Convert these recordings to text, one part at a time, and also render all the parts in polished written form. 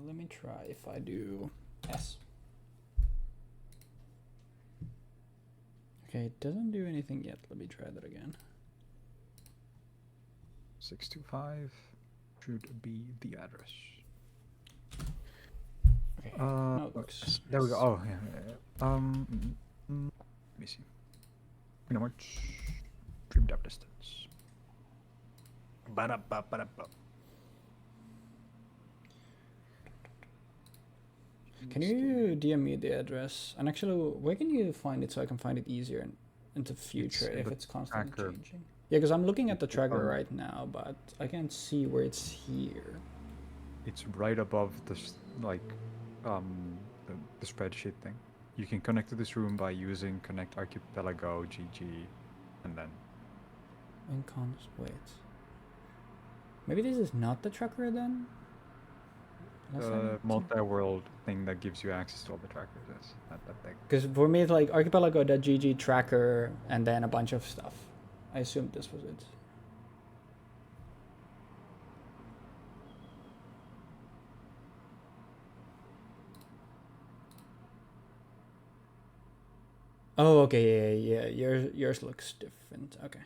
let me try if I do S. Okay, it doesn't do anything yet. Let me try that again. 625 should be the address. Okay, now it works. There we go. Oh, yeah. Let me see. March. Dream depth distance. Can you DM me the address? And actually, where can you find it so I can find it easier into future if it's constantly changing? Yeah, because I'm looking at the tracker right now, but I can't see where it's here. It's right above this, like, the spreadsheet thing. You can connect to this room by using connect Archipelago GG, and then. Wait. Maybe this is not the tracker then? The multi-world thing that gives you access to all the trackers, yes. That thing. Because for me, it's like archipelago.gg tracker and then a bunch of stuff. I assumed this was it. Oh, okay, yeah. Yours looks different. Okay.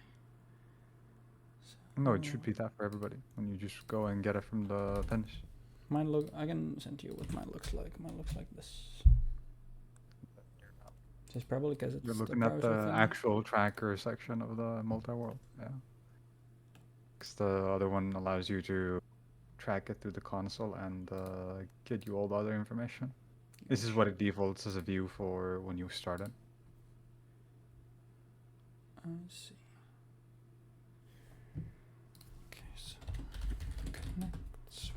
No, it should be that for everybody. When you just go and get it from the finish. Mine look. I can send you what mine looks like. Mine looks like this. It's probably because it's. You're looking at the actual tracker section of the multi-world, yeah. Because the other one allows you to track it through the console and get you all the other information. This is what it defaults as a view for when you start it. Let's see. Okay, so connect.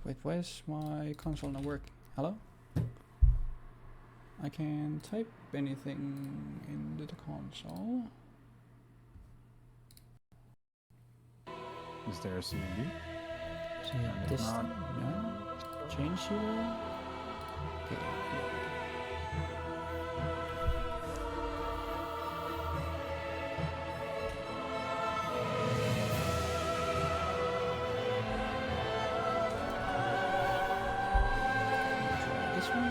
Wait, why is my console not working? Hello? I can type anything into the console. Is there a CD? So yeah, this no. Change here. Okay. Try this one.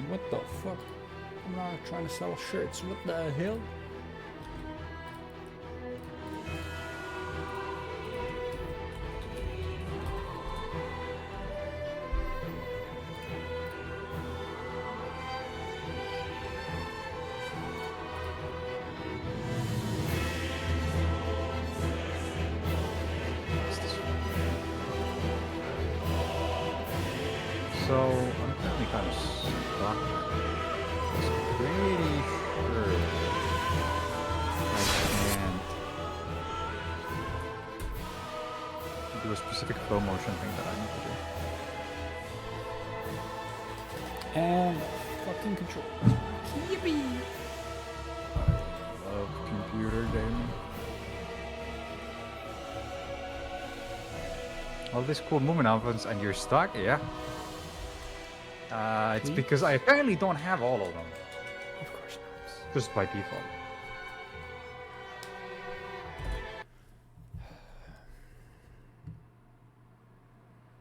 What the fuck? I'm not trying to sell shirts. What the hell? So, I'm currently kind of stuck. I'm pretty sure I can't do a specific flow motion thing that I need to do. And fucking control. Yippee! I love computer gaming. All this cool movement happens and you're stuck, yeah. It's because I apparently don't have all of them. Of course not. Just by default.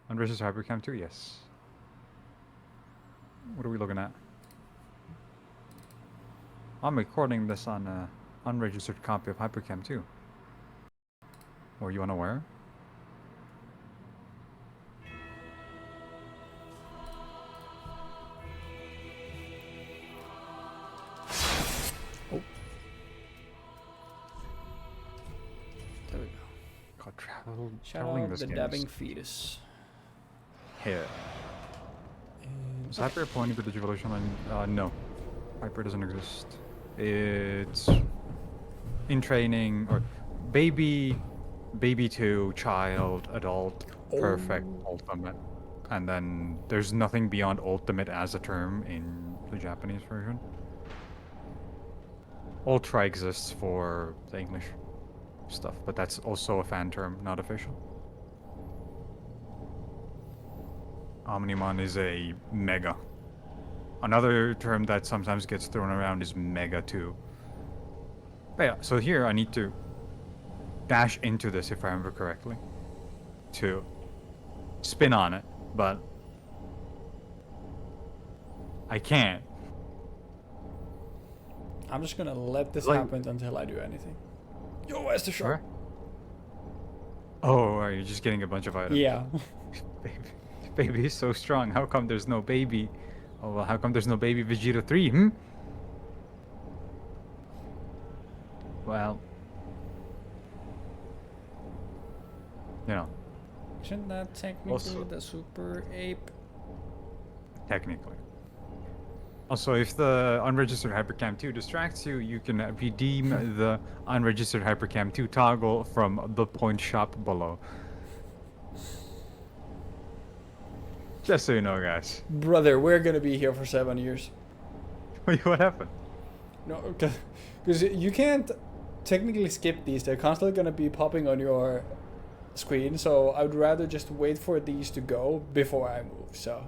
Unregistered Hypercam 2, yes. What are we looking at? I'm recording this on an unregistered copy of Hypercam 2. Or you unaware? Oh. There we go. God, Shout out the dabbing fetus. Here. Is Hyper pointing to the Digivolution line? No. Hyper doesn't exist. It's in training, or baby to child, adult, perfect, ultimate. And then there's nothing beyond ultimate as a term in the Japanese version. Ultra exists for the English. stuff, but that's also a fan term, not official. Omnimon is a mega. Another term that sometimes gets thrown around is mega too. But yeah, so here I need to dash into this, if I remember correctly, to spin on it, but I can't. I'm just gonna let this Like- happen until I do anything. Yo, where's the shark? Oh, are you just getting a bunch of items? Yeah. Baby is so strong. How come there's no baby? Oh, well, how come there's no baby Vegeta 3, hmm? Well, you know, Isn't that technically Also- the super ape? technically. Also, if the unregistered Hypercam 2 distracts you, you can redeem the unregistered Hypercam 2 toggle from the point shop below. Just so you know, guys. Brother, we're gonna be here for 7 years. Wait, what happened? No, because you can't technically skip these. They're constantly gonna be popping on your screen. So I would rather just wait for these to go before I move. So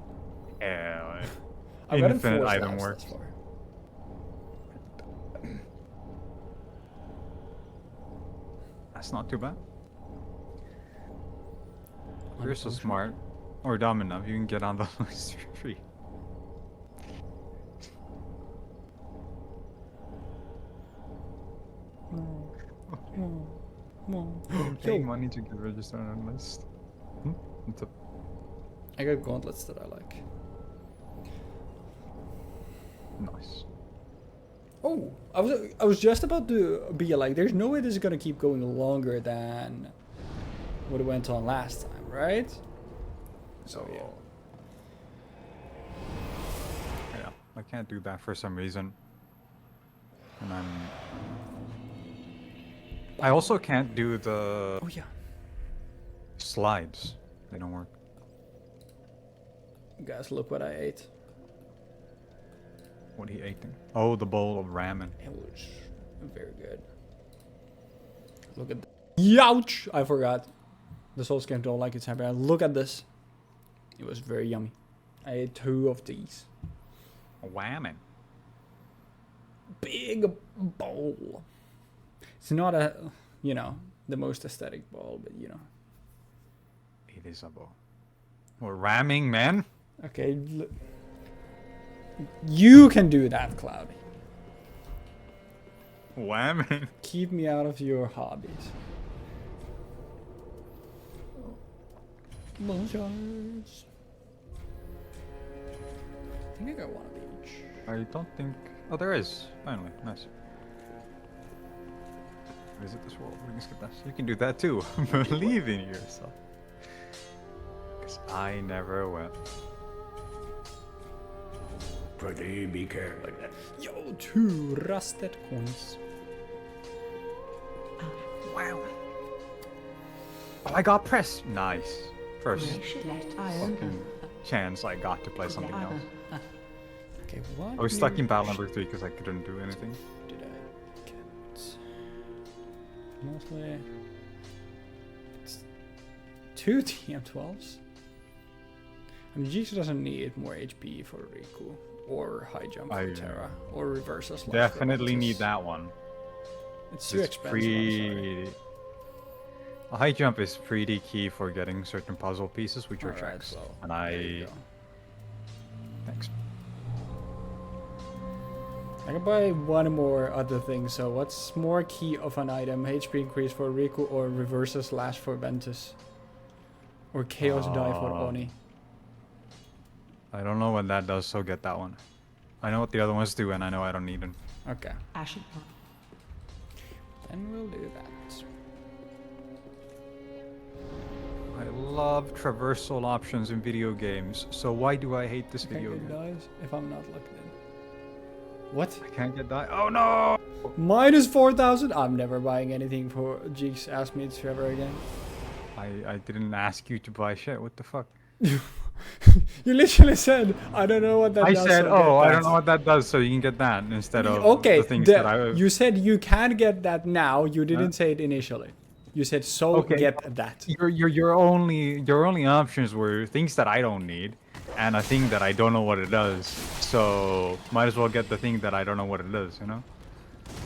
Yeah, I've gotten infinite 4 item slots works. thus far. That's not too bad. If you're so smart or dumb enough, you can get on the list for free. Paying money to get registered on a list. Hmm? What's up? I got gauntlets that I like. Nice. Oh, I was just about to be like, there's no way this is gonna keep going longer than what it went on last time, right? So yeah. Yeah, I can't do that for some reason. And I also can't do the Oh yeah. slides. They don't work. Guys, look what I ate. What he ate then? Oh, the bowl of ramen. It was very good. Look at Youch! I forgot. The Souls game don't like its happy. Look at this. It was very yummy. I ate 2 of these. Ramen. Big bowl. It's not a, you know, the most aesthetic bowl, but you know. It is a bowl. We're ramming, man. Okay. You can do that, Cloudy. Ramen. Keep me out of your hobbies. Bonjours. I think I got one of each. I don't think. Oh, there is. Finally, nice. Visit this world. We can skip that. You can do that too. Believe in yourself. Because I never will. Pretty be careful. Yo, 2 rusted coins. Wow. Oh, I got press. Nice. First fucking chance I got to play something else. Okay, what? I was stuck in battle number 3 because I couldn't do anything. Did I get? Mostly. It's 2 TM12s. I mean, Jigsaw doesn't need more HP for Riku, or high jump for Terra, or reverse us. Definitely need that one. It's too expensive. I'm sorry. A high jump is pretty key for getting certain puzzle pieces, which are Alright, tracks. so And there you I. go. Thanks. I can buy one more other thing. So what's more key of an item? HP increase for Riku, or reverse slash for Ventus, or chaos die for Oni. I don't know what that does, so get that one. I know what the other ones do, and I know I don't need them. Okay, Archipelago. then we'll do that. I love traversal options in video games, so why do I hate this video Can't get game? dies if I'm not locked in. What? I can't get that. Oh no! Minus 4,000? I'm never buying anything for Jeeks Ask Me to ever again. I didn't ask you to buy shit. What the fuck? You literally said, I don't know what that I does. said, so oh, get I don't know that." what that does, so you can get that instead of Okay, the things that I. you said you can get that now. You didn't say it initially. You said, so Okay, get that. your only options were things that I don't need, and a thing that I don't know what it does. So might as well get the thing that I don't know what it does. You know,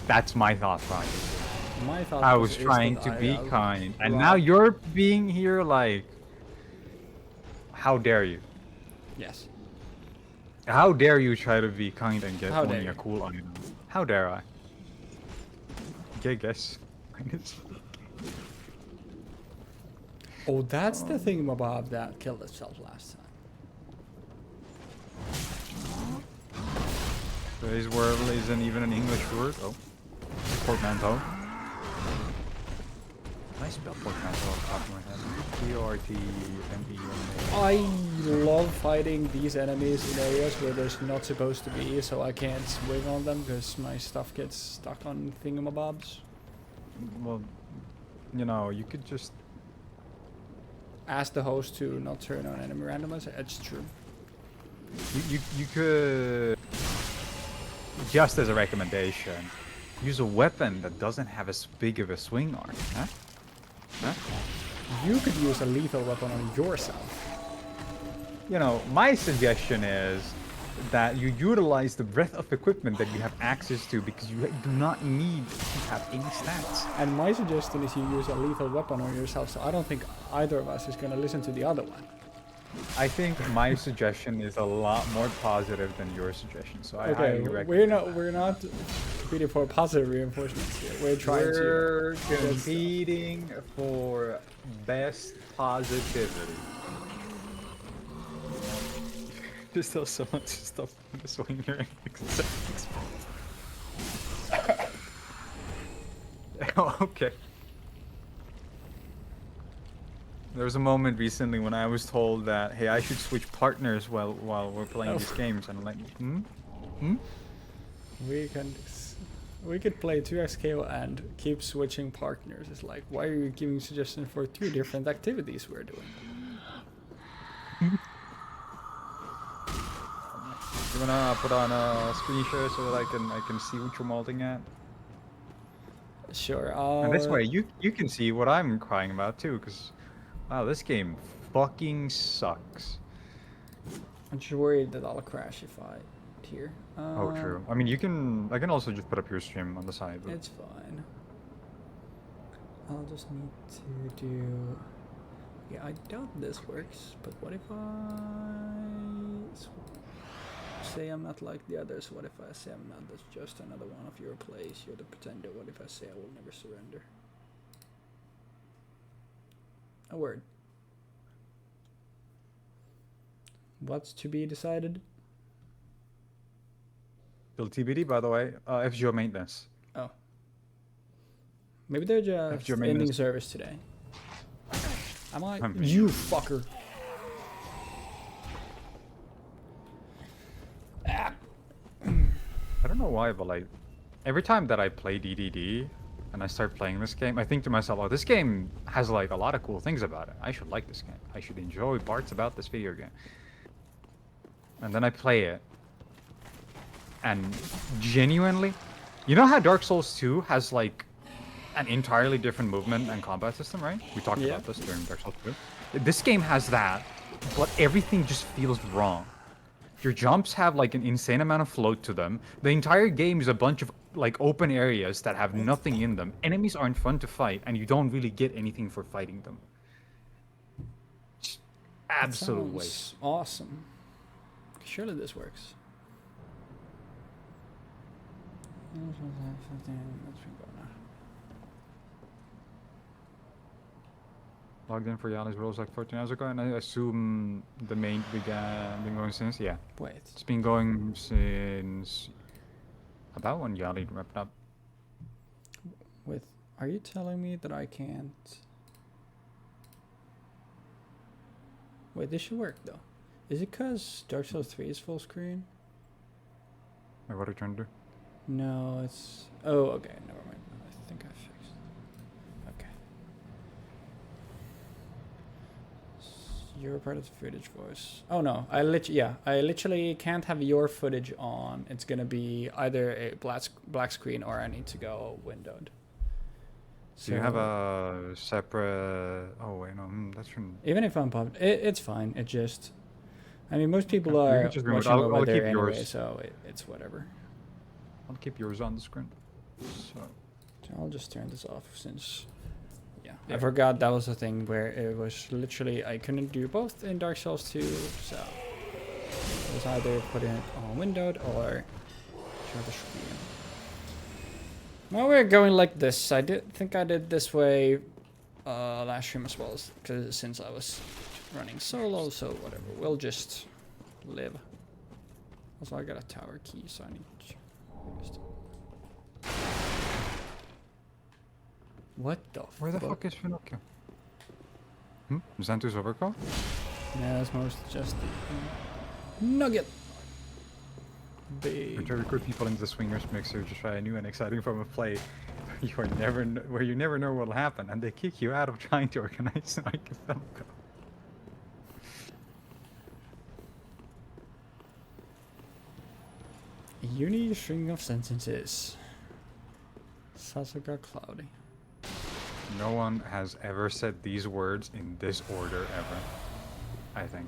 that's my thought process. My thought I process was is trying that to be I'll kind, and now rob- you're being here like, how dare you? Yes. How dare you try to be kind and get How dare only a you? cool item? How dare I? Okay, guess. Oh, that's the thingamabob that killed itself last time. Today's word isn't even an English word. Oh, portmanteau. I spell portmanteau off the top of my head. Portmanteau. I love fighting these enemies in areas where there's not supposed to be, so I can't swing on them because my stuff gets stuck on thingamabobs. Well, you know, you could just Ask the host to not turn on enemy randomizer. It's true. you could just as a recommendation use a weapon that doesn't have as big of a swing arm. Huh? Huh? You could use a lethal weapon on yourself. You know, my suggestion is that you utilize the breadth of equipment that you have access to because you do not need to have any stats. And my suggestion is you use a lethal weapon on yourself, so I don't think either of us is going to listen to the other one. I think my suggestion is a lot more positive than your suggestion, so I highly recommend. We're not competing for positive reinforcements here. We're trying We're to competing for best positivity. Just tell someone to stop swinging your except. Oh, okay. There was a moment recently when I was told that, hey, I should switch partners while we're playing these games, and I'm like, we could play 2xKO and keep switching partners. It's like, why are you giving suggestions for 2 different activities we're doing? You wanna put on a screen share so that I can see what you're molding at? Sure. And this way, you can see what I'm crying about too, because wow, this game fucking sucks. I'm just worried that I'll crash if I here. Oh, true. I mean, I can also just put up your stream on the side. But... It's fine. I'll just need to do. Yeah, I doubt this works. But what if I say I'm not like the others? What if I say I'm not? That's just another one of your plays. You're the pretender. What if I say I will never surrender? A word. What's to be decided? Still TBD, by the way. FGO maintenance. Oh. Maybe they're just ending service today. Am I? You fucker. I don't know why, but like, every time that I play DDD and I start playing this game, I think to myself, oh, this game has like a lot of cool things about it. I should like this game. I should enjoy parts about this video game. And then I play it. And genuinely, you know how Dark Souls 2 has like an entirely different movement and combat system, right? We talked about this during Dark Souls 2. This game has that, but everything just feels wrong. Your jumps have like an insane amount of float to them. The entire game is a bunch of like open areas that have nothing in them. Enemies aren't fun to fight, and you don't really get anything for fighting them. Just absolute waste. Awesome. Surely this works. Logged in for Yanni's Rules like 14 hours ago, and I assume the main been going since. Yeah. Wait. It's been going since about when Yanni wrapped up. Are you telling me that I can't? Wait, this should work though. Is it because Dark Souls 3 is full screen? Wait, what are you trying to do? No, it's... Oh, okay, never mind. I think I fixed it. Okay. Your part of the footage voice. Oh no, I literally can't have your footage on. It's gonna be either a black screen or I need to go windowed. So you have a separate. Oh wait, no, that shouldn't. Even if I'm popped, it's fine. It just, I mean, most people Okay, you are can just remove it. watching over I'll there keep anyway, yours. so it's whatever. I'll keep yours on the screen. So I'll just turn this off since. I forgot that was the thing where it was literally I couldn't do both in Dark Souls 2, so it was either put it on windowed or show the screen. Now we're going like this. I think I did this way last stream as well, because since I was running solo, so whatever. We'll just live. Also, I got a tower key, so I need to just. What the where the fuck is Pinocchio? Xantu's overcall? Yeah, it's most just nugget. Big. Or to recruit people into the swingers mixer to try a new and exciting form of play where you never know what'll happen, and they kick you out of trying to organize an archipelago. Uni string of sentences. Sasuga Cloudy. No one has ever said these words in this order ever, I think.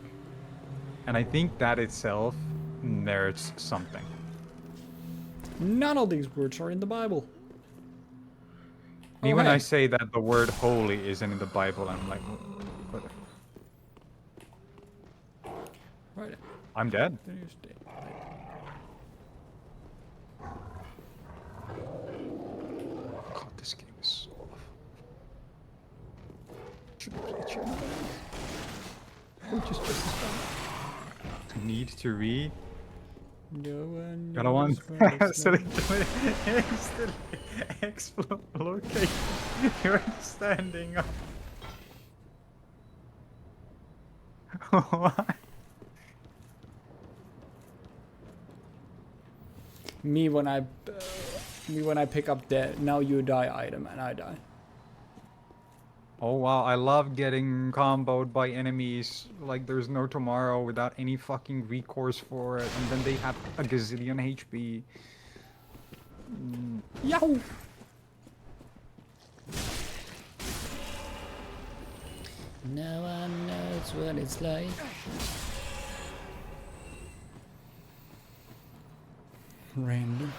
And I think that itself merits something. None of these words are in the Bible. Me, when I say that the word holy isn't in the Bible, I'm like, what? Right. I'm dead. God, this game is so awful. Should we play China? Which is just as fun. Need to read. No one Gotta want instantly locate. You're standing up. Why? Me when I pick up the now you die item and I die. Oh wow, I love getting comboed by enemies like there's no tomorrow without any fucking recourse for it, and then they have a gazillion HP. Yahoo! No one knows what it's like. Random.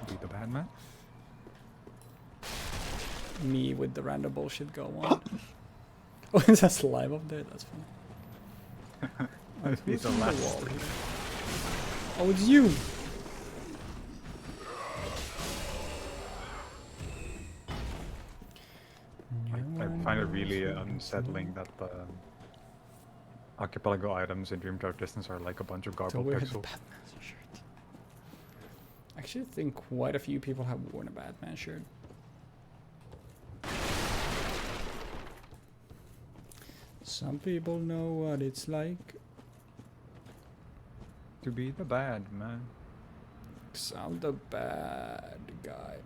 Be the bad man. Me with the random bullshit go on. Oh, is that slime up there? That's funny. I'd be the last. Oh, it's you! I find it really unsettling that the Archipelago items in Dream Dark Distance are like a bunch of garbled pixels. I actually think quite a few people have worn a Batman shirt. Some people know what it's like to be the bad man. 'Cause I'm the bad guy.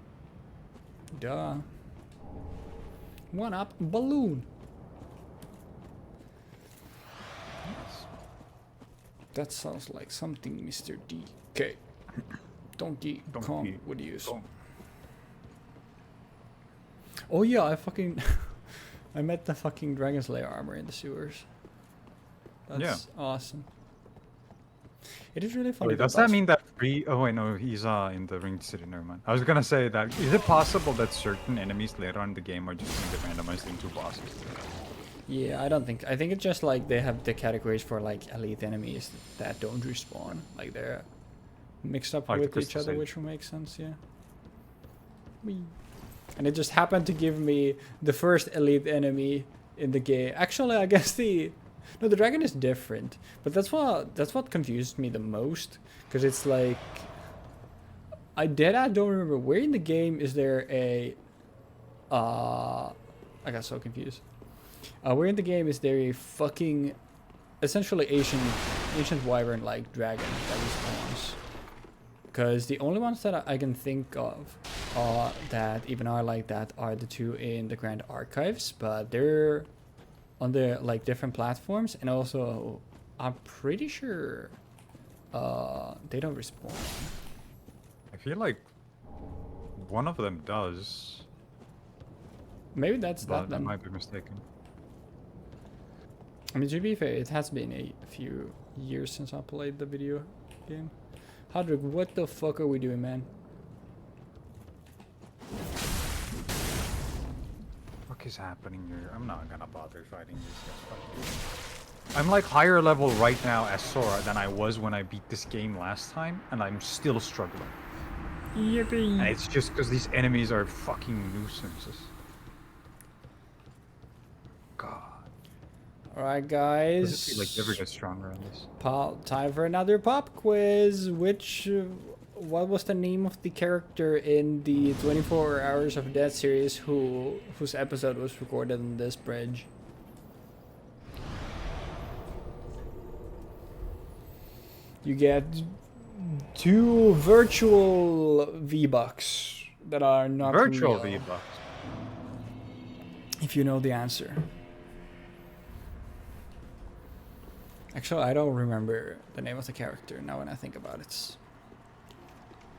Duh. One up balloon. That sounds like something Mr. DK. Donkey Kong would use. Oh yeah, I fucking I met the fucking Dragon Slayer armor in the sewers. That's awesome. It is really funny. Wait, does that mean that oh wait, no, he's in the Ringed City, never mind. I was gonna say that, is it possible that certain enemies later on in the game are just gonna get randomized into bosses? Yeah, I think it's just like they have the categories for like elite enemies that don't respawn. Like they're mixed up like with each other, which will make sense, yeah. Whee. And it just happened to give me the first elite enemy in the game. Actually, I guess the dragon is different, but that's what confused me the most, because it's like I don't remember where in the game is there a I got so confused. Where in the game is there a fucking essentially ancient wyvern like dragon that respawns? Because the only ones that I can think of that even are like that are the two in the Grand Archives, but they're on the like different platforms, and also I'm pretty sure they don't respawn. I feel like one of them does. Maybe that's But that I then. might be mistaken. I mean, to be fair, it has been a few years since I played the video game. Hadrick, what the fuck are we doing, man? What is happening here? I'm not gonna bother fighting these guys. I'm like higher level right now as Sora than I was when I beat this game last time, and I'm still struggling. Yippee! And it's just because these enemies are fucking nuisances. God. Alright, Does guys. it feel like you ever get stronger on this? Time for another pop quiz. What was the name of the character in the 24 Hours of Death series whose episode was recorded on this bridge? You get 2 virtual V-Bucks that are not Virtual real, V-Bucks. if you know the answer. Actually, I don't remember the name of the character now when I think about it.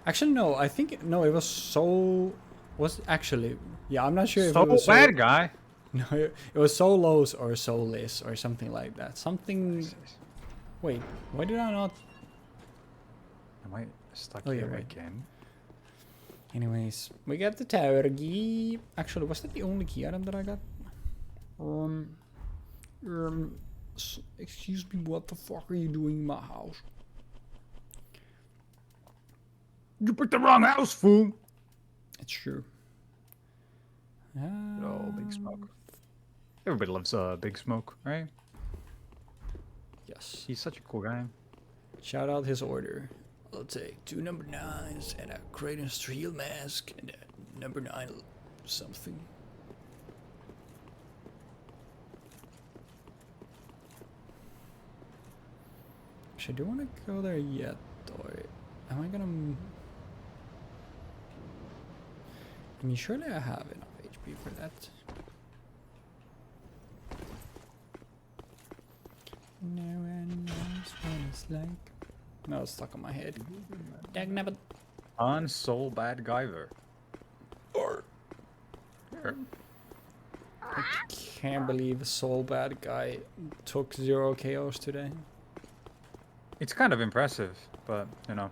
Actually, no, I think, no, it was Soul, was actually, yeah, I'm not sure if So it was bad guy. No, it was Solos or Soulless or something like that. Something, wait, why did I not? Am I stuck Oh, yeah, here right. again? Anyways, we got the tower key. Actually, was that the only key item that I got? Excuse me, what the fuck are you doing in my house? You picked the wrong house, fool! It's true. Oh, Big Smoke. Everybody loves Big Smoke, right? Yes. He's such a cool guy. Shout out his order. I'll take 2 number 9s and a Kratos steel mask and a number 9 something. Actually, I don't want to go there yet, though. Am I gonna? I mean, surely I have enough HP for that. No one knows what it's like. No, it's stuck on my head. Dagnabbit. On Soul Bad Guyver. Or. I can't believe Soul Bad Guy took 0 KOs today. It's kind of impressive, but, you know.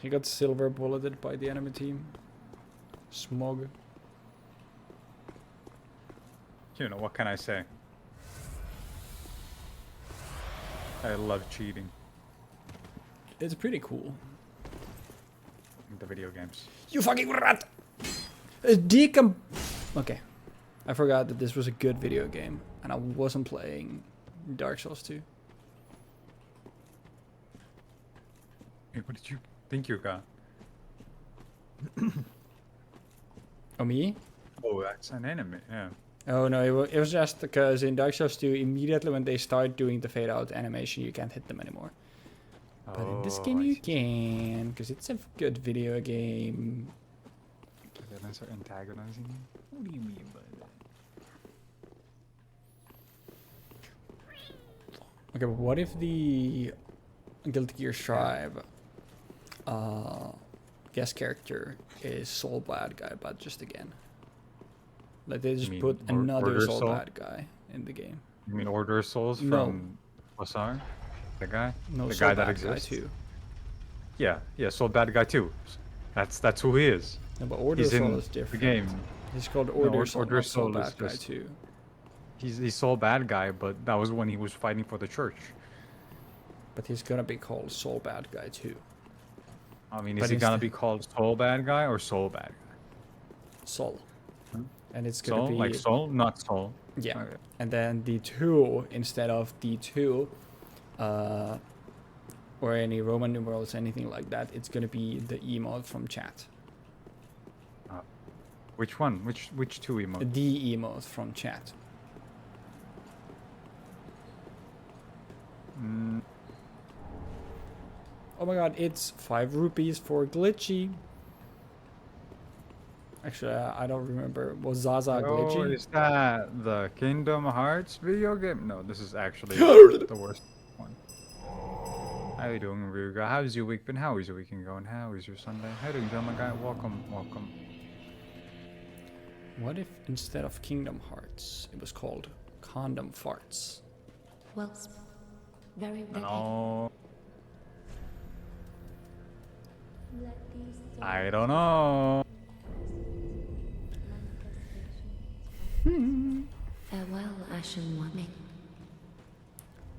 He got silver bulleted by the enemy team. Smog. You know, what can I say? I love cheating It's pretty cool. in the video games. You fucking rat! Okay. I forgot that this was a good video game, and I wasn't playing Dark Souls 2. Hey, what did you think you got? Oh, me? Oh, that's an enemy, yeah. Oh no, it was just because in Dark Souls 2, immediately when they start doing the fade out animation, you can't hit them anymore. But in this game I you see. can, because it's a good video game. The villains are antagonizing you? What do you mean by that? Okay, but what if the Guilty Gear Strive guest character is Soul Bad Guy, but just again? Like they just mean put another Order Soul Soul? Bad Guy in the game. You mean Order of Souls No. from Basar? The guy? No, The Soul guy that Bad Guy exists? too. Yeah, Soul Bad Guy too. That's who he is. No, but Order He's Soul in is different. the game. He's called Order Soul, Order not Soul Soul is Bad Guy just- too. He's Soul Bad Guy, but that was when he was fighting for the church. But he's gonna be called Soul Bad Guy too. I mean, But is he gonna instead- be called Soul Bad Guy or Soul Bad Guy? Soul. Hmm? And it's gonna Soul? be Like Soul? Not Soul. yeah. Okay. And then D2 instead of D2, or any Roman numerals, anything like that, it's gonna be the emote from chat. Which one? Which two emotes? The emote from chat. Mm, Oh my god, it's 5 rupees for glitchy. Actually, I don't remember. Was Zaza Oh, glitchy? is that the Kingdom Hearts video game? No, this is actually the worst one. How you doing, Ruga? How's your week been? How is your weekend going? How is your Sunday? How you doing, Drummer Guy? Welcome, welcome. What if instead of Kingdom Hearts, it was called Condom Farts? Well, very, very. No. I don't know. Farewell, Ashen Woman.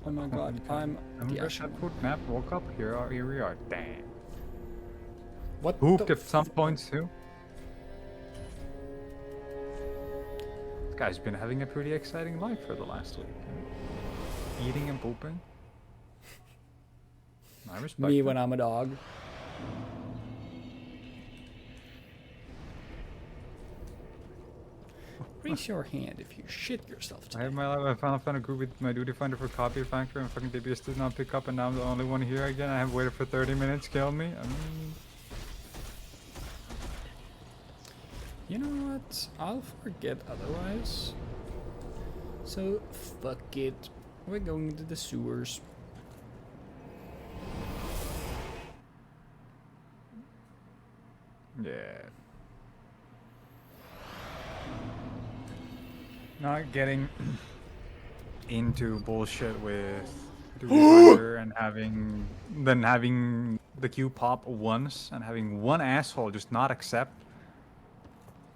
Oh my god, I'm the Remember Ashen that one. food nap, woke up, here we are. Damn. What Pooped the at some points too. This guy's been having a pretty exciting life for the last week. Eating and pooping. I respect Me it. when I'm a dog. Raise your hand if you shit yourself I today. have my life. I finally found a group with my duty finder for Copy Factory, and fucking DBS did not pick up, and now I'm the only one here again. I have waited for 30 minutes. Kill me. You know what? I'll forget otherwise. So, fuck it. We're going into the sewers. Yeah. Not getting into bullshit with duty finder and having the queue pop once and having one asshole just not accept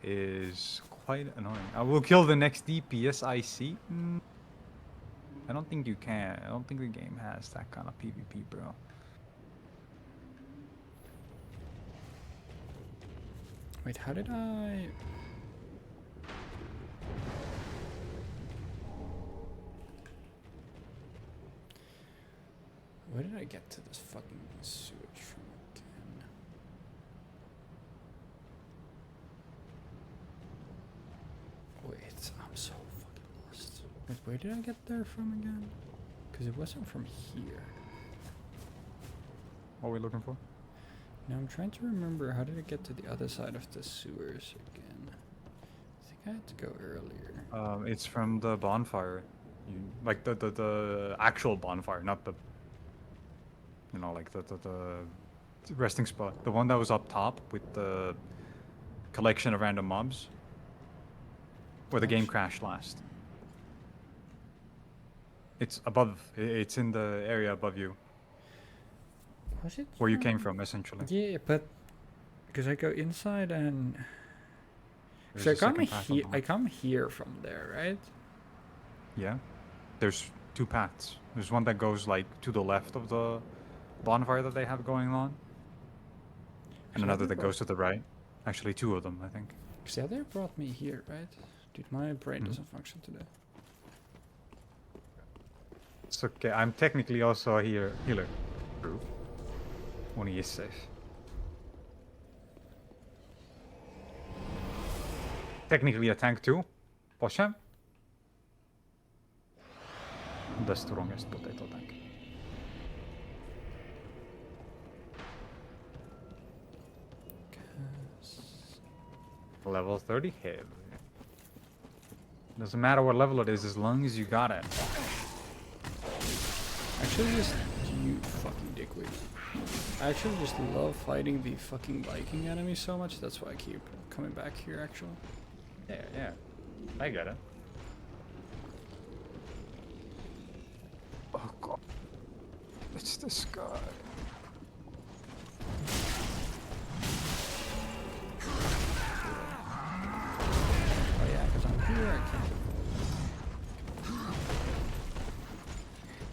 is quite annoying. I will kill the next DPS I see. I don't think you can. I don't think the game has that kind of PvP, bro. Wait, how did I... Where did I get to this fucking sewage from again? Wait, I'm so fucking lost. Wait, where did I get there from again? Because it wasn't from here. What are we looking for? Now I'm trying to remember, how did I get to the other side of the sewers again? I think I had to go earlier. It's from the bonfire. You like the actual bonfire, not the like the resting spot. The one that was up top with the collection of random mobs. Where the game crashed last. It's above. It's in the area above you. Was it? Where you came from, essentially. Yeah, but because I go inside and There's so a second path on the I left. come here from there, right? Yeah. There's two paths. There's one that goes like to the left of the bonfire that they have going on. And So another they that goes to the right. Actually, two of them, I think. Because the other brought me here, right? Dude, my brain Mhm. doesn't function today. It's okay. I'm technically also a healer. True. When he is safe. Technically a tank too. Posha. The strongest potato tank. Level 30? Hell. Doesn't matter what level it is as long as you got it. Actually, just you fucking dickwit. I actually just love fighting the fucking Viking enemy so much. That's why I keep coming back here. Actually. Yeah. I get it. Oh god. It's this guy. Oh yeah, because I'm here. I can't.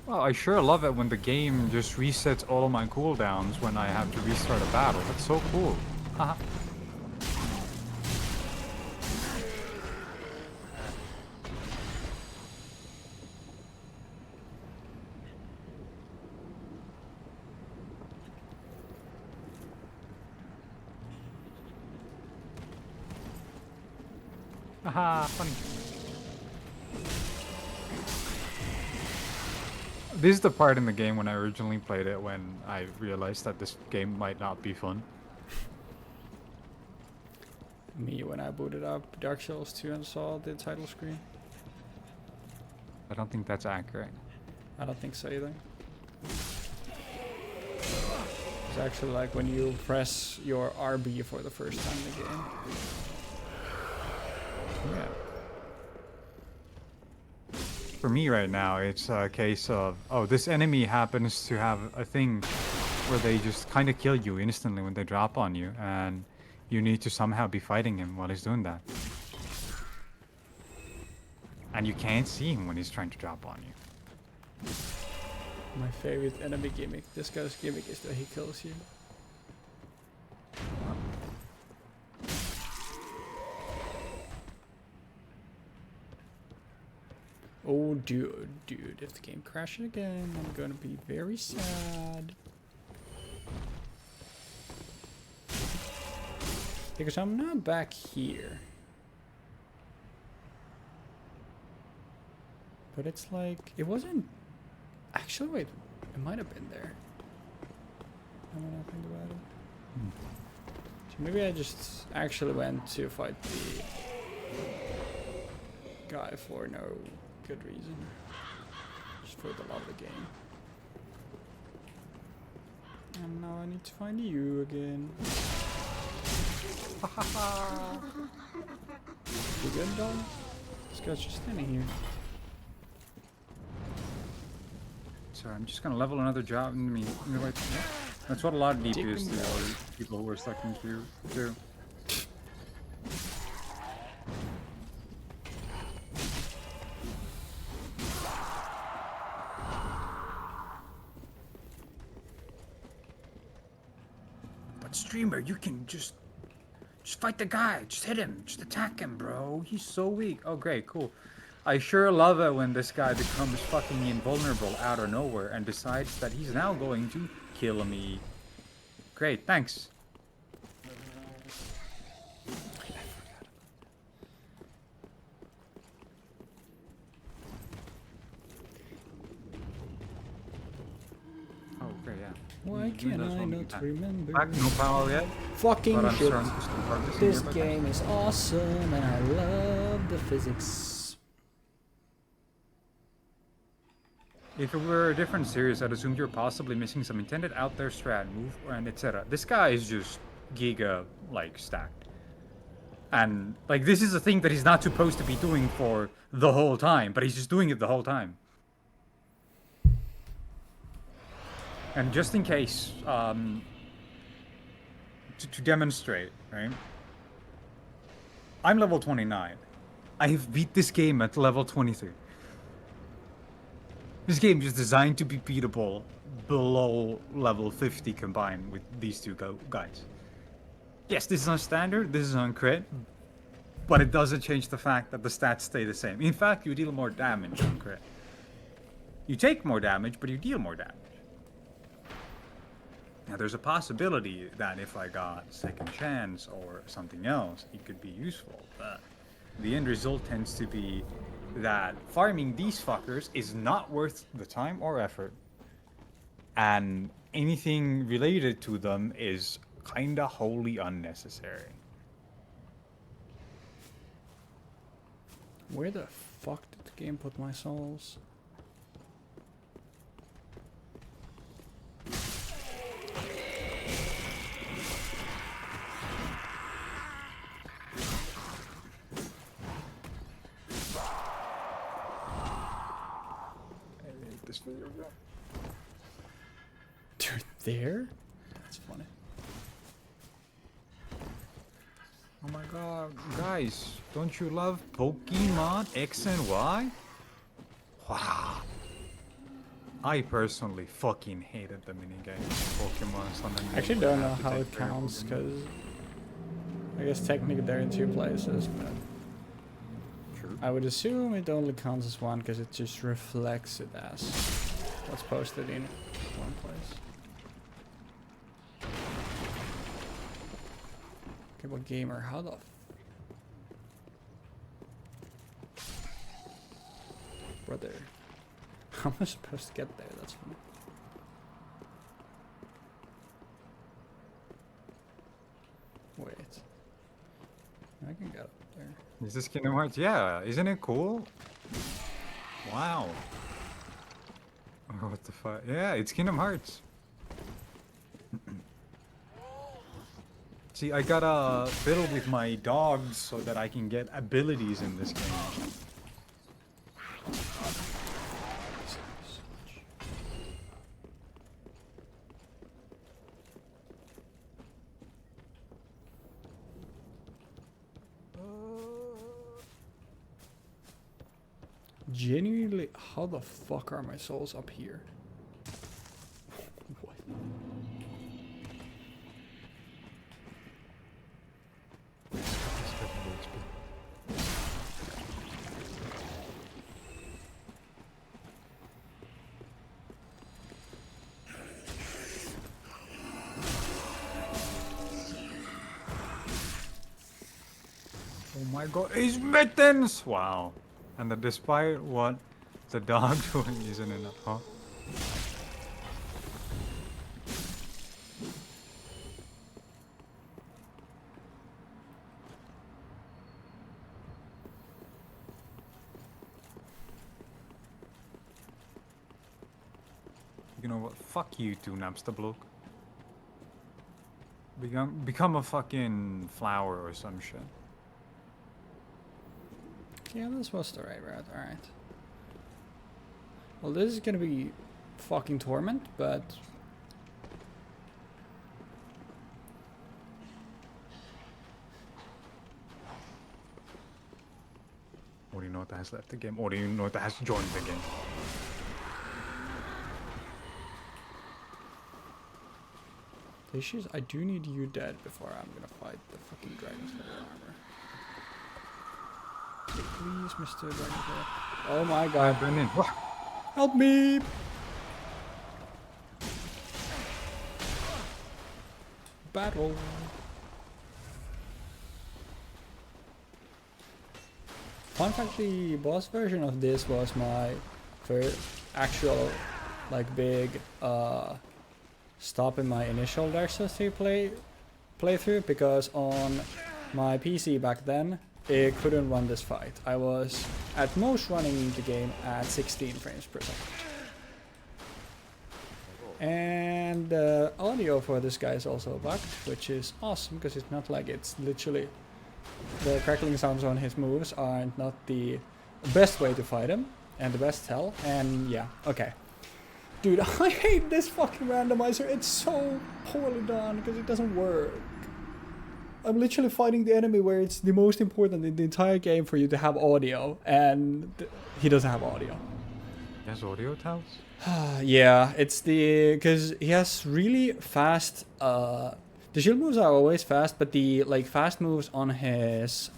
Well, I sure love it when the game just resets all of my cooldowns when I have to restart a battle. That's so cool. Haha. Haha, funny. This is the part in the game when I originally played it when I realized that this game might not be fun. me when I booted up Dark Souls 2 and saw the title screen. I don't think that's accurate. I don't think so either. It's actually like when you press your RB for the first time in the game. Yeah. For me right now, it's a case of, oh, this enemy happens to have a thing where they just kind of kill you instantly when they drop on you, and you need to somehow be fighting him while he's doing that. And you can't see him when he's trying to drop on you. My favorite enemy gimmick. This guy's gimmick is that he kills you. Oh, dude, if the game crashes again, I'm gonna be very sad. Because I'm not back here. But it's like, it wasn't... Actually, wait, it might have been there. Now when I think about it. So maybe I just actually went to fight the guy for no good reason. Just for the love of the game. And now I need to find you again. You good, dog? This guy's just standing here. Sorry, I'm just gonna level another job. I mean, like, that's what a lot of DPS do, or people who are stuck in queue do. But streamer, you can just fight the guy. Just hit him. Just attack him, bro. He's so weak. Oh, great, cool. I sure love it when this guy becomes fucking invulnerable out of nowhere and decides that he's now going to kill me. Great, thanks. Oh, okay, yeah. Why can I not remember? Back, no power yet. Fucking But I'm shit. starting to start This game is awesome and I love the physics. If it were a different series, I'd assume you're possibly missing some intended out there strat, move, and etc. This guy is just giga, like, stacked. And, like, this is a thing that he's not supposed to be doing for the whole time, but he's just doing it the whole time. And just in case, to demonstrate, right? I'm level 29. I have beat this game at level 23. This game is designed to be beatable below level 50 combined with these two guys. Yes, this is on standard, this is on crit, but it doesn't change the fact that the stats stay the same. In fact, you deal more damage on crit. You take more damage, but you deal more damage. Now, there's a possibility that if I got second chance or something else, it could be useful, but the end result tends to be that farming these fuckers is not worth the time or effort, and anything related to them is kinda wholly unnecessary. Where the fuck did the game put my souls? This video again. Dude, there? That's funny. Oh my god, guys, don't you love Pokemon X and Y? Wow. I personally fucking hated the minigame Pokemon Sun and Moon. I actually don't know how it counts, because I guess technically they're in two places, but True. I would assume it only counts as one because it just reflects it as what's posted in one place. Okay, but gamer, how the brother, how am I supposed to get there? That's funny. Wait. Is this Kingdom Hearts? Yeah, isn't it cool? Wow. Oh, what the fuck? Yeah, it's Kingdom Hearts. See, I gotta fiddle with my dogs so that I can get abilities in this game. Genuinely, how the fuck are my souls up here? What? Oh my god, he's mittens! Wow. And that despite what the dog doing isn't enough, huh? You know what? Fuck you too, Napster bloke. Become a fucking flower or some shit. Yeah, this was the right route, alright. Well, this is gonna be fucking torment, but... Or do you know what has left the game? Or do you know what has joined the game? The issue is I do need you dead before I'm gonna fight the fucking dragon's level armor. Okay, please, Mr. Dragon's. Oh my god. Brendan. Help me! Battle. Fun fact, the boss version of this was my first actual, like, big, stop in my initial Dark Souls 3 playthrough, because on my PC back then, it couldn't run this fight. I was at most running the game at 16 frames per second. And the audio for this guy is also bugged, which is awesome, because it's not like it's literally... The crackling sounds on his moves aren't not the best way to fight him, and the best tell, and yeah, okay. Dude, I hate this fucking randomizer, it's so poorly done, because it doesn't work. I'm literally fighting the enemy where it's the most important in the entire game for you to have audio, and he doesn't have audio. He has audio tells? Yeah, it's the... because he has really fast... the shield moves are always fast, but the like fast moves on his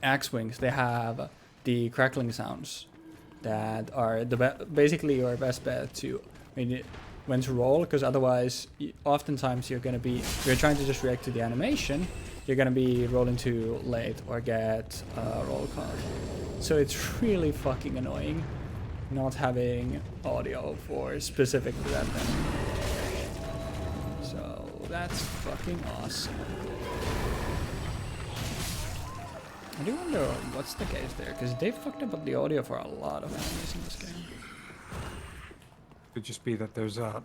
axe wings, they have the crackling sounds that are basically your best bet to when to roll, because otherwise oftentimes you're trying to just react to the animation, you're gonna be rolling too late or get roll caught. So it's really fucking annoying not having audio for specific to that thing. So that's fucking awesome. I do wonder what's the case there, because they fucked up the audio for a lot of enemies in this game. Could just be that there's a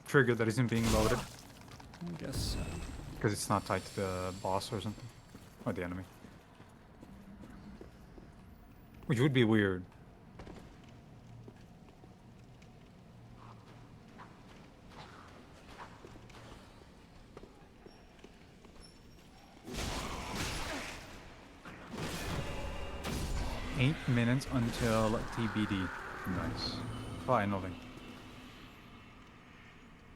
trigger that isn't being loaded. I guess so. Because it's not tied to the boss or something. Or the enemy. Which would be weird. Eight minutes until TBD. Nice. Finally.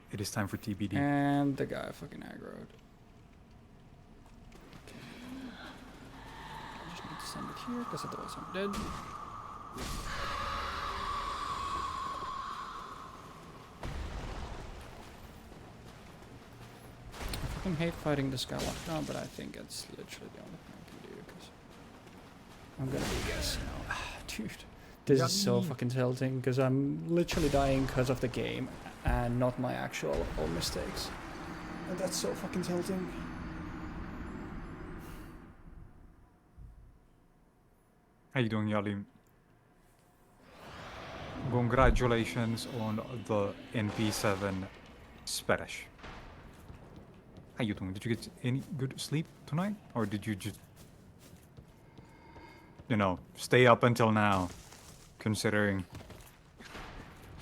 It is time for TBD. And the guy fucking aggroed. Okay. I just need to send it here, because otherwise I'm dead. I fucking hate fighting this guy lockdown, but I think it's literally the only thing I can do, because I'm gonna be guessing now. Dude, this is so fucking tilting, because I'm literally dying because of the game and not my actual own mistakes. And that's so fucking tilting. How you doing, Yalim? Congratulations on the NP7 Spanish. How you doing? Did you get any good sleep tonight? Or did you just, you know, stay up until now? Considering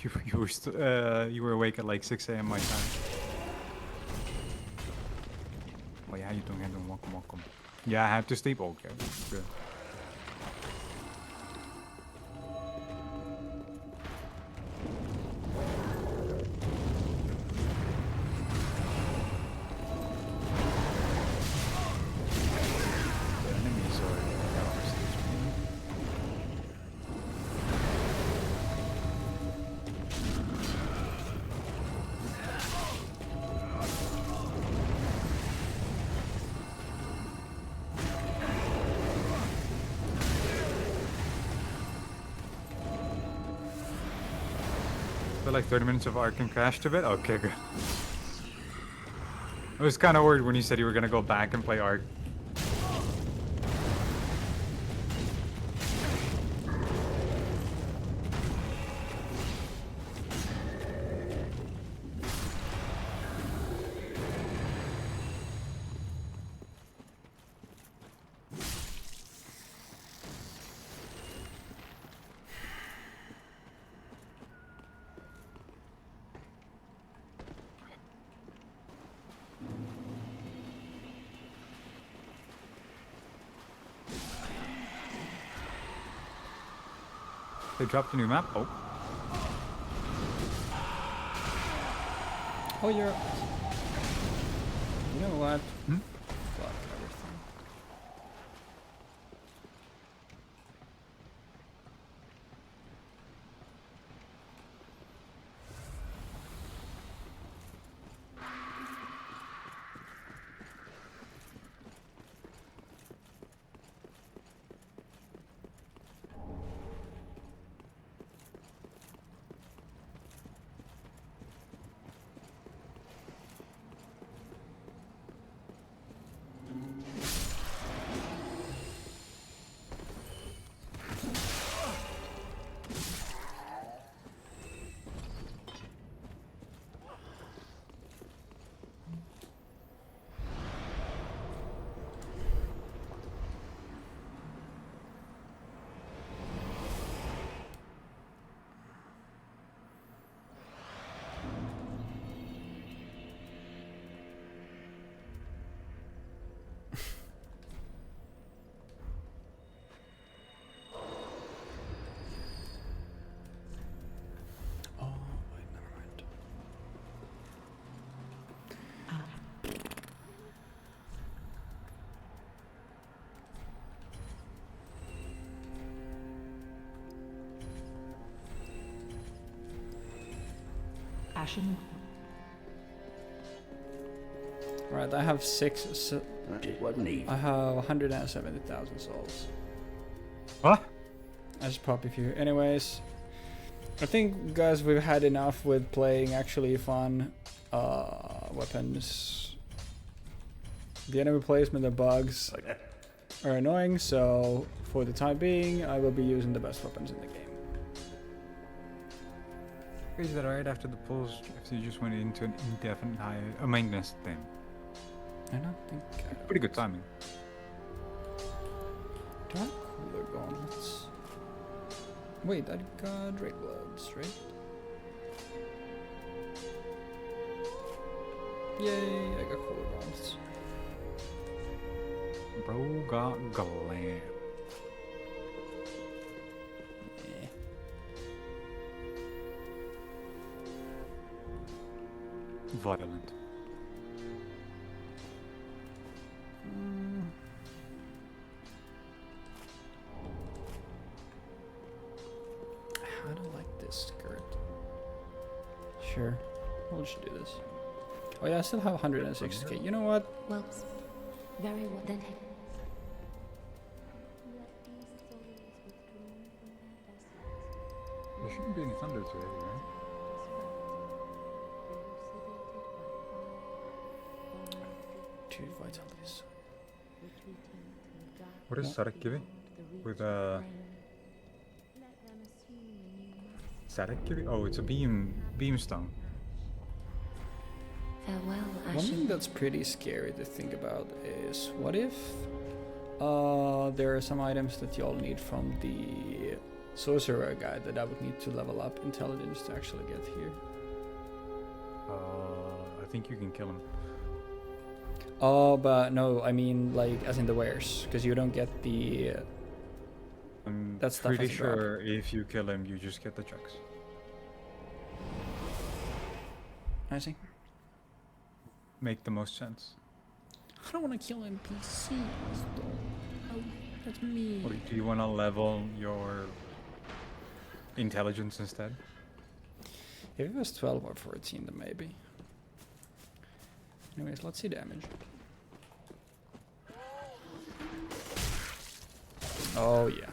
you were awake at like 6 a.m. my time. Oh yeah, how you doing? How you doing? Welcome, welcome. Yeah, I had to sleep. Okay, good. Like 30 minutes of Ark and crashed a bit? Okay, good. I was kind of worried when you said you were going to go back and play Ark. They dropped a new map? Oh. Oh, you're... You know what? Hmm? Fuck everything. Oh, wait, never mind. Ashen. Right, I have six. It wasn't easy. I have 170,000 souls. What? I just pop a few. Anyways, I think, guys, we've had enough with playing actually fun weapons. The enemy placement, the bugs Like that. are annoying, so for the time being, I will be using the best weapons in the game. Is that right after the pulse? If you just went into an indefinite maintenance thing. I don't think. Pretty good timing. Do I have cooler gauntlets? Wait, I got Drake Bloods, right? Yay, I got cooler gauntlets. Bro got glam. Yeah. Violent. I don't like this skirt. Sure, we'll just do this. Oh yeah, I still have 160k. You know what? Well, very well then. There shouldn't be any thunder today, right? Two vitalities. What is Sarak giving? With static? Oh, it's a beamstone. Farewell, One thing Ashen. that's pretty scary to think about is what if there are some items that y'all need from the sorcerer guide that I would need to level up intelligence to actually get here. I think you can kill him. Oh, but no, I mean like as in the wares, because you don't get the. I'm That stuff pretty has a drop. sure if you kill him, you just get the checks. I see. Make the most sense. I don't want to kill NPCs though. Oh, that's me. Or do you want to level your intelligence instead? If it was 12 or 14, then maybe. Anyways, let's see damage. Oh yeah.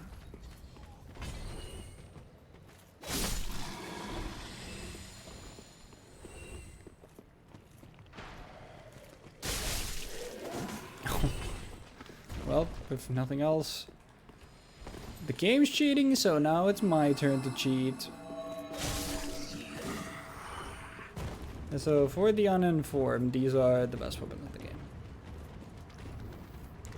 Well, if nothing else, the game's cheating, so now it's my turn to cheat. And so for the uninformed, these are the best weapons in the game.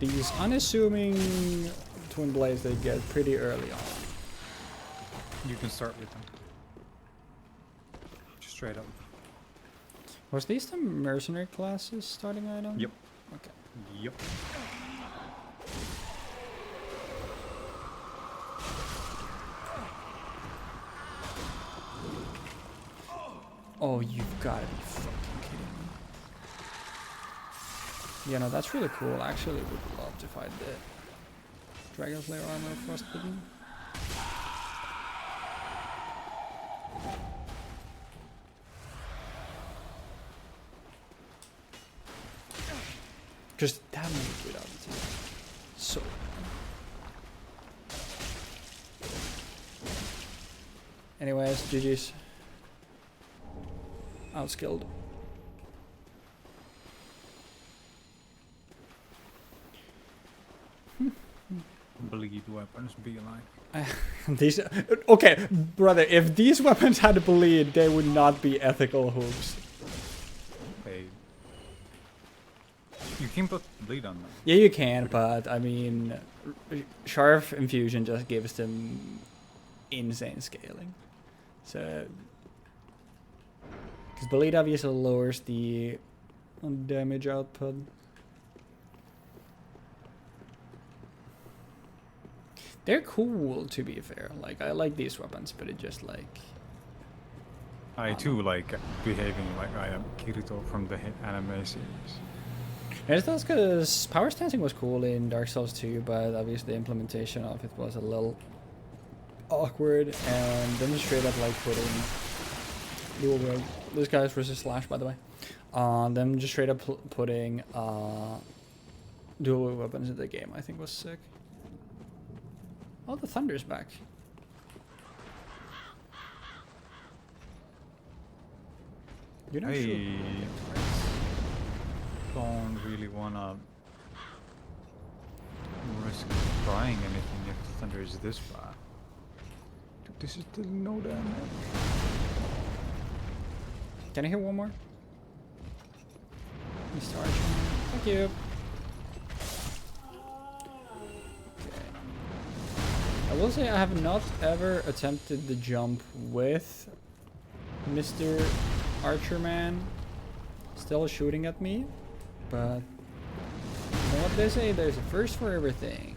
These unassuming twin blades they get pretty early on. You can start with them. Just straight up. Was these the mercenary classes starting item? Yep. Okay. Yep. Oh, you've got to be fucking kidding me. Yeah, no, that's really cool. I actually would love to fight the Dragon Slayer armor frostbitten. Just damage without it. So. Anyways, GG's. Outskilled. Bleed weapons be like. These okay, brother. If these weapons had to bleed, they would not be ethical hooks. Hey. You can put bleed on them. Yeah, you can, but I mean, Sharp Infusion just gives them insane scaling. So, because bleed obviously lowers the damage output. They're cool, to be fair. Like, I like these weapons, but it just like... I too like behaving like I am Kirito from the anime series. It's that's because power stancing was cool in Dark Souls 2, but obviously the implementation of it was a little awkward, and then straight up like putting dual wield. This guy's versus Slash, by the way. Them just straight up putting dual wield weapons in the game, I think was sick. Oh, the Thunder's back. You're not sure. Don't really wanna risk trying anything if the thunder is this bad. Dude, this is still no damage. Can I hear one more? Mr. Archer. Thank you. I will say I have not ever attempted the jump with Mr. Archer Man still shooting at me, but you know what they say, there's a first for everything.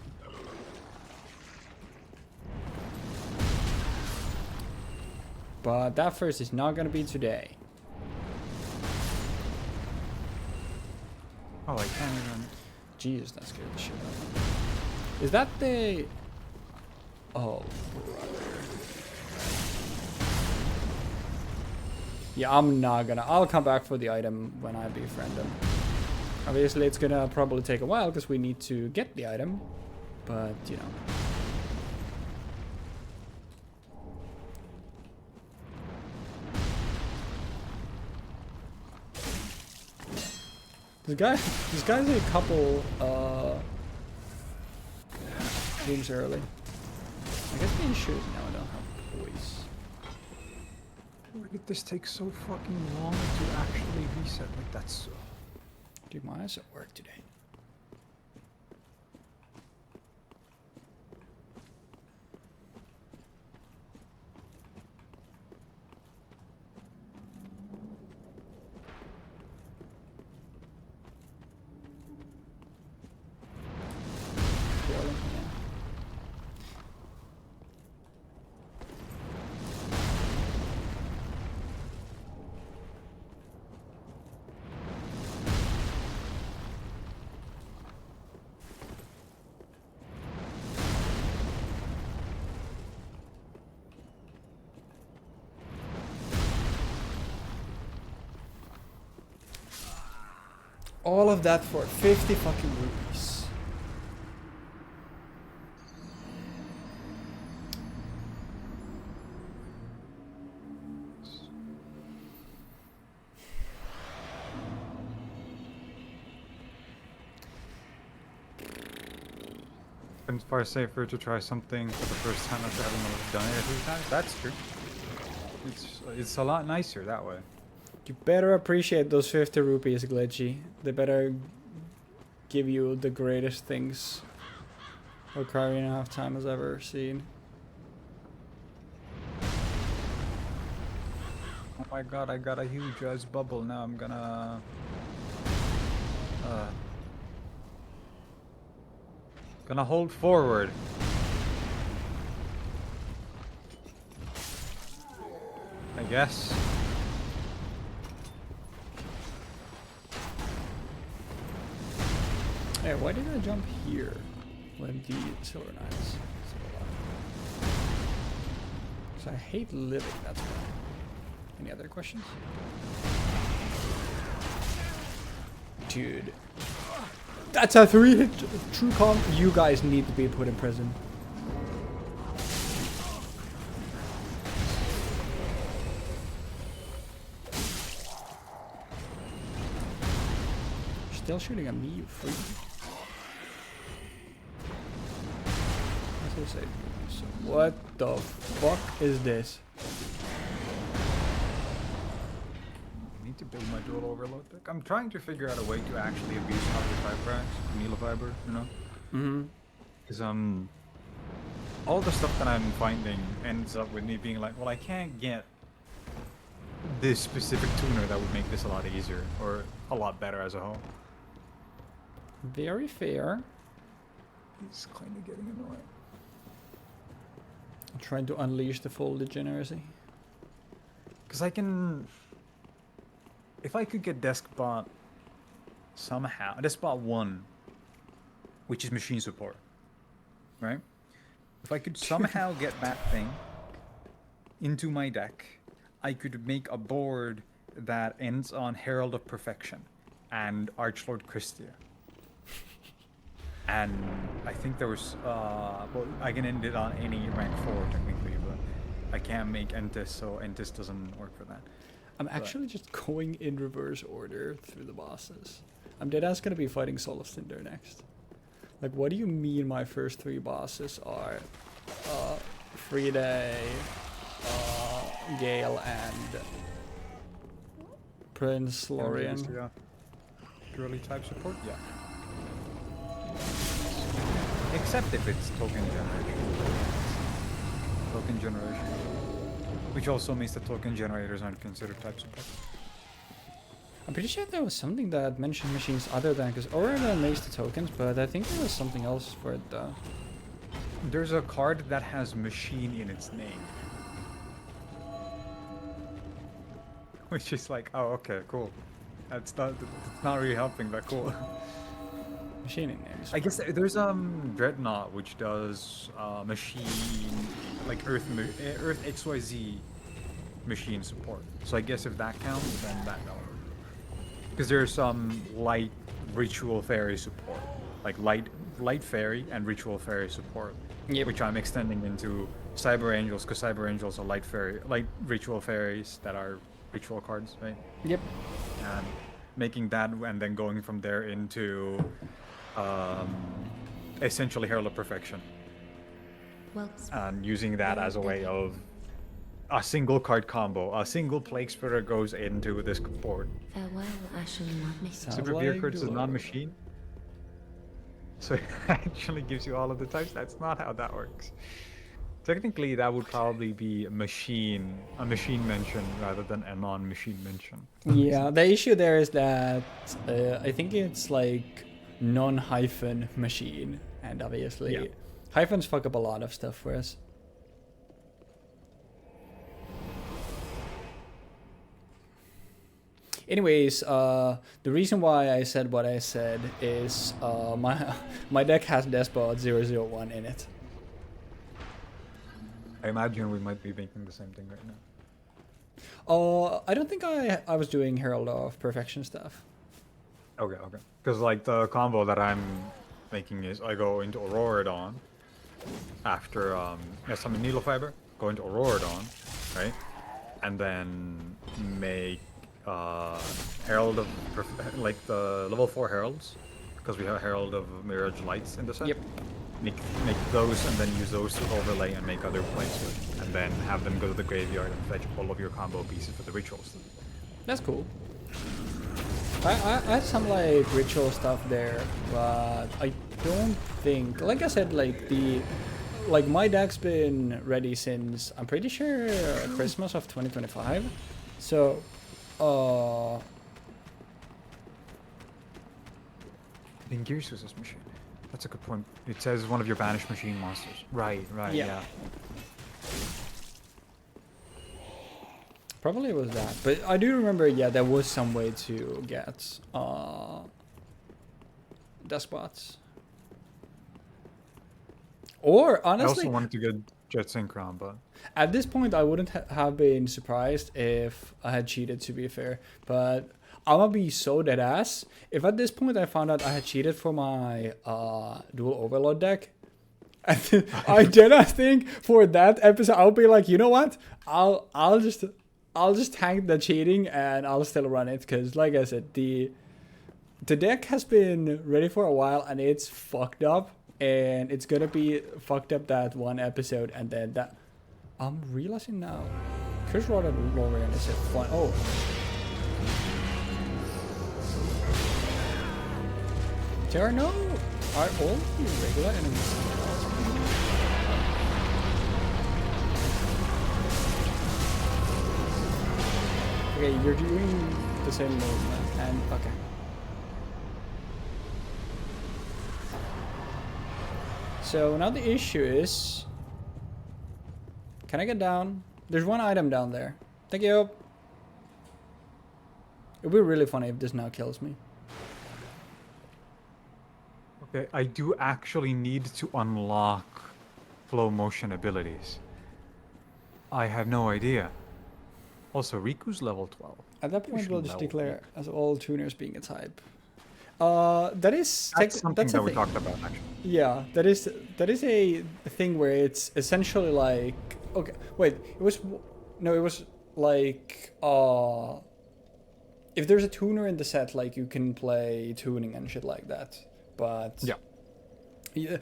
But that first is not gonna be today. Oh, I can't even. Jesus, that scared the shit out of me. Is that the... Oh, brother. Yeah, I'm not gonna... I'll come back for the item when I befriend him. Obviously, it's gonna probably take a while because we need to get the item. But, you know. This guy's a couple games early. I guess being shoot now I don't have poise. Why did this take so fucking long to actually reset? Like, that's... Dude, my eyes at work today. All of that for 50 fucking rupees. It's far safer to try something for the first time after having done it a few times. That's true. It's a lot nicer that way. You better appreciate those 50 rupees, Glitchy. They better give you the greatest things Ocarina of Time has ever seen. Oh my god, I got a huge ice bubble. Now I'm gonna... Gonna hold forward. I guess. Hey, why did I jump here when the Silver Knights still alive? Because I hate living, that's why. Any other questions? Dude. That's a 3-hit true comp. You guys need to be put in prison. Still shooting at me, you freak. That's what I say. So what the fuck is this? To build my dual overload deck. I'm trying to figure out a way to actually abuse fiber fiber, you know? Mm-hmm. Because all the stuff that I'm finding ends up with me being like, well, I can't get this specific tuner that would make this a lot easier or a lot better as a whole. Very fair. It's kind of getting annoying. I'm trying to unleash the full degeneracy. Because I can... If I could get Deskbot somehow, Deskbot 1, which is machine support, right? If I could somehow get that thing into my deck, I could make a board that ends on Herald of Perfection and Archlord Christia. And I think there was, well, I can end it on any rank 4 technically, but I can't make Entis, so Entis doesn't work for that. I'm actually just going in reverse order through the bosses. I'm deadass gonna be fighting Soul of Cinder next. Like, what do you mean my first 3 bosses are Friday, Gale, and Prince Lorien? Yeah. Purely type support? Yeah. Except if it's token generation. Token generation. Which also means that token generators aren't considered type support. I'm pretty sure there was something that mentioned machines other than, because Aurora makes the tokens, but I think there was something else for it though. There's a card that has machine in its name. Which is like, oh, okay, cool. It's not really helping, but cool. Machine in names. I guess there's Dreadnought, which does machine, like Earth XYZ machine support. So I guess if that counts, then that don't. Because there's some light ritual fairy support, like light fairy and ritual fairy support, which I'm extending into Cyber Angels, because Cyber Angels are light ritual fairies that are ritual cards, right? Yep. And making that and then going from there into essentially Herald of Perfection. Well, And using that as a way of a single card combo. A single Plague Spitter goes into this board. Farewell, Ashen Mummy. Sounds Super like Beer Curse is Dwarf. non-machine. So it actually gives you all of the types. That's not how that works. Technically, that would probably be a machine mention rather than a non-machine mention. Yeah, the issue there is that I think it's like non-hyphen machine, and obviously hyphens fuck up a lot of stuff for us. Anyways, the reason why I said what I said is my deck has Despot 001 in it. I imagine we might be making the same thing right now. I don't think I was doing Herald of Perfection stuff. Okay. Because like the combo that I'm making is I go into Auroradon after I summon Needle Fiber, go into Auroradon, right, and then make Herald of like the level 4 Heralds, because we have Herald of Mirage Lights in the set. Yep. Make those and then use those to overlay and make other plays with, and then have them go to the graveyard and fetch all of your combo pieces for the rituals. That's cool. I had some like ritual stuff there, but I don't think, like I said, like my deck's been ready since I'm pretty sure Christmas of 2025. So In Gears was this machine. That's a good point. It says one of your banished machine monsters. Right, yeah. Probably was that, but I do remember, there was some way to get despots. Or honestly, I also wanted to get Jet Synchron, but at this point I wouldn't have been surprised if I had cheated, to be fair. But I'm gonna be so dead ass if at this point I found out I had cheated for my dual overload deck. I did think for that episode I'll be like, you know what? I'll just tank the cheating and I'll still run it, because like I said, the deck has been ready for a while and it's fucked up, and it's gonna be fucked up that one episode, and then that I'm realizing now. Chris Rod and Lorian is a fun. Oh. There are all the regular enemies. Okay, you're doing the same movement, and okay. So now the issue is, can I get down? There's one item down there. Thank you. It'd be really funny if this now kills me. okay, I do actually need to unlock flow motion abilities. I have no idea. Also, Riku's level 12. At that point, we'll just level declare as all tuners being a type. That's something that we thing. talked about actually. Yeah, that is a thing where it's essentially like, okay, wait, it was like if there's a tuner in the set, like you can play tuning and shit like that. But let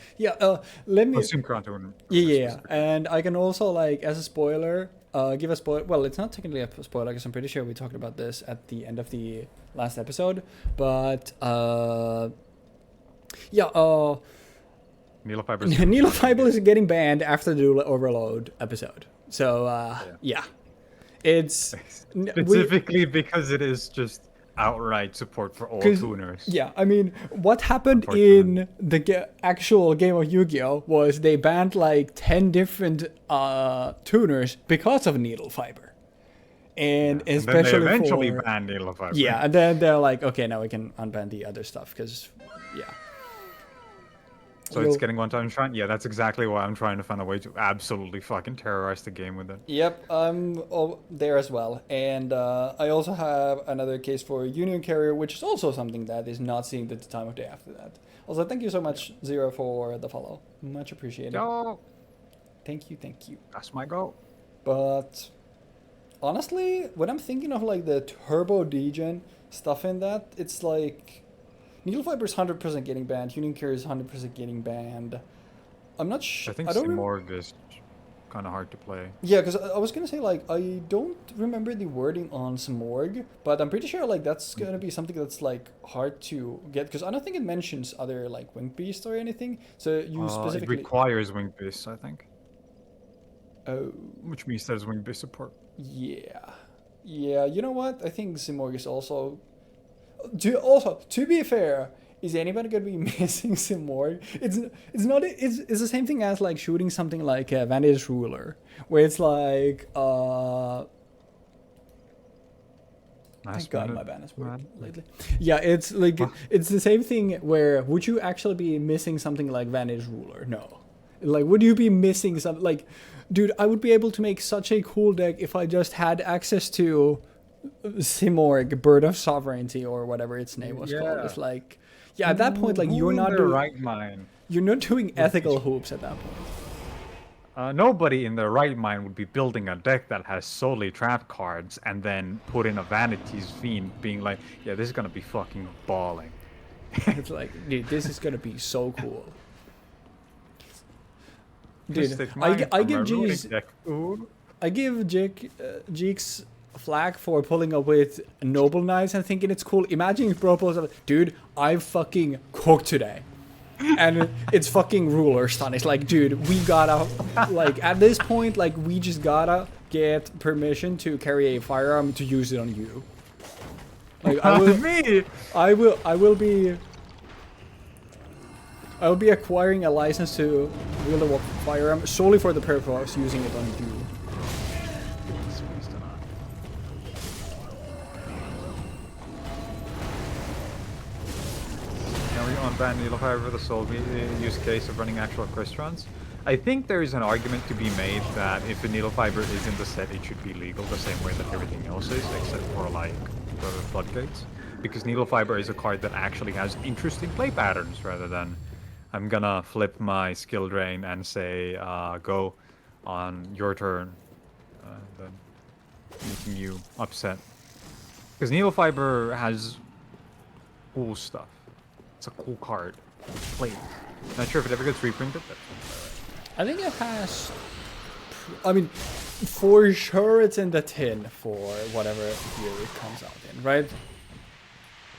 me Synchron tuner. yeah, and I can also, like, as a spoiler, give a spoiler. Well, it's not technically a spoiler because I'm pretty sure we talked about this at the end of the last episode. But Needle Fiber. Needle Fiber is getting banned after the Dual Overload episode. So it's specifically because it is just outright support for all tuners. Yeah, I mean, what happened in the actual game of Yu-Gi-Oh was they banned like 10 different tuners because of Needle Fiber. And especially then they eventually banned Needle Fiber. Yeah, and then they're like, okay, now we can unban the other stuff, because So it's getting one-time shrine? Yeah, that's exactly why I'm trying to find a way to absolutely fucking terrorize the game with it. Yep, I'm there as well. And I also have another case for Union Carrier, which is also something that is not seen at the time of day after that. Also, thank you so much, Zero, for the follow. Much appreciated. Yo! Thank you. That's my goal. But honestly, when I'm thinking of like the turbo degen stuff in that, it's like Needle Fiber is 100% getting banned. Union Carrier is 100% getting banned. I'm not sure. I think Simorg is kind of hard to play. Yeah, because I was gonna say like I don't remember the wording on Smorg, but I'm pretty sure like that's gonna be something that's like hard to get because I don't think it mentions other like Winged Beast or anything. So you It specifically. requires Winged Beast, I think. Oh. Which means there's Winged Beast support. Yeah. Yeah. You know what? I think Simorg is also. To be fair, is anybody gonna be missing Simorg? It's not. It's the same thing as like shooting something like Vantage Ruler, where it's like Thank God my ban has worked lately. Yeah, it's like it's the same thing where would you actually be missing something like Vantage Ruler? No. Like would you be missing something like dude, I would be able to make such a cool deck if I just had access to Simorg, Bird of Sovereignty or whatever its name was called. It's like at that point like you're not doing right mind. You're not doing ethical hoops at that point. Nobody in their right mind would be building a deck that has solely trap cards and then put in a Vanity's Fiend being like, yeah, this is gonna be fucking balling. It's like, dude, this is gonna be so cool. Dude, I give Jeeks flag for pulling up with Noble Knights and thinking it's cool. Imagine if bro pulls up, dude, I fucking cooked today. And it's fucking ruler stun. It's like, dude, we gotta, like, at this point, like, we just gotta get permission to carry a firearm to use it on you. Like, I'll be acquiring a license to wield a firearm solely for the purpose of using it on you. Ban Needle Fiber for the sole use case of running actual quest runs. I think there is an argument to be made that if a Needle Fiber is in the set, it should be legal the same way that everything else is, except for like the floodgates. Because Needle Fiber is a card that actually has interesting play patterns rather than I'm gonna flip my skill drain and say go on your turn, then making you upset. Because Needle Fiber has cool stuff. It's a cool card. Play it. Not sure if it ever gets reprinted, but I think it has. I mean, for sure it's in the tin for whatever year it comes out in, right?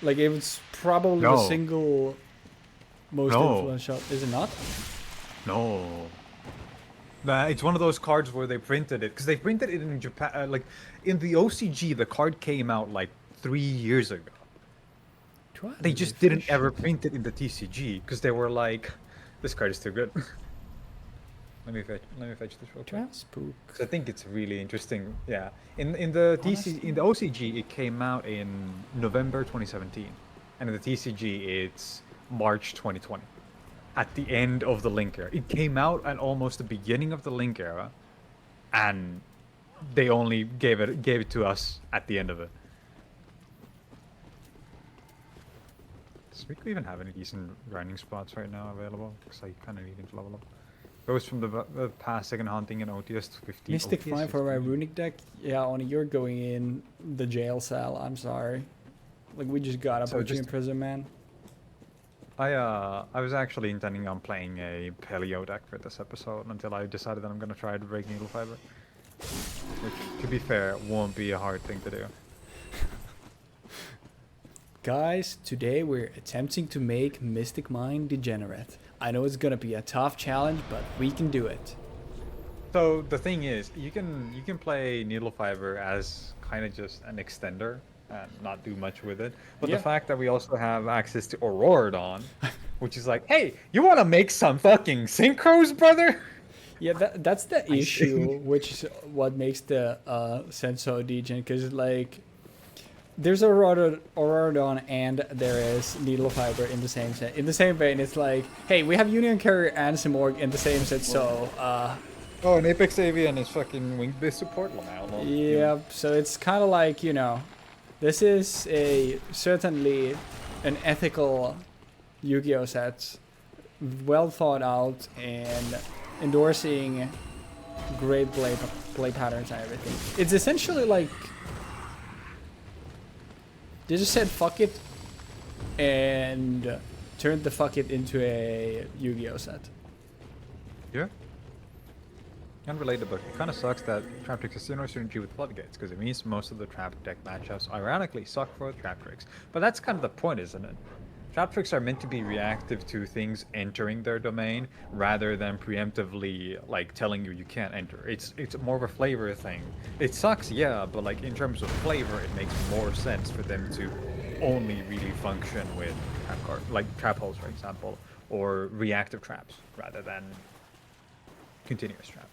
Like it's probably the single most influential. Is it not? No. It's one of those cards where they printed it because they printed it in Japan. Like in the OCG, the card came out like 3 years ago. They just didn't ever print it in the TCG because they were like, "This card is too good." let me fetch this real quick. Spook. I think it's really interesting. Yeah, in the OCG, it came out in November 2017, and in the TCG, it's March 2020. At the end of the Link era, it came out at almost the beginning of the Link era, and they only gave it to us at the end of it. Does Rico even have any decent grinding spots right now available? Because I kind of need him to level up. Goes from the past second hunting and OTS to 15. Mystic 5 for my runic deck? Yeah, Oni, you're going in the jail cell. I'm sorry. Like, we just gotta put you in prison, man. I was actually intending on playing a Paleo deck for this episode until I decided that I'm gonna try to break Needle Fiber. Which, to be fair, won't be a hard thing to do. Guys, today we're attempting to make Mystic Mine degenerate. I know it's gonna be a tough challenge, but we can do it. So the thing is, you can play Needle Fiber as kind of just an extender and not do much with it. But the fact that we also have access to Auroradon, which is like, hey, you want to make some fucking synchros, brother? Yeah, that's the issue, which is what makes the set so degen, because like there's Auroradon and there is Needle Fiber in the same set. In the same vein, it's like, hey, we have Union Carrier and Simorg in the same set, so oh, and Apex Avian is fucking Winged Beast support now. Yeah, so it's kind of like, you know, this is certainly an ethical Yu-Gi-Oh set, well thought out and endorsing great play patterns and everything. It's essentially like they just said fuck it and turned the fuck it into a Yu-Gi-Oh set. Yeah. Unrelated, but it kind of sucks that Trap Tricks has no synergy with Floodgates, because it means most of the Trap deck matchups ironically suck for Trap Tricks. But that's kind of the point, isn't it? Trap Tricks are meant to be reactive to things entering their domain, rather than preemptively, like, telling you can't enter. It's more of a flavor thing. It sucks, yeah, but, like, in terms of flavor, it makes more sense for them to only really function with trap card, like trap holes, for example, or reactive traps, rather than continuous traps.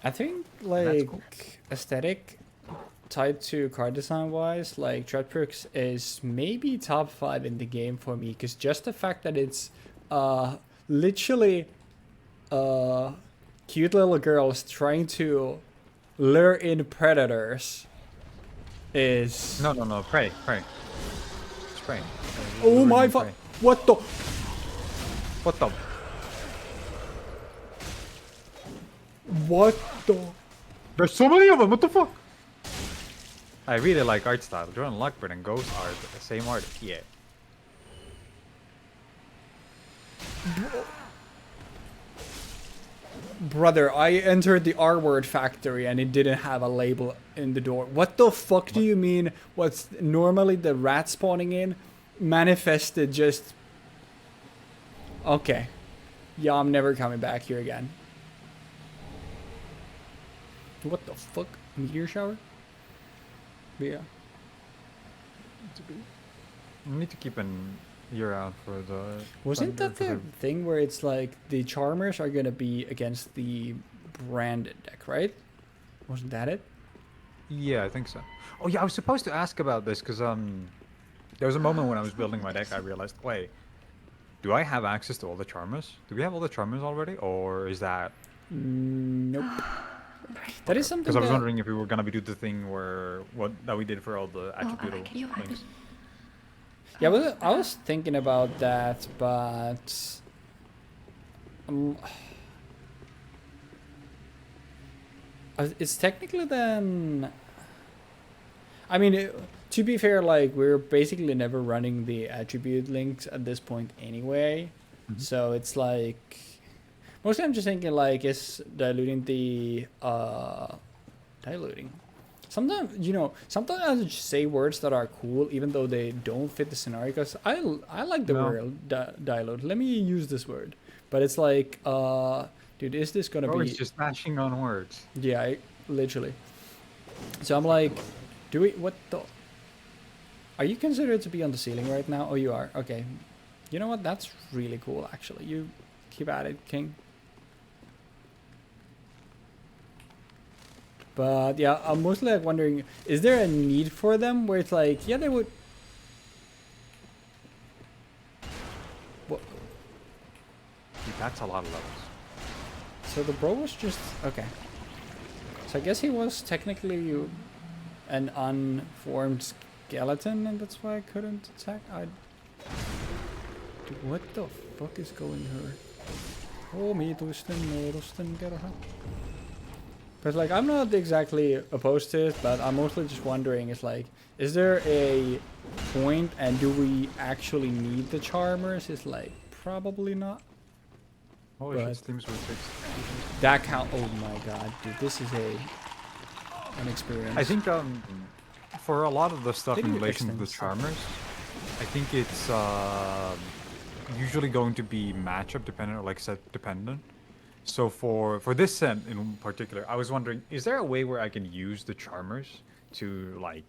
I think like cool. aesthetic tied to card design wise, like Trap Tricks is maybe top 5 in the game for me, because just the fact that it's literally cute little girls trying to lure in predators is No, pray. It's prey. oh my what the What the? what the There's so many of them. What the fuck? I really like art style. Jordan Lockbird and Ghost are the same artist. Yeah. brother, I entered the R word factory and it didn't have a label in the door. What the fuck do you mean what's normally the rat spawning in manifested just okay. Yeah, I'm never coming back here again. What the fuck? Meteor shower? But yeah. You need to keep an ear out for the. Wasn't thunder, that the thing where it's like the Charmers are gonna be against the branded deck, right? Wasn't that it? Yeah, I think so. Oh yeah, I was supposed to ask about this because there was a moment when I was building my deck I realized, wait, do I have access to all the Charmers? Do we have all the Charmers already, or is that? Nope. That is something. Because I was that- wondering if we were gonna do the thing where that we did for all the attributable can you hide things. Yeah, I was thinking about that, but it's technically then. I mean, to be fair, like we're basically never running the attribute links at this point anyway, so it's like mostly I'm just thinking like is diluting the diluting. Sometimes, sometimes I just say words that are cool even though they don't fit the scenario, because I like the word dilute. Let me use this word. But it's like, dude, is this going to be... It's just mashing on words. Yeah, literally. So I'm like, what the... Are you considered to be on the ceiling right now? Oh, you are. Okay. You know what? That's really cool, actually. You keep at it, King. But yeah, I'm mostly like wondering, is there a need for them where it's like, yeah, they would... What? That's a lot of levels. So the bro was just... Okay. So I guess he was technically an unformed skeleton, and that's why I couldn't attack. Dude, what the fuck is going here? But like, I'm not exactly opposed to it, but I'm mostly just wondering, is like, is there a point, and do we actually need the Charmers? It's like, probably not. Holy shit, Steam's were fixed. That count, oh my god, dude, this is an experience. I think for a lot of the stuff They in do relation to the extend Charmers, I think it's usually going to be matchup dependent or like set dependent. So for this set in particular, I was wondering, is there a way where I can use the Charmers to like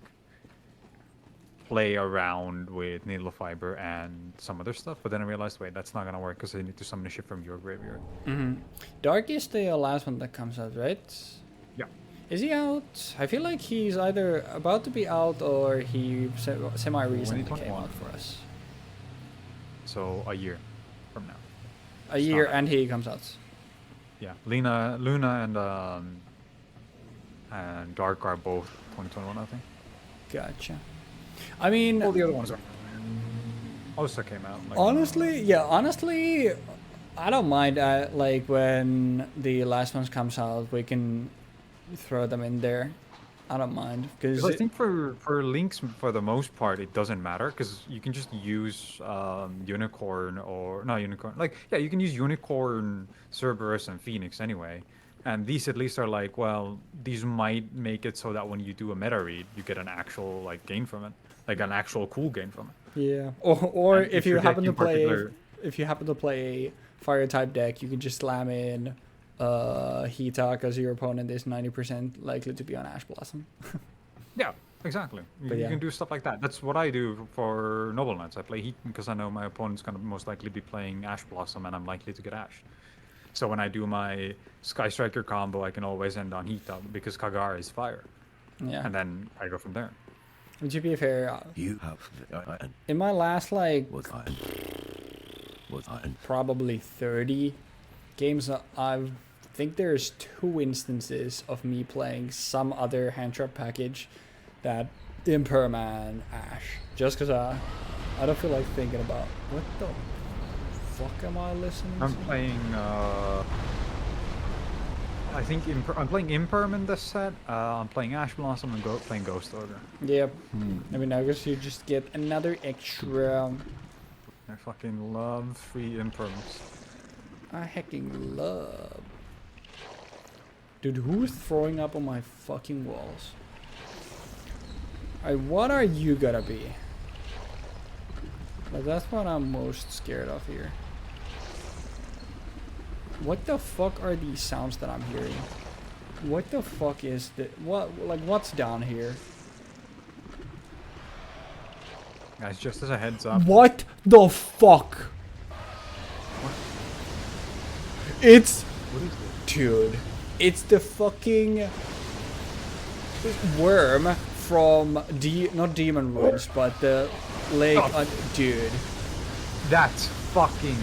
play around with Needle of Fiber and some other stuff? But then I realized, wait, that's not gonna work because I need to summon a ship from your graveyard. Dark is the last one that comes out, right? Yeah. Is he out? I feel like he's either about to be out or he semi-recently came out for us. So a year from now. A year and he comes out. Yeah, Luna and Dark are both 2021, I think. Gotcha. I mean, All the other ones are. Osa came out. Like, honestly, I don't mind. Like when the last one comes out, we can throw them in there. I don't mind because I think for links, for the most part, it doesn't matter because you can just use Unicorn or not Unicorn. Like, yeah, you can use Unicorn, Cerberus, and Phoenix anyway. And these at least are like, well, these might make it so that when you do a meta read, you get an actual like gain from it, like an actual cool gain from it. Yeah. Or And if you your happen deck to in play particular- if you happen to play a fire type deck, you can just slam in Hita because your opponent is 90% likely to be on Ash Blossom. Yeah, exactly. But You yeah. can do stuff like that. That's what I do for Noble Knights. I play Heat because I know my opponent's gonna most likely be playing Ash Blossom, and I'm likely to get Ash. So when I do my Sky Striker combo, I can always end on Heat because Kagura is fire, Yeah. and then I go from there. And to be fair, You have in my last like what I probably 30 games, I think there's 2 instances of me playing some other hand trap package that Imperman Ash. Just because I don't feel like thinking about what the fuck am I listening I'm to? playing. I think I'm playing Imperm in this set. I'm playing Ash Blossom and playing Ghost Ogre. Yep. I mean, I guess you just get another extra. I fucking love free Imperms. I hecking love. Dude, who's throwing up on my fucking walls? What are you gonna be? Like, that's what I'm most scared of here. What the fuck are these sounds that I'm hearing? What the fuck is the what's down here? Guys, just as a heads up. What the fuck? It's What is this? dude. It's the fucking worm from not Demon Woods, but the lake. Dude. That's fucking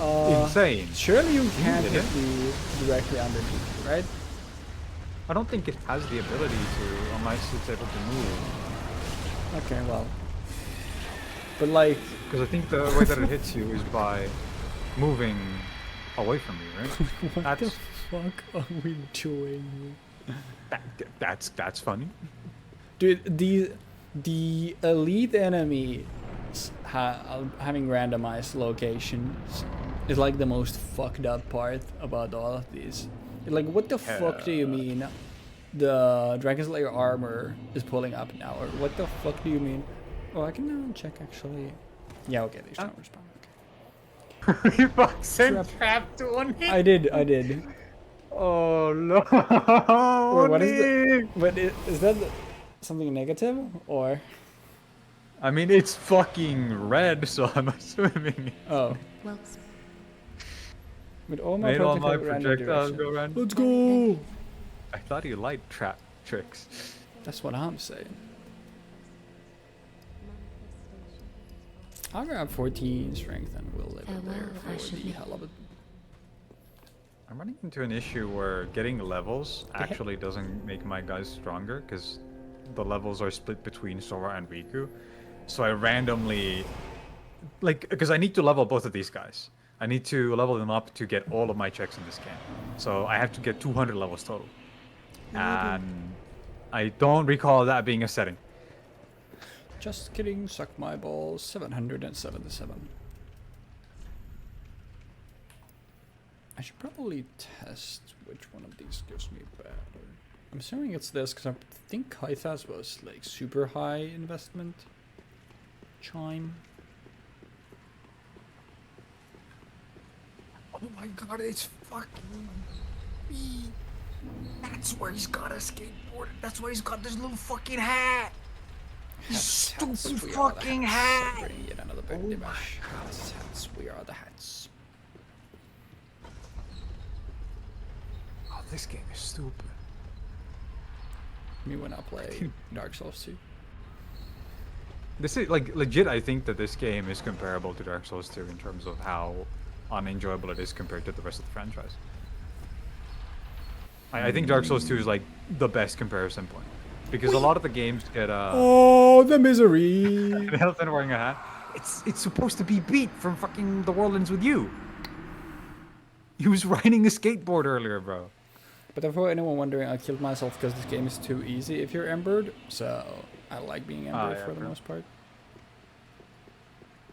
insane. Surely you can't did hit it? me directly underneath, right? I don't think it has the ability to, unless it's able to move. Okay, well. But like, Because I think the way that it hits you is by moving away from you, right? what the fuck are we doing? That's funny. Dude, the elite enemy having randomized locations is like the most fucked up part about all of these. Like, what the fuck do you mean the Dragon Slayer armor is pulling up now? Or what the fuck do you mean? Oh, I can now check actually. Yeah, okay, these don't respond. Okay. You fucking trapped one hit. I did. Oh no! Wait, what is the? But is that something negative or? I mean, it's fucking red, so I'm assuming. Oh, Well, with all my Made all my projectiles random projectiles direction. go random. Let's go. I thought you liked trap tricks. That's what I'm saying. I'll grab 14 strength and we'll live it there well, I for should the be- hell of it. I'm running into an issue where getting levels actually doesn't make my guys stronger because the levels are split between Sora and Riku. So I randomly, like, because I need to level both of these guys. I need to level them up to get all of my checks in this game. So I have to get 200 levels total. And I don't recall that being a setting. Just kidding, suck my balls. 777. I should probably test which one of these gives me better. I'm assuming it's this because I think Kaithas was like super high investment. Chime. Oh my god, it's fucking me. That's where he's got a skateboard. That's why he's got this little fucking hat. Hats, Stupid we are the fucking hats. hat. Bring yet another Oh birthday my bash. Hats, we are the hats. Oh, this game is stupid. Me when I play Dark Souls 2. This is like legit. I think that this game is comparable to Dark Souls 2 in terms of how unenjoyable it is compared to the rest of the franchise. I think Dark Souls 2 is like the best comparison point because a lot of the games get Oh, the misery! Nelson wearing a hat. It's supposed to be beat from fucking The World Ends With You. He was riding a skateboard earlier, bro. But for anyone wondering, I killed myself because this game is too easy if you're embered. So I like being embered yeah, for the bro. most part.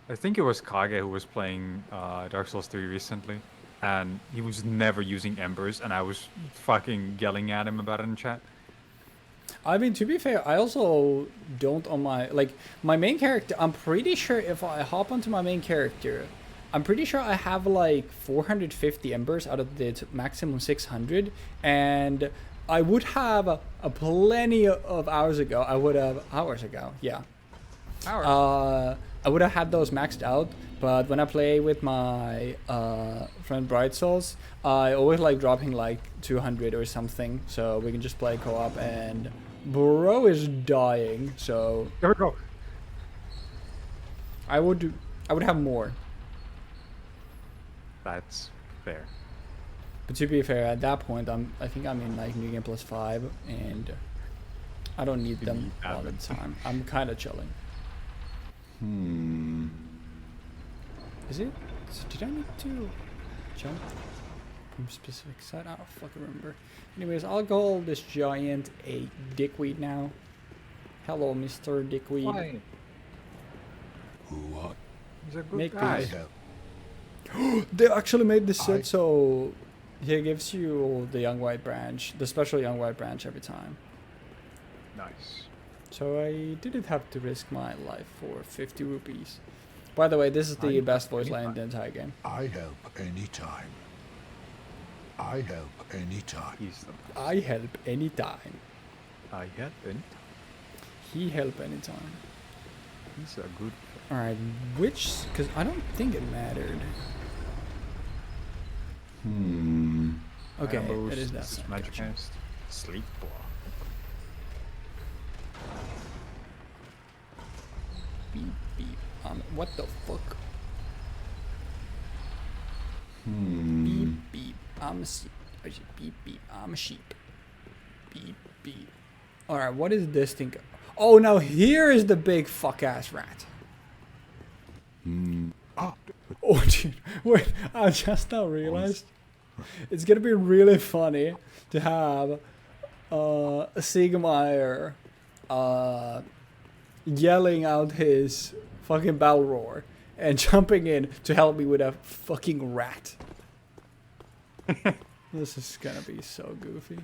I think it was Kage who was playing Dark Souls 3 recently, and he was never using embers, and I was fucking yelling at him about it in chat. I mean, to be fair, I also don't on my my main character. I'm pretty sure if I hop onto my main character, I'm pretty sure I have like 450 embers out of the maximum 600, and I would have a plenty of hours ago. I would have hours ago, yeah. Hours. I would have had those maxed out, but when I play with my friend Bright Souls, I always like dropping like 200 or something, so we can just play co-op. And bro is dying, so There we go. I would have more. That's fair. But to be fair, at that point, I think I'm in like New Game Plus 5, and I don't need You them need all the that. time. I'm kind of chilling. Is it? So did I need to jump from specific side? I don't fucking remember. Anyways, I'll call this giant a dickweed now. Hello, Mr. Dickweed. Why? What? He's a good Make guy. peace. Help. They actually made this set I- so he gives you the young white branch, the special young white branch every time. Nice. So I didn't have to risk my life for 50 rupees. By the way, this is the best voice line in the entire game. I help anytime. I help anytime. He's the I help anytime. I had been. He help anytime. He's a good. Alright, which... Because I don't think it mattered. Okay, it is that side, Magic gotcha. cast. Sleep block. Beep, beep. What the fuck? Beep, beep. I'm a sheep. Beep, beep. I'm a sheep. Beep, beep. Alright, what is this thing? Oh, now here is the big fuck-ass rat. Ah, Oh, dude. Wait, I just now realized it's gonna be really funny to have Siegmeyer yelling out his fucking battle roar and jumping in to help me with a fucking rat. This is gonna be so goofy.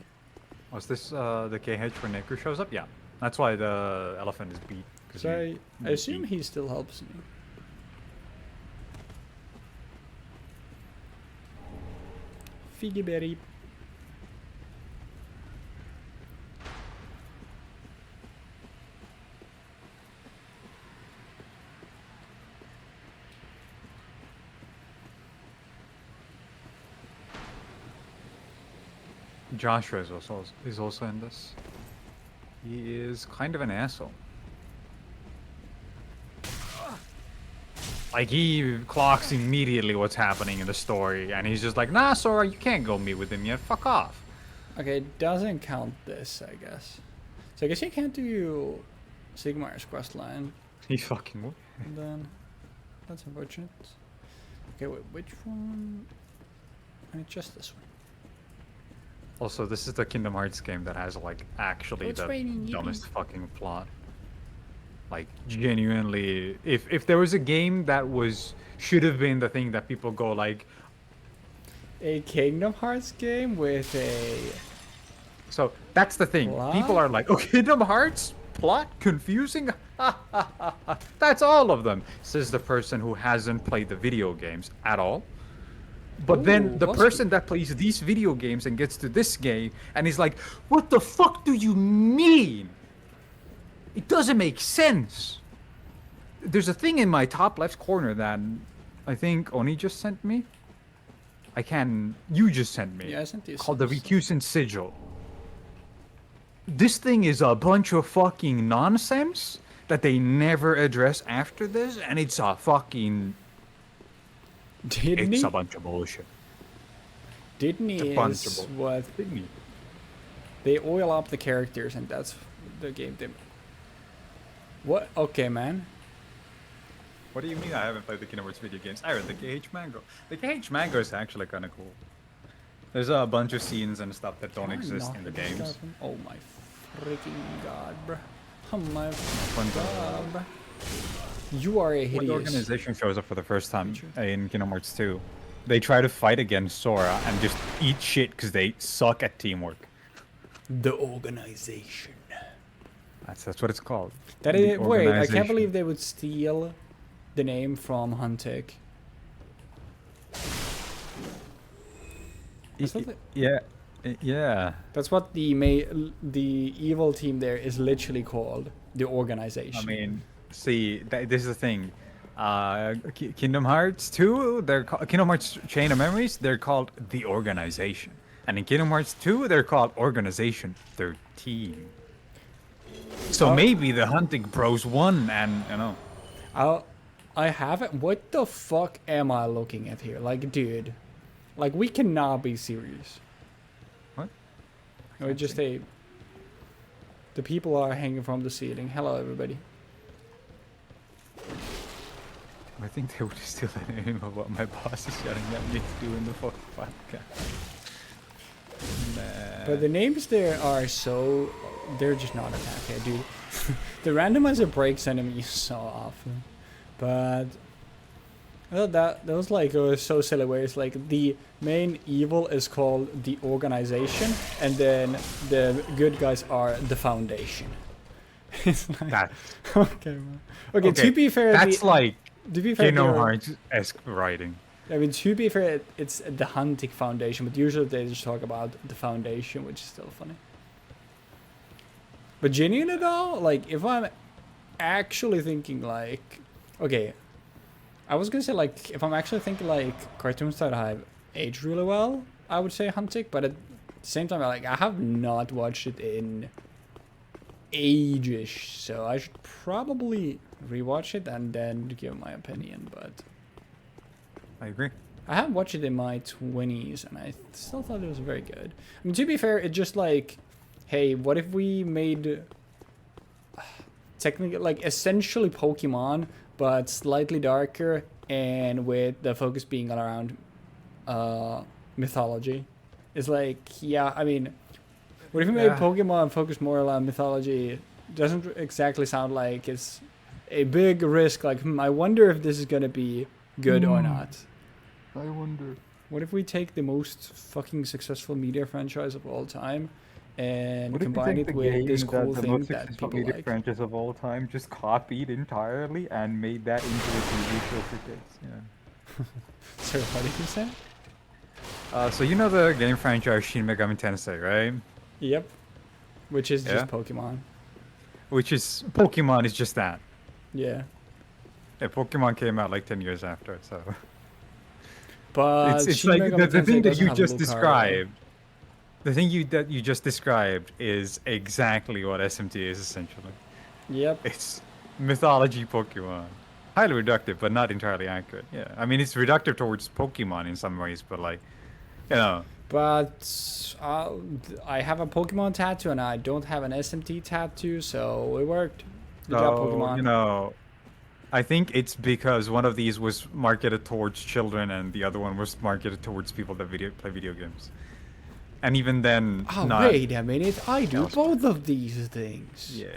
Was this the KH where Neku shows up? Yeah. That's why the elephant is beat. 'cause So he- I assume he still helps me. Figgy berry. Joshua is also in this. He is kind of an asshole. Like, he clocks immediately what's happening in the story, and he's just like, nah, Sora, you can't go meet with him yet, fuck off. Okay, it doesn't count this, I guess. So I guess you can't do Sigmar's quest line. He fucking would. And then that's unfortunate. Okay, wait, which one? Just this one. Also, this is the Kingdom Hearts game that has, like, actually It's the raining, dumbest fucking plot. Like, genuinely, if there was a game that should have been the thing that people go like, A Kingdom Hearts game with a... so that's the thing. People Plot? are like, oh, Kingdom Hearts plot confusing. That's all of them, says the person who hasn't played the video games at all. But then Ooh, the must person that plays these video games and gets to this game and is like, what the fuck do you mean? It doesn't make sense. There's a thing in my top left corner that I think Oni just sent me. You just sent me. Yeah, I sent you Called the some Recusant Sigil. This thing is a bunch of fucking nonsense that they never address after this, and it's a fucking... Didn't It's he? a bunch of bullshit. Didn't he It's a bunch is of what... They oil up the characters and that's the game they... What? Okay, man. What do you mean I haven't played the Kingdom Hearts video games? I read the KH Mango. The KH Mango is actually kind of cool. There's a bunch of scenes and stuff that don't Can I exist knock in the this guy games. from- Oh my freaking god, bruh. Oh my Fun god, bruh. You are a When the hideous... organization shows up for the first time creature. in Kingdom Hearts 2, they try to fight against Sora and just eat shit because they suck at teamwork. The organization. That's what it's called. That The is, wait, I can't organization. believe they would steal the name from Huntic. That's what Yeah. that's what the evil team there is literally called. The organization. I mean, see, this is the thing. Kingdom Hearts 2, Kingdom Hearts Chain of Memories, they're called the Organization. And in Kingdom Hearts 2, they're called Organization 13. So maybe the Hunting Bros won, and you know. I haven't. What the fuck am I looking at here? Like, dude, like we cannot be serious. What? Or just the people are hanging from the ceiling. Hello, everybody. I think they were just still letting him know what my boss is yelling at me to do in the fucking podcast. Nah. But the names there are so... They're just not attack, dude. The randomizer breaks enemies so often. But... Well, that was like so silly where it's like the main evil is called the Organization and then the good guys are the Foundation. It's like... That. Okay, man. Okay, to be fair... That's like to be fair, Kingdom Hearts-esque writing. I mean, to be fair, it's the Hunting Foundation, but usually they just talk about the Foundation, which is still funny. But genuinely though, like, if I'm actually thinking like... Okay, I was gonna say like, if I'm actually thinking like cartoons that have aged really well, I would say Hunting, but at the same time, like, I have not watched it in ages, so I should probably rewatch it and then give my opinion, but... I agree. I have watched it in my 20s, and I still thought it was very good. I mean, to be fair, it's just like, hey, what if we made technically, like, essentially Pokemon, but slightly darker, and with the focus being all around mythology? It's like, yeah, I mean, what if we made Pokemon focus more on mythology? Doesn't exactly sound like it's a big risk. Like, I wonder if this is gonna be good or not. I wonder. What if we take the most fucking successful media franchise of all time and What if we combine take it the with game this cool the thing most that successful people media like? franchise of all time just copied entirely and made that into a TV show for kids? Yeah. Sorry, what did you say? So you know the game franchise Shin Megami Tensei, right? Yep. Which is Yeah? just Pokemon. Which is Pokemon is just that. Yeah. Yeah, Pokemon came out like 10 years after, so But it's Shin like Megami the Tensei thing that doesn't you have just Lucario. described. The thing that you just described is exactly what SMT is essentially. Yep. It's mythology Pokemon. Highly reductive, but not entirely accurate. Yeah, I mean it's reductive towards Pokemon in some ways, but like, you know. But I have a Pokemon tattoo and I don't have an SMT tattoo, so it worked. Good job, Pokemon. You know, I think it's because one of these was marketed towards children and the other one was marketed towards people that play video games. And even then, Oh, not... wait a minute. I do both of these things. Yeah.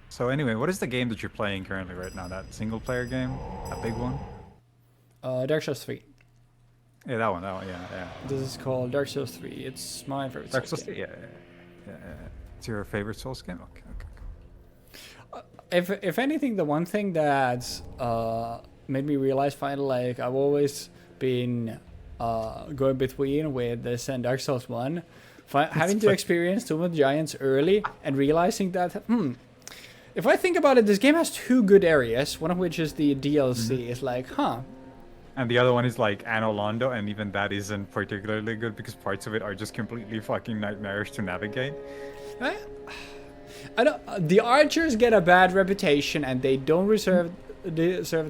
So anyway, what is the game that you're playing currently right now? That single player game? That big one? Dark Souls 3. Yeah, that one, yeah. This is called Dark Souls 3. It's my favorite Dark Souls Souls, game. yeah. It's your favorite Souls game? Okay. If anything, the one thing that made me realize finally, like, I've always been going between with this and Dark Souls 1, having to experience Tomb of Giants early and realizing that, if I think about it, this game has two good areas, one of which is the DLC. It's like, And the other one is like Anno Londo, and even that isn't particularly good because parts of it are just completely fucking nightmarish to navigate. I don't. The archers get a bad reputation, and they don't deserve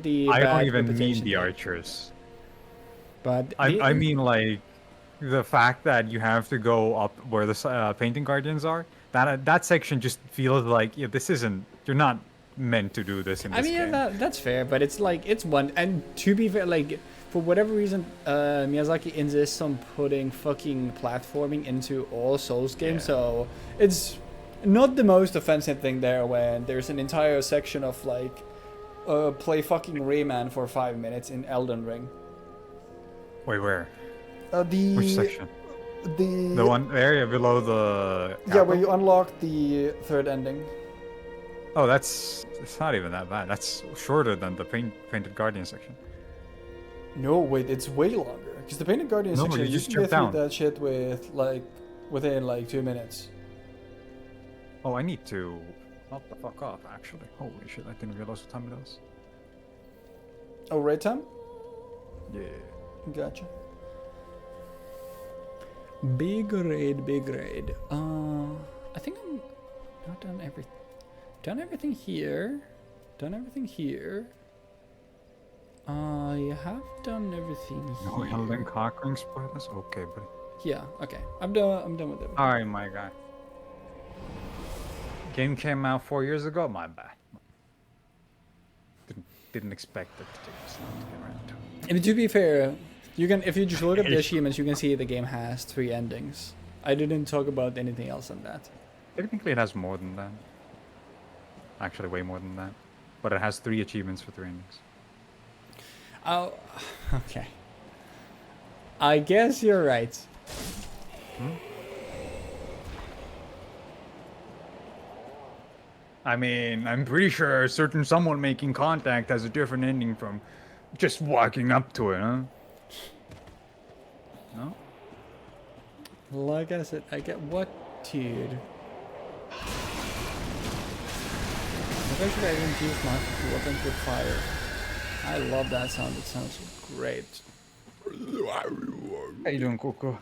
the. I bad don't even mean reputation the they- archers. But I mean like the fact that you have to go up where the painting guardians are. That section just feels like this isn't. You're not meant to do this in this game. that's fair, but it's like it's one. And to be fair, like for whatever reason, Miyazaki insists on putting fucking platforming into all Souls games, so it's not the most offensive thing there when there's an entire section of like play fucking Rayman for 5 minutes in Elden Ring. Wait, where? The Which section? The The one area below the. Yeah, where capital? you unlock the third ending. Oh, it's not even that bad. That's shorter than the Painted Guardian section. No, wait, it's way longer. Because the Painted Guardian No, section, you you just can jump get through down. that shit with within like 2 minutes. Oh, I need to knock the fuck off, actually. Holy shit, I didn't realize what time it was. Oh, right, Tom? Yeah. Gotcha. Big raid, big raid. I think I'm not done everything. Done everything here. Done everything here. I have done everything No, here. Elden conquering spoilers? Okay, buddy. Yeah, okay. I'm done with everything. Alright, my guy. Game came out 4 years ago? My bad. Didn't expect it to take this long to get around to. And to be fair, you can if you just look at the achievements, you can see the game has 3 endings. I didn't talk about anything else than that. Technically, it has more than that. Actually, way more than that. But it has 3 achievements for 3 endings. Oh, okay. I guess you're right. I mean, I'm pretty sure a certain someone making contact has a different ending from just walking up to it, huh? No? Like I said, I get what, dude. Maybe I should even use my weapons with fire. I love that sound. It sounds great. How you doing, Coco?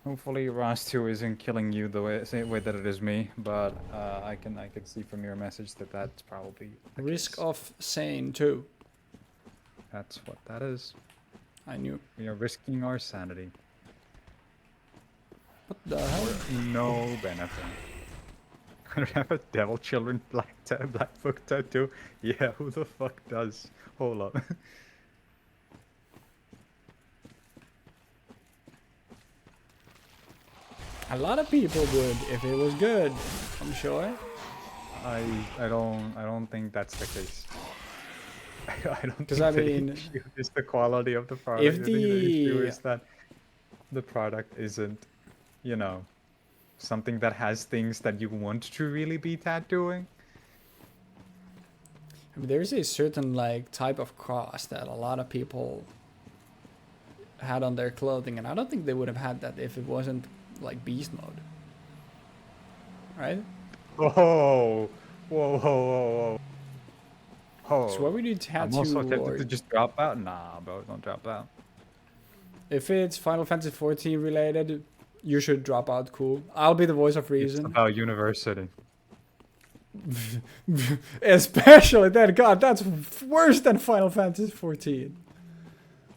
Hopefully Ross 2 isn't killing you the same way that it is me, but I can see from your message that that's probably the Risk case. of sane too. That's what that is. I knew. We are risking our sanity. What the hell? No benefit. I have a Devil Children black book tattoo. Yeah, who the fuck does? Hold up. A lot of people would if it was good. I'm sure. I don't think that's the case. I don't think I the mean, issue is the quality of the product. if I think the issue the- is that the product isn't, you know, something that has things that you want to really be tattooing. I mean, there's a certain like type of cross that a lot of people had on their clothing, and I don't think they would have had that if it wasn't like beast mode. Right? Whoa, whoa, whoa, whoa, whoa. So why would you I'm tattoo also tempted Lord? to just drop out. Nah, bro, don't drop out. If it's Final Fantasy 14 related, you should drop out. Cool. I'll be the voice of It's reason. about university. Especially that. God, that's worse than Final Fantasy 14.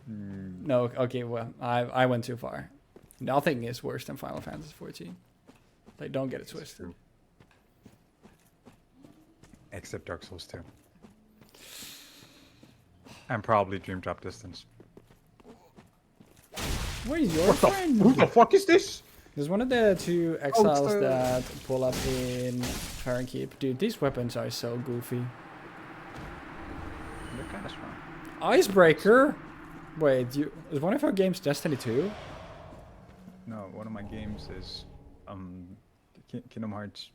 No, okay, well, I went too far. Nothing is worse than Final Fantasy 14. Like, don't get it twisted. Except Dark Souls 2. And probably Dream Drop Distance. Where's your friend? Who the fuck is this? There's one of the 2 exiles the- that pull up in Fahrenkeep. Dude, these weapons are so goofy. They're kind of strong. Icebreaker? Wait, is one of your games Destiny 2? No, one of my games is Kingdom Hearts.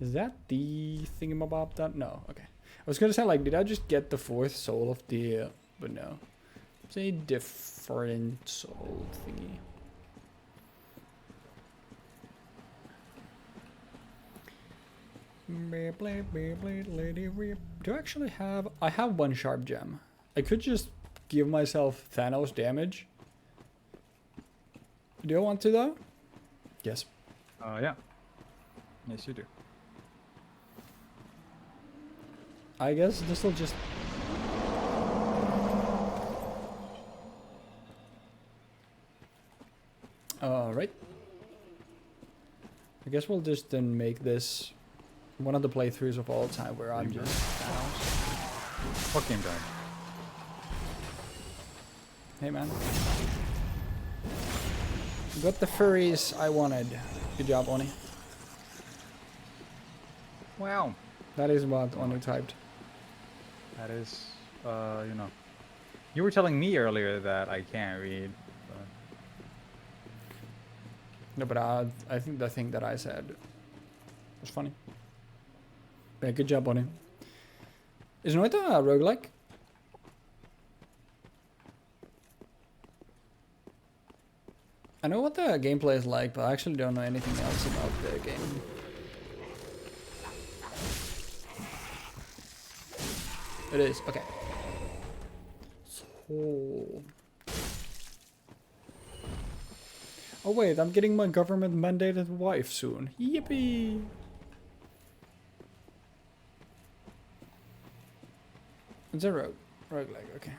Is that the thingamabob that? No, okay. I was gonna say, like, did I just get the 4th soul of the... but no. It's a different soul thingy. Do I actually have... I have 1 sharp gem. I could just give myself Thanos damage. Do I want to, though? Yes. Yeah. Yes, you do. I guess this will just... Alright. I guess we'll just then make this one of the playthroughs of all time where I'm just Thanos. What game died? Hey man. Got the furries I wanted. Good job, Oni. Wow. That is what Oni typed. That is, you know, You were telling me earlier that I can't read. No, but I think the thing that I said was funny. Yeah, good job, Bonnie. Is Noita a roguelike? I know what the gameplay is like, but I actually don't know anything else about the game. It is, okay. So... Oh wait, I'm getting my government mandated wife soon. Yippee! It's a roguelike, okay.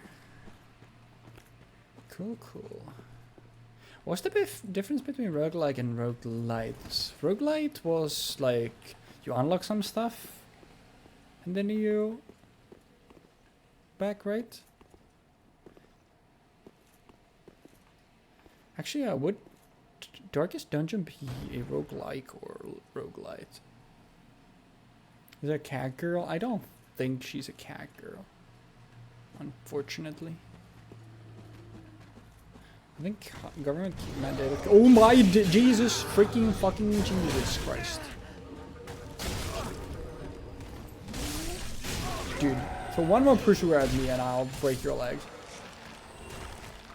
Cool, cool. What's the difference between roguelike and roguelite? Roguelite was like, you unlock some stuff, and then you... back, right? Actually, would Darkest Dungeon be a roguelike or roguelite? Is it a cat girl? I don't think she's a cat girl, unfortunately. I think government mandated. Oh my Jesus freaking fucking Jesus Christ. Dude, so one more pusher at me and I'll break your legs.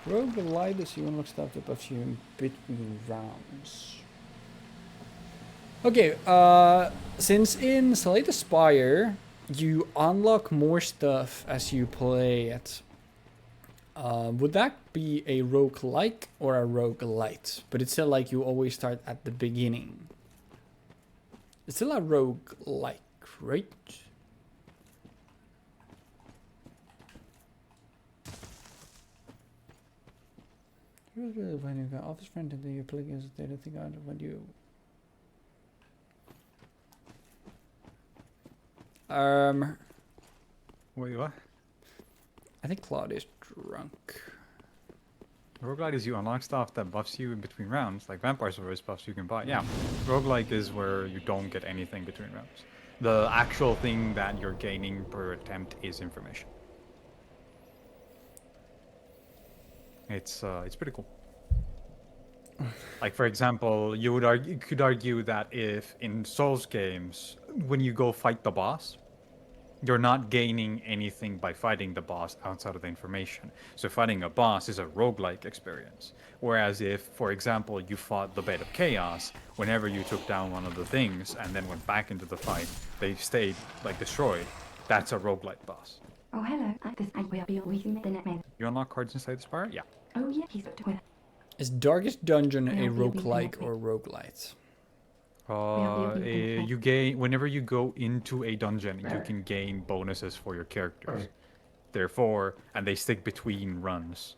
Roguelite is you unlock stuff that buffs you in between rounds. Okay, since in Slay the Spire you unlock more stuff as you play it, would that be a roguelike or a roguelite? But it's still like you always start at the beginning. It's still a roguelike, right? When you got office friend and then you play against the data thing out when you Wait, what? I think Claude is drunk. Roguelite is you unlock stuff that buffs you in between rounds, like Vampire Survivors buffs you can buy. Yeah, roguelike is where you don't get anything between rounds. The actual thing that you're gaining per attempt is information. It's pretty cool. Like for example, you could argue that if in Souls games, when you go fight the boss, you're not gaining anything by fighting the boss outside of the information. So fighting a boss is a roguelike experience. Whereas if, for example, you fought the Bed of Chaos, whenever you took down one of the things and then went back into the fight, they stayed like destroyed. That's a roguelike boss. Oh, hello. I will be waiting the net man. You unlock cards inside the Spire? Yeah. Oh, yeah, he's got to wear. Is Darkest Dungeon a Yeah, roguelike or roguelite? You gain whenever you go into a dungeon, you can gain bonuses for your characters. Therefore, and they stick between runs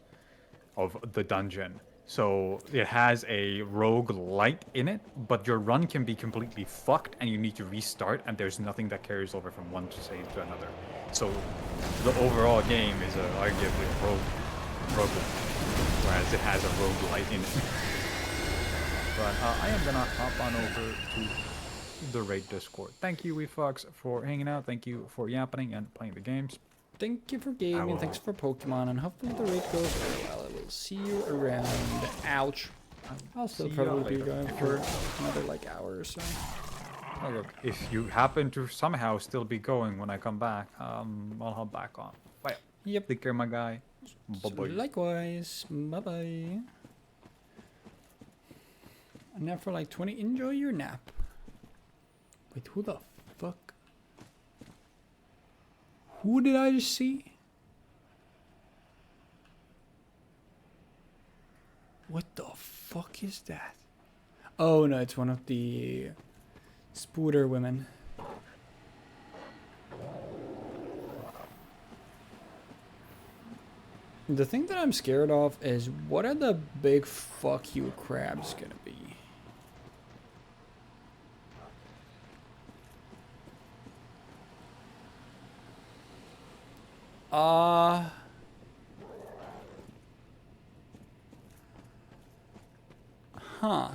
of the dungeon. So it has a roguelite in it, but your run can be completely fucked and you need to restart and there's nothing that carries over from one save to another. So the overall game is arguably a roguelite, whereas it has a roguelite in it. But I am gonna hop on over to the raid Discord. Thank you, WeFox, for hanging out. Thank you for yapping and playing the games. Thank you for gaming, thanks for Pokemon, and hopefully the raid goes very well. I will see you around. Ouch. I'll still probably be going for another like hour or so. Oh, look, if you happen to somehow still be going when I come back, I'll hop back on. Bye. Yep. Take care, my guy. Bye-bye. Likewise. Bye-bye. And now for like 20, enjoy your nap. Wait, who the fuck? Who did I just see? What the fuck is that? Oh no, it's one of the Spooder women. The thing that I'm scared of is what are the big fuck you crabs gonna be? Huh.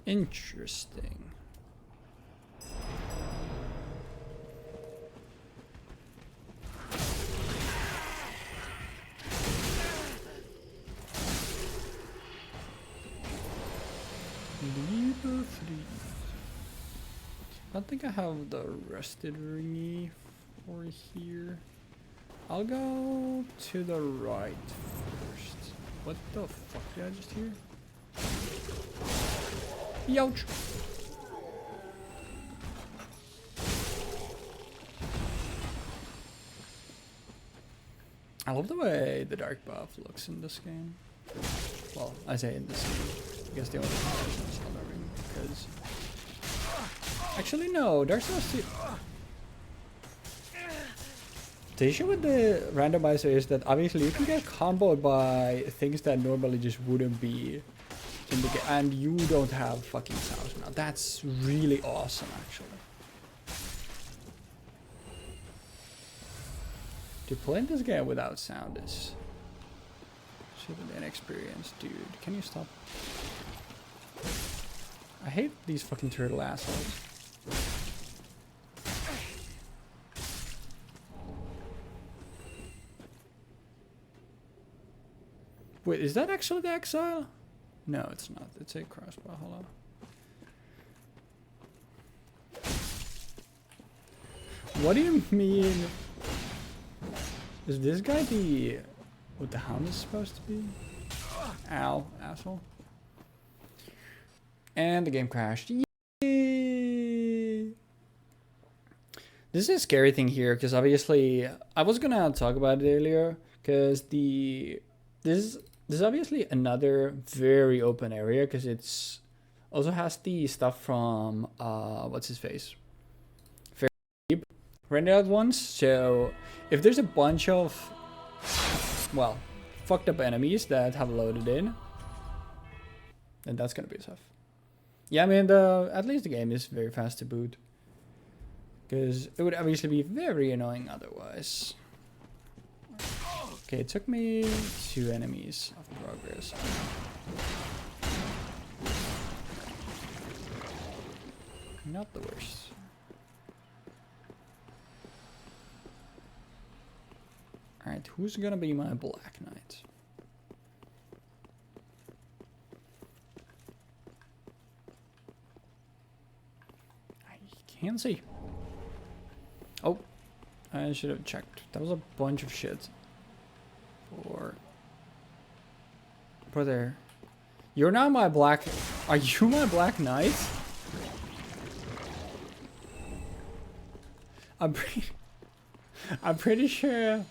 Interesting. I don't think I have the rested ringy for here. I'll go to the right first. What the fuck did I just hear? Youch! I love the way the dark buff looks in this game. Well, I say in this game. I guess the only comparison is Elden Ring, because... Actually, no, Dark Souls 2... The issue with the randomizer is that obviously you can get comboed by things that normally just wouldn't be in the game, and you don't have fucking sounds now. That's really awesome, actually. To play this game without sound is shit an inexperience, dude. Can you stop? I hate these fucking turtle assholes. Wait, is that actually the exile? No, it's not. It's a crossbow. Hold on. What do you mean? Is this guy the... what the hound is supposed to be? Ow, asshole. And the game crashed. Yay! This is a scary thing here, because obviously... I was gonna talk about it earlier, because the... This is obviously another very open area, because it's... also has the stuff from... what's his face? Rendered out once, so if there's a bunch of, well, fucked up enemies that have loaded in, then that's gonna be tough. Yeah, I mean, at least the game is very fast to boot, because it would obviously be very annoying otherwise. Okay, it took me 2 enemies of progress. Not the worst. Alright, who's gonna be my Black Knight? I can't see. Oh, I should have checked. That was a bunch of shit. For there. You're not my Black... Are you my Black Knight? I'm pretty sure...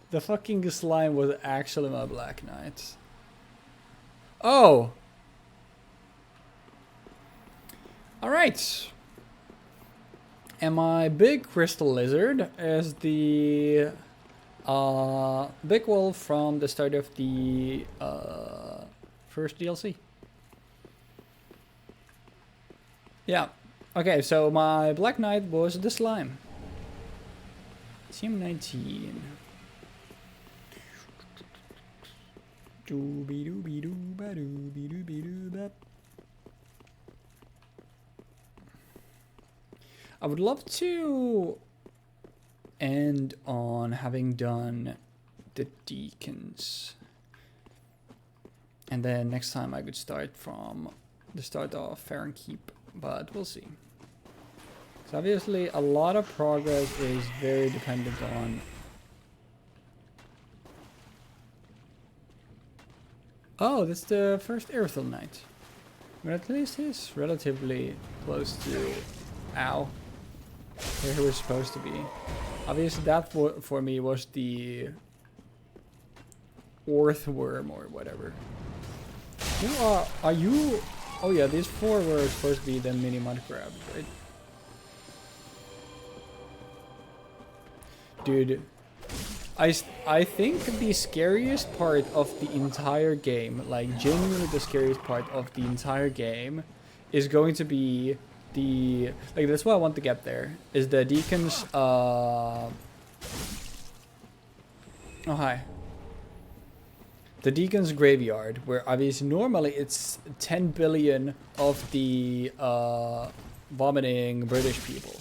The fucking slime was actually my Black Knight. Oh! Alright. And my big crystal lizard is the big wolf from the start of the first DLC. Yeah. Okay, so my Black Knight was the slime. Team 19. I would love to end on having done the deacons, and then next time I could start from the start of Fair Keep, but we'll see. So obviously a lot of progress is very dependent on... Oh, that's the first Aerithal Knight. But at least he's relatively close to... Ow. Where he was supposed to be. Obviously that for me was the... Earthworm or whatever. Who are you? Oh yeah, these 4 were supposed to be the mini mud crabs, right? Dude. I think the scariest part of the entire game, like genuinely the scariest part of the entire game, is going to be the, like that's why I want to get there, is the Deacon's, oh hi. The Deacon's Graveyard, where obviously normally it's 10 billion of the vomiting British people.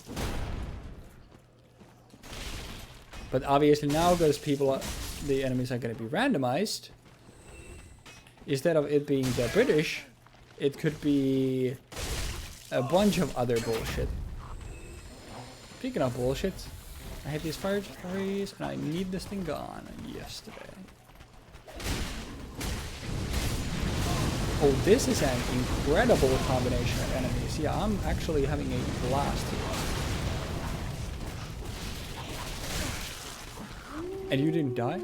But obviously now because the enemies are going to be randomized, instead of it being the British, it could be a bunch of other bullshit. Speaking of bullshit, I hit these fire trees and I need this thing gone yesterday. Oh, this is an incredible combination of enemies. Yeah, I'm actually having a blast here. And you didn't die?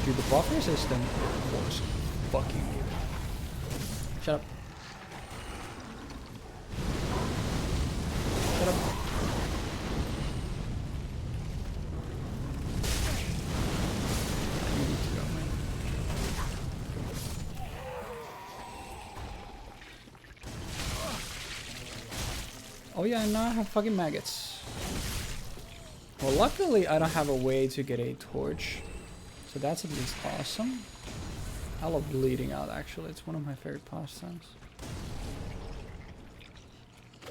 Dude, the buffer system was fucking weird. Shut up. Shut up. You need to go, man. Oh yeah, and now I have fucking maggots. Well, luckily I don't have a way to get a torch. So that's at least awesome. I love bleeding out, actually. It's one of my favorite pastimes. I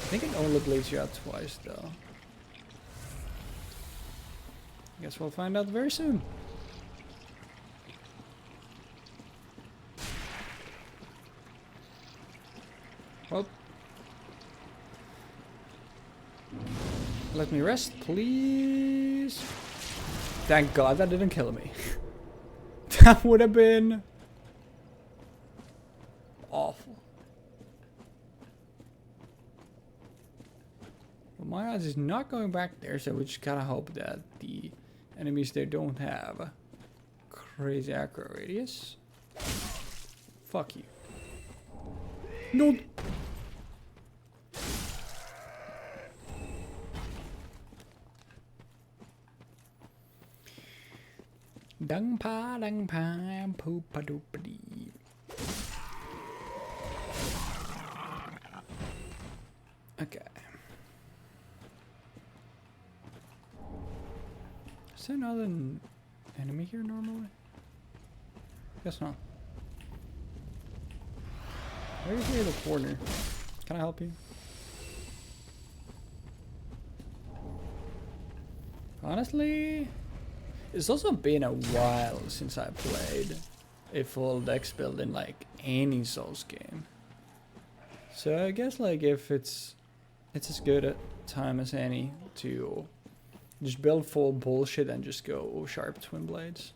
think it only bleeds you out twice, though. Guess we'll find out very soon. Well. Let me rest, please. Thank God that didn't kill me. That would have been awful. But my odds is not going back there, so we just gotta hope that the enemies there don't have a crazy acro radius. Fuck you. No. Dung pa, poopa doopa dee. Okay. Is there another enemy here normally? Guess not. Right here in the corner. Can I help you? Honestly, it's also been a while since I played a full dex build in like any Souls game. So I guess like if it's as good a time as any to just build full bullshit and just go sharp twin blades.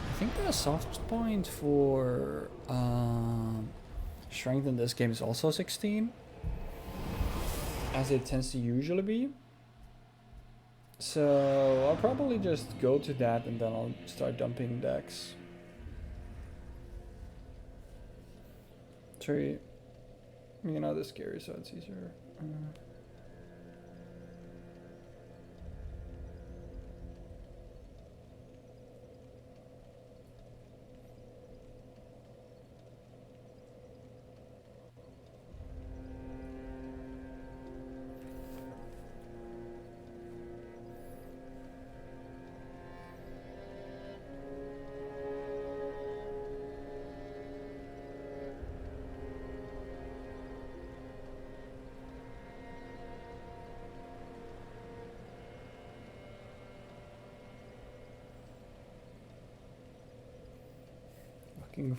I think the soft point for strength in this game is also 16, as it tends to usually be. So I'll probably just go to that and then I'll start dumping decks. Sorry, you're not as scary, so it's easier.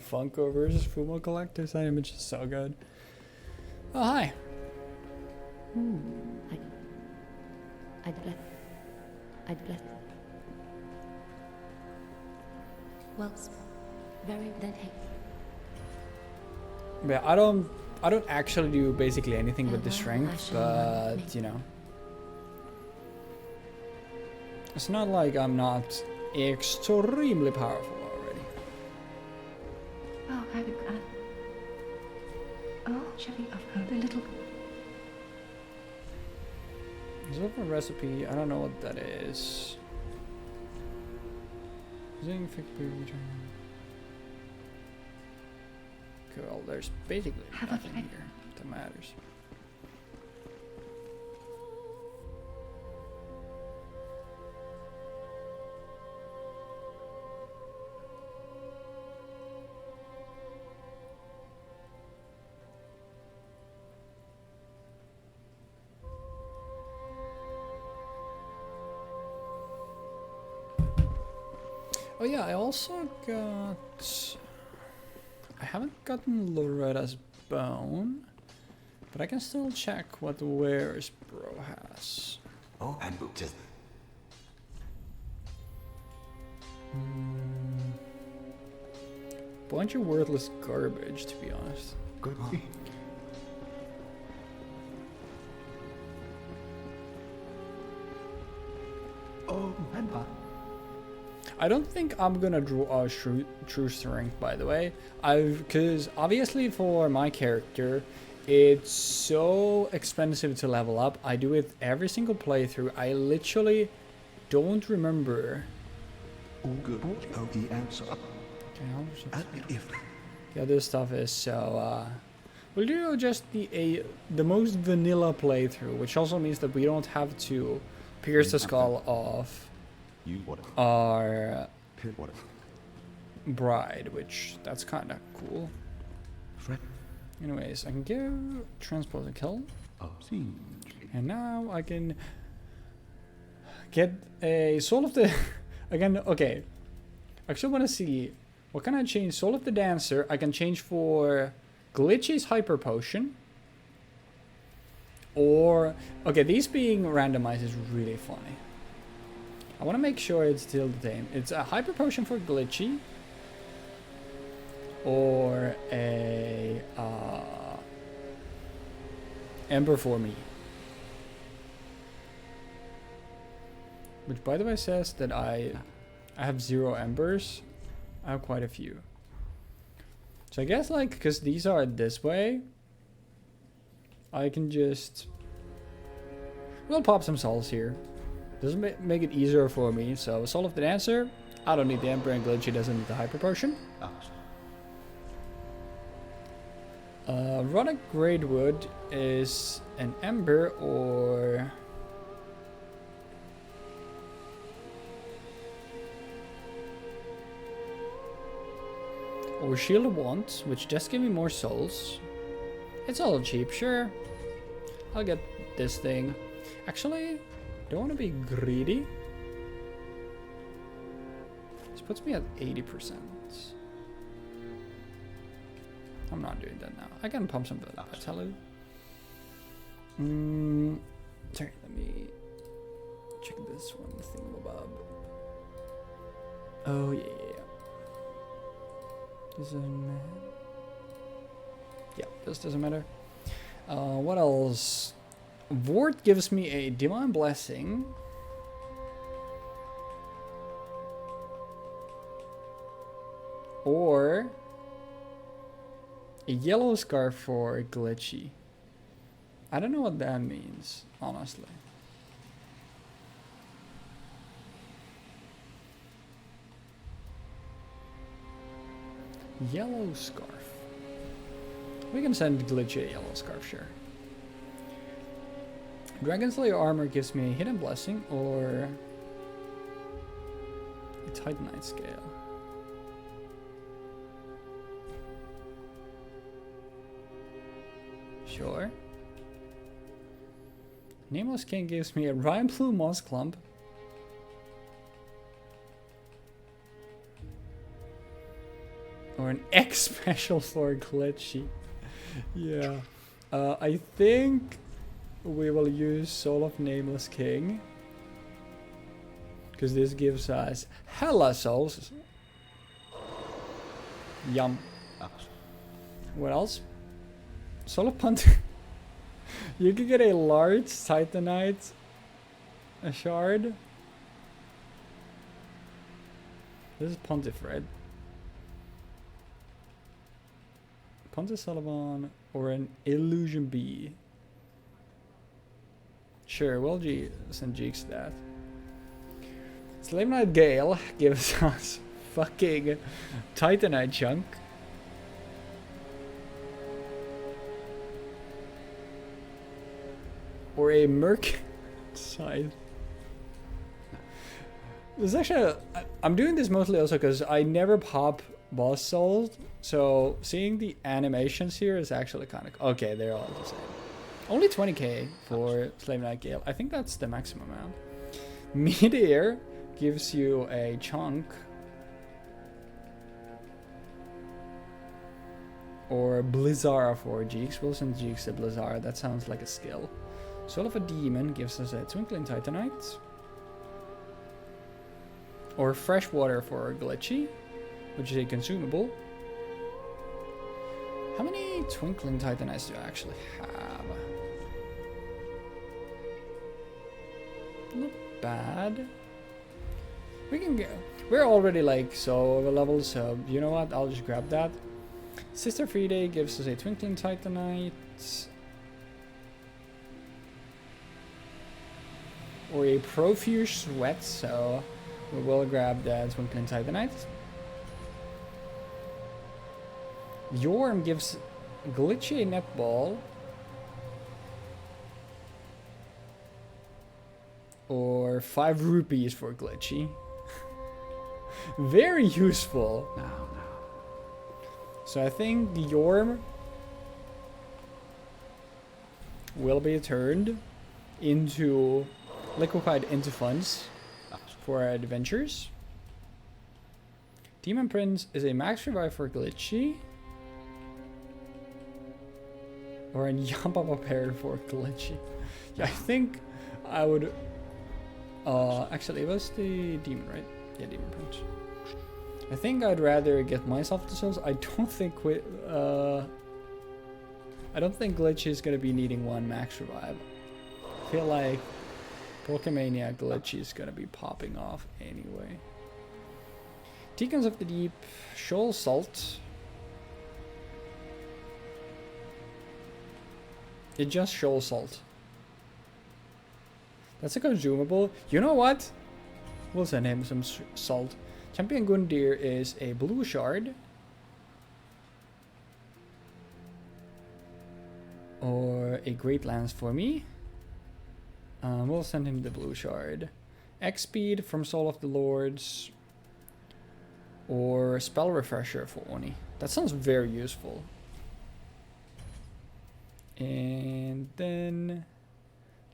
Funko versus Fumo Collectors. That image is so good. Oh, hi. I'd bless. Well, very then hey. Yeah, I don't actually do basically anything with the strength, but you know, it's not like I'm not extremely powerful. Chevy of the little. Is it a recipe? I don't know what that is. Cool, there's basically nothing here that matters. Oh yeah, I also got... I haven't gotten Loretta's bone, but I can still check what Ware's bro has. Oh, and just Bunch of worthless garbage, to be honest. good. Oh, and I don't think I'm gonna draw a true strength, by the way. Because obviously for my character, it's so expensive to level up. I do it every single playthrough. I literally don't remember. good. Oh, the answer. Okay, how much is And if the other stuff is, so we'll do just the most vanilla playthrough, which also means that we don't have to pierce the skull of you what? our What? bride, which that's kind of cool. Fred. Anyways, I can give transport a kill, Oh, see. and now I can get a soul of the again. Okay, I actually want to see what can I change. Soul of the dancer I can change for Glitchy's hyper potion, or okay, these being randomized is really funny. I want to make sure it's still the same. It's a hyper potion for Glitchy, or a ember for me. Which, by the way, says that I have 0 embers. I have quite a few. So I guess, like, because these are this way, I can just... We'll pop some souls here. Doesn't make it easier for me. So, Soul of the Dancer, I don't need the Ember, and Glitchy doesn't need the Hyper Potion. Runic Gradewood is an Ember, or... Or Shield of Wands, which just give me more souls. It's all cheap, sure. I'll get this thing. Actually, don't want to be greedy. This puts me at 80%. I'm not doing that now. I can pump some Vitality. Sorry, let me check this one thingamabob. Oh, yeah. Doesn't matter. Yeah, this doesn't matter. What else? Vort gives me a Divine Blessing. Or a yellow scarf for Glitchy. I don't know what that means, honestly. Yellow scarf. We can send Glitchy a yellow scarf, sure. Dragon Slayer armor gives me a hidden blessing or a Titanite scale. Sure. Nameless King gives me a Ryan Plume Moss Clump. Or an X special for Glitchy. Yeah. I think we will use Soul of Nameless King. Because this gives us hella souls. Yum. What else? Soul of Punt. You can get a large Titanite. A shard. This is Pontiff, right? Pontiff Sullivan or an Illusion Bee. Sure, we'll send Jeeks that. Slave Knight Gale gives us fucking Titanite chunk. Or a Merc Scythe. This is actually I'm doing this mostly also because I never pop boss souls, so seeing the animations here is actually kind of okay. They're all the same. Only 20k for Slave Knight Gale. I think that's the maximum amount. Meteor gives you a chunk Or Blizzara for Jeeks. We'll send Jeeks to Blizzara. That sounds like a skill. Soul of a Demon gives us a Twinkling Titanite. Or Freshwater for Glitchy, which is a consumable. How many Twinkling Titanites do I actually have? Not bad. We can get... We're already like so level, so you know what? I'll just grab that. Sister Friday gives us a Twinkling Titanite. Or a Profuse Sweat, so we will grab that Twinkling Titanite. Yorm gives Glitchy a Netball. Or 5 rupees for Glitchy. Very useful. Now. So I think the Yorm will be turned into liquefied into funds for our adventures. Demon Prince is a max revive for Glitchy. Or a Yampa Pair for Glitchy. Yeah, I think I would... actually, it was the Demon, right? Yeah, Demon Prince. I think I'd rather get myself the souls. I don't think Glitchy is gonna be needing 1 max revive. I feel like Pokemania Glitchy is gonna be popping off anyway. Deacons of the Deep, Shoal Salt. It just Shoal Salt. That's a consumable. You know what? We'll send him some salt. Champion Gundyr is a blue shard. Or a Great Lance for me. We'll send him the blue shard. X-Speed from Soul of the Lords. Or Spell Refresher for Oni. That sounds very useful. And then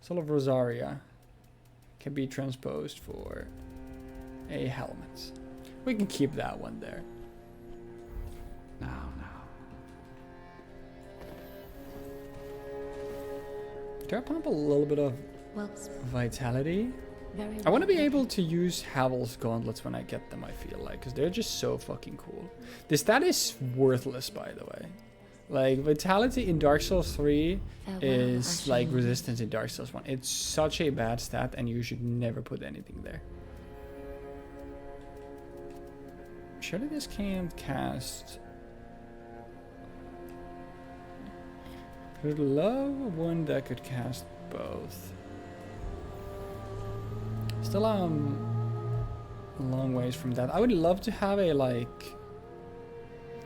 Soul of Rosaria can be transposed for a helmet. We can keep that one there. Now. Can I pump a little bit of vitality? I want to be able to use Havel's gauntlets when I get them, I feel like, because they're just so fucking cool. The stat is worthless, by the way. Like, vitality in Dark Souls 3 is like resistance in Dark Souls 1. It's such a bad stat, and you should never put anything there. Surely this can't cast... I would love one that could cast both. Still a long ways from that. I would love to have a like...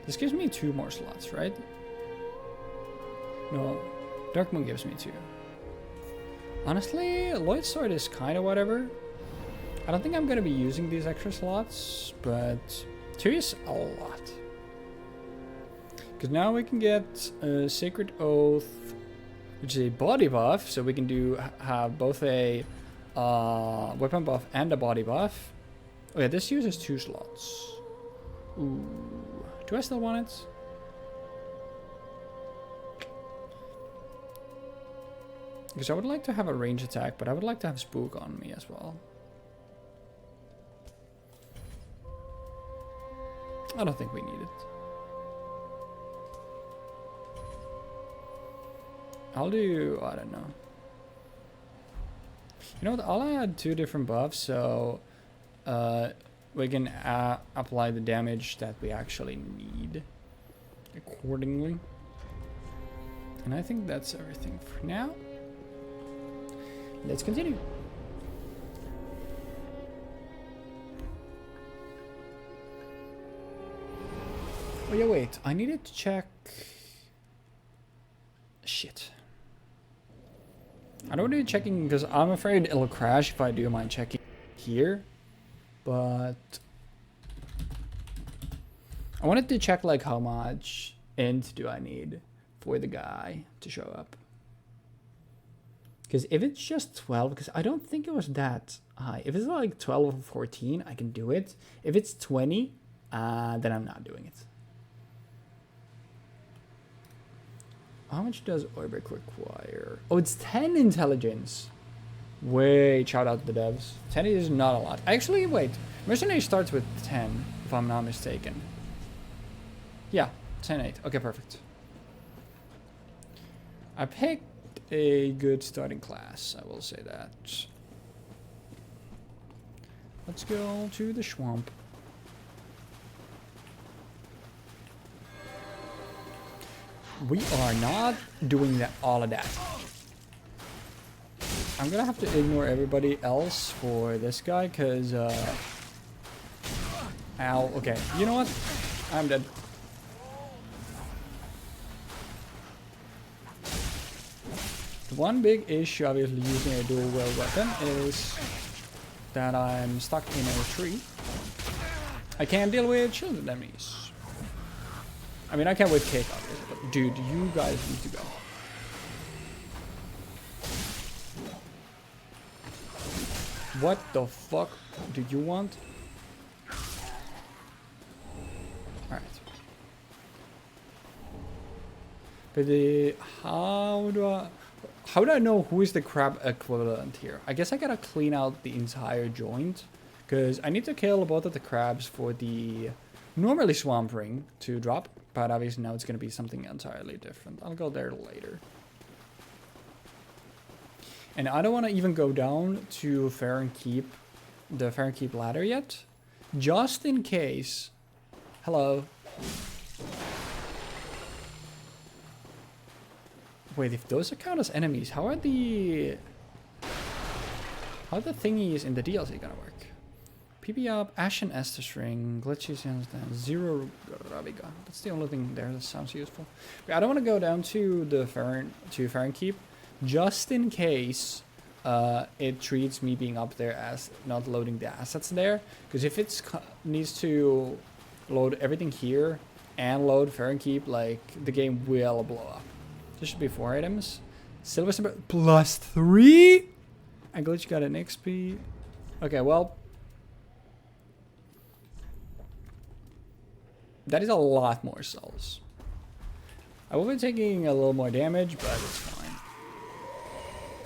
This gives me 2 more slots, right? No, Dark Moon gives me 2. Honestly, Lloyd's Sword is kind of whatever. I don't think I'm going to be using these extra slots, but 2 is a lot. Because now we can get a Sacred Oath, which is a body buff, so we can have both a weapon buff and a body buff. Oh yeah, this uses 2 slots. Ooh, do I still want it? Because I would like to have a range attack, but I would like to have Spook on me as well. I don't think we need it. I'll do... I don't know. You know what? I'll add 2 different buffs, so we can apply the damage that we actually need accordingly. And I think that's everything for now. Let's continue. Oh yeah, wait. I needed to check... Shit. I don't need checking because I'm afraid it'll crash if I do mind checking here. But I wanted to check like how much int do I need for the guy to show up. Because if it's just 12, because I don't think it was that high. If it's like 12 or 14, I can do it. If it's 20, then I'm not doing it. how much does Oibrick require? Oh, it's 10 intelligence. Wait, shout out to the devs. 10 is not a lot. Actually, wait. Mercenary starts with 10, if I'm not mistaken. Yeah, 10-8. Okay, perfect. I picked a good starting class, I will say that. Let's go to the swamp. We are not doing that, all of that. I'm gonna have to ignore everybody else for this guy, cause ow, okay. You know what? I'm dead. The one big issue obviously using a dual wield weapon is that I'm stuck in a tree. I can't deal with shielded enemies. I mean, I can with kick obviously, but dude, you guys need to go. What the fuck do you want? Alright. But how do I know who is the crab equivalent here? I guess I gotta clean out the entire joint, because I need to kill both of the crabs for the normally swamp ring to drop, but obviously now it's gonna be something entirely different. I'll go there later. And I don't want to even go down to Fair Keep, the Fair Keep ladder yet, just in case. Hello. Wait, if those are count as enemies, how are the thingies in the DLC gonna work? PP up, Ashen Estus ring, glitchy sandstand, zero Rabiga. That's the only thing there that sounds useful. But I don't want to go down to the Fair Keep, just in case it treats me being up there as not loading the assets there. Because if it needs to load everything here and load Fair and Keep, like, the game will blow up. There should be 4 items. Silver Sniper +3? I glitch got an XP. Okay, well. That is a lot more souls. I will be taking a little more damage, but it's fine.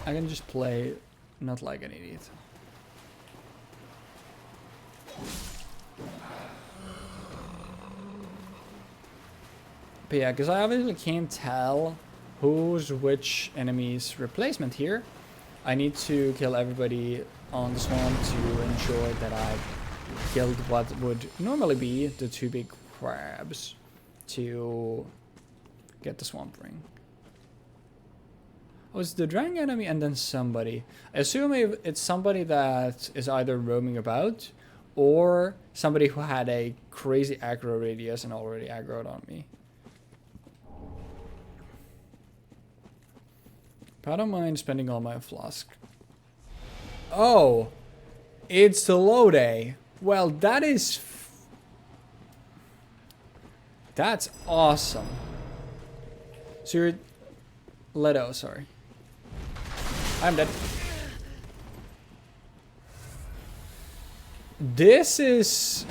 I can just play not like an idiot. But yeah, because I obviously can't tell who's which enemy's replacement here. I need to kill everybody on the swamp to ensure that I've killed what would normally be the 2 big crabs to get the swamp ring. Oh, it's the dragon enemy and then somebody. I assume it's somebody that is either roaming about or somebody who had a crazy aggro radius and already aggroed on me. But I don't mind spending all my flask. Oh, it's the low day. Well, that is... That's awesome. So you're... Leto, sorry. I'm dead. This is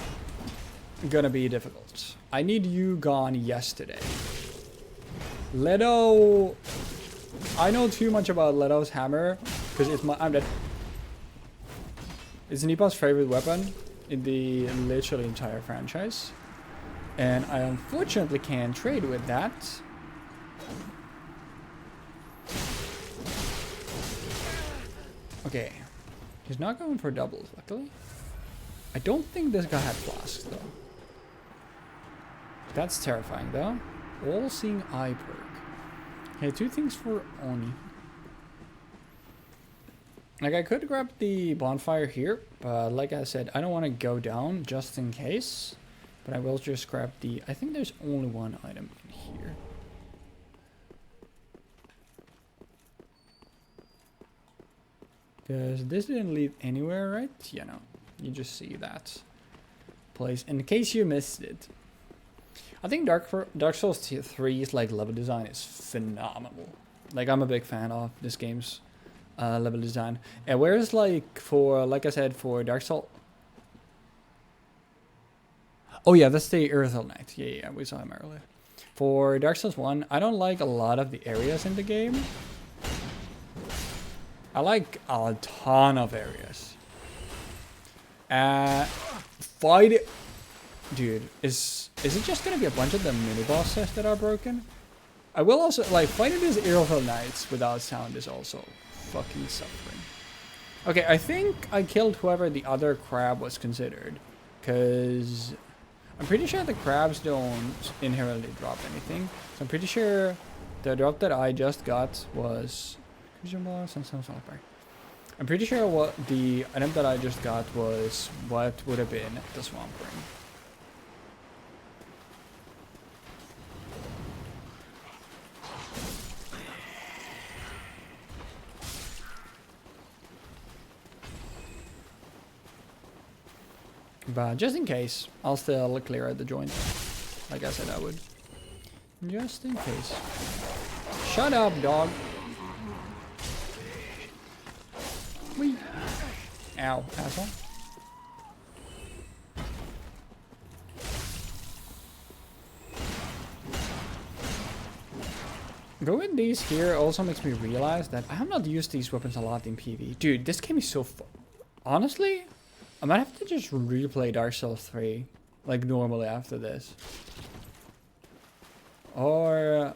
gonna be difficult. I need you gone yesterday. Leto... I know too much about Leto's hammer, because it's my... I'm dead. It's Nipa's favorite weapon in the literally entire franchise. And I unfortunately can't trade with that. Okay. He's not going for doubles, luckily. I don't think this guy had flasks, though. That's terrifying, though. All-seeing eye perk. Okay, 2 things for Oni. Like, I could grab the bonfire here, but like I said, I don't want to go down just in case. But I will just grab the... I think there's only 1 item in here. Because this didn't lead anywhere, right? Yeah, no. You just see that place. In case you missed it. I think Dark Souls 3's like level design is phenomenal. Like, I'm a big fan of this game's level design. And whereas like for, like I said, for Dark Souls... Oh yeah, that's the Earthel Knight. Yeah, we saw him earlier. For Dark Souls 1, I don't like a lot of the areas in the game. I like a ton of areas. Fight it. Dude, is it just gonna be a bunch of the mini bosses that are broken? I will also like fighting these Irovel Knights without sound is also fucking suffering. Okay, I think I killed whoever the other crab was considered, cause I'm pretty sure the crabs don't inherently drop anything. So I'm pretty sure the drop that I just got was I'm pretty sure what the item that I just got was what would have been the Swamp Ring. But just in case, I'll still clear out the joint. Like I said I would. Just in case. Shut up, dog. Whee. Ow, asshole. Going these here also makes me realize that I have not used these weapons a lot in PV. Dude, this game is so fun. Honestly, I might have to just replay Dark Souls 3, like normally after this. Or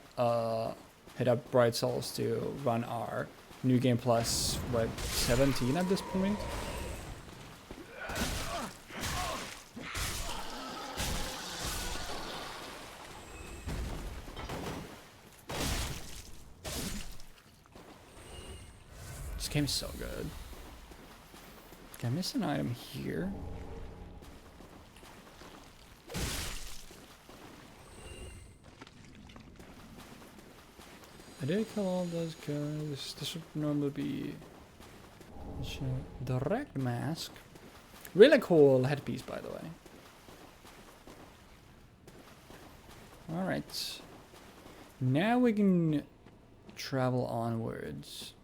hit up Bright Souls to run our New Game Plus, what, 17 at this point? This game is so good. Did I miss an item here? I did kill all those guys. This would normally be direct mask. Really cool headpiece, by the way. Alright. Now we can travel onwards.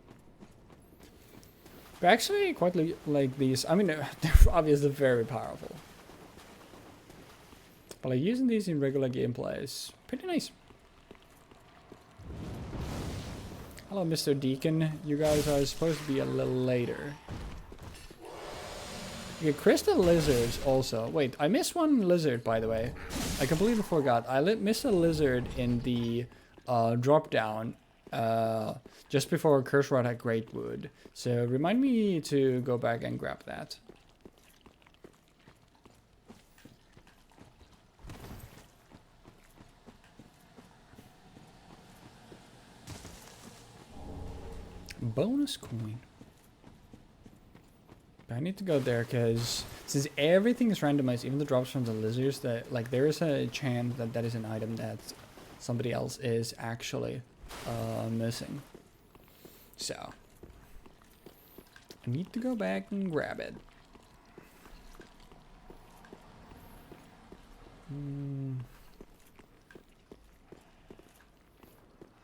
But actually, quite like these. I mean, they're obviously very powerful. But like using these in regular gameplay is pretty nice. Hello, Mr. Deacon. You guys are supposed to be a little later. Okay, crystal lizards also. Wait, I missed one lizard, by the way. I completely forgot. I missed a lizard in the drop down just before Curse Rod at Greatwood. So remind me to go back and grab that. Bonus coin. But I need to go there because since everything is randomized, even the drops from the lizards, that like there is a chance that that is an item that somebody else is actually missing. So I need to go back and grab it.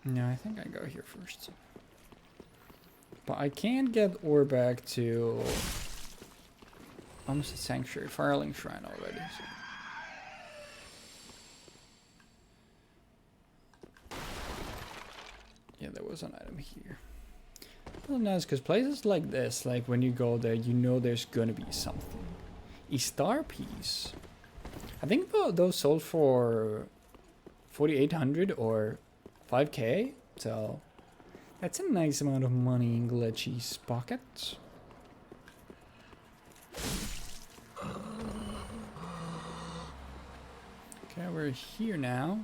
No, I think I go here first. But I can't get ore back to almost a sanctuary, Firelink Shrine already. So. Yeah, there was an item here. Well, nice, because places like this, like when you go there, you know there's gonna be something. A star piece. I think those sold for 4,800 or 5k, so that's a nice amount of money in Glitchy's pockets. Okay, we're here now.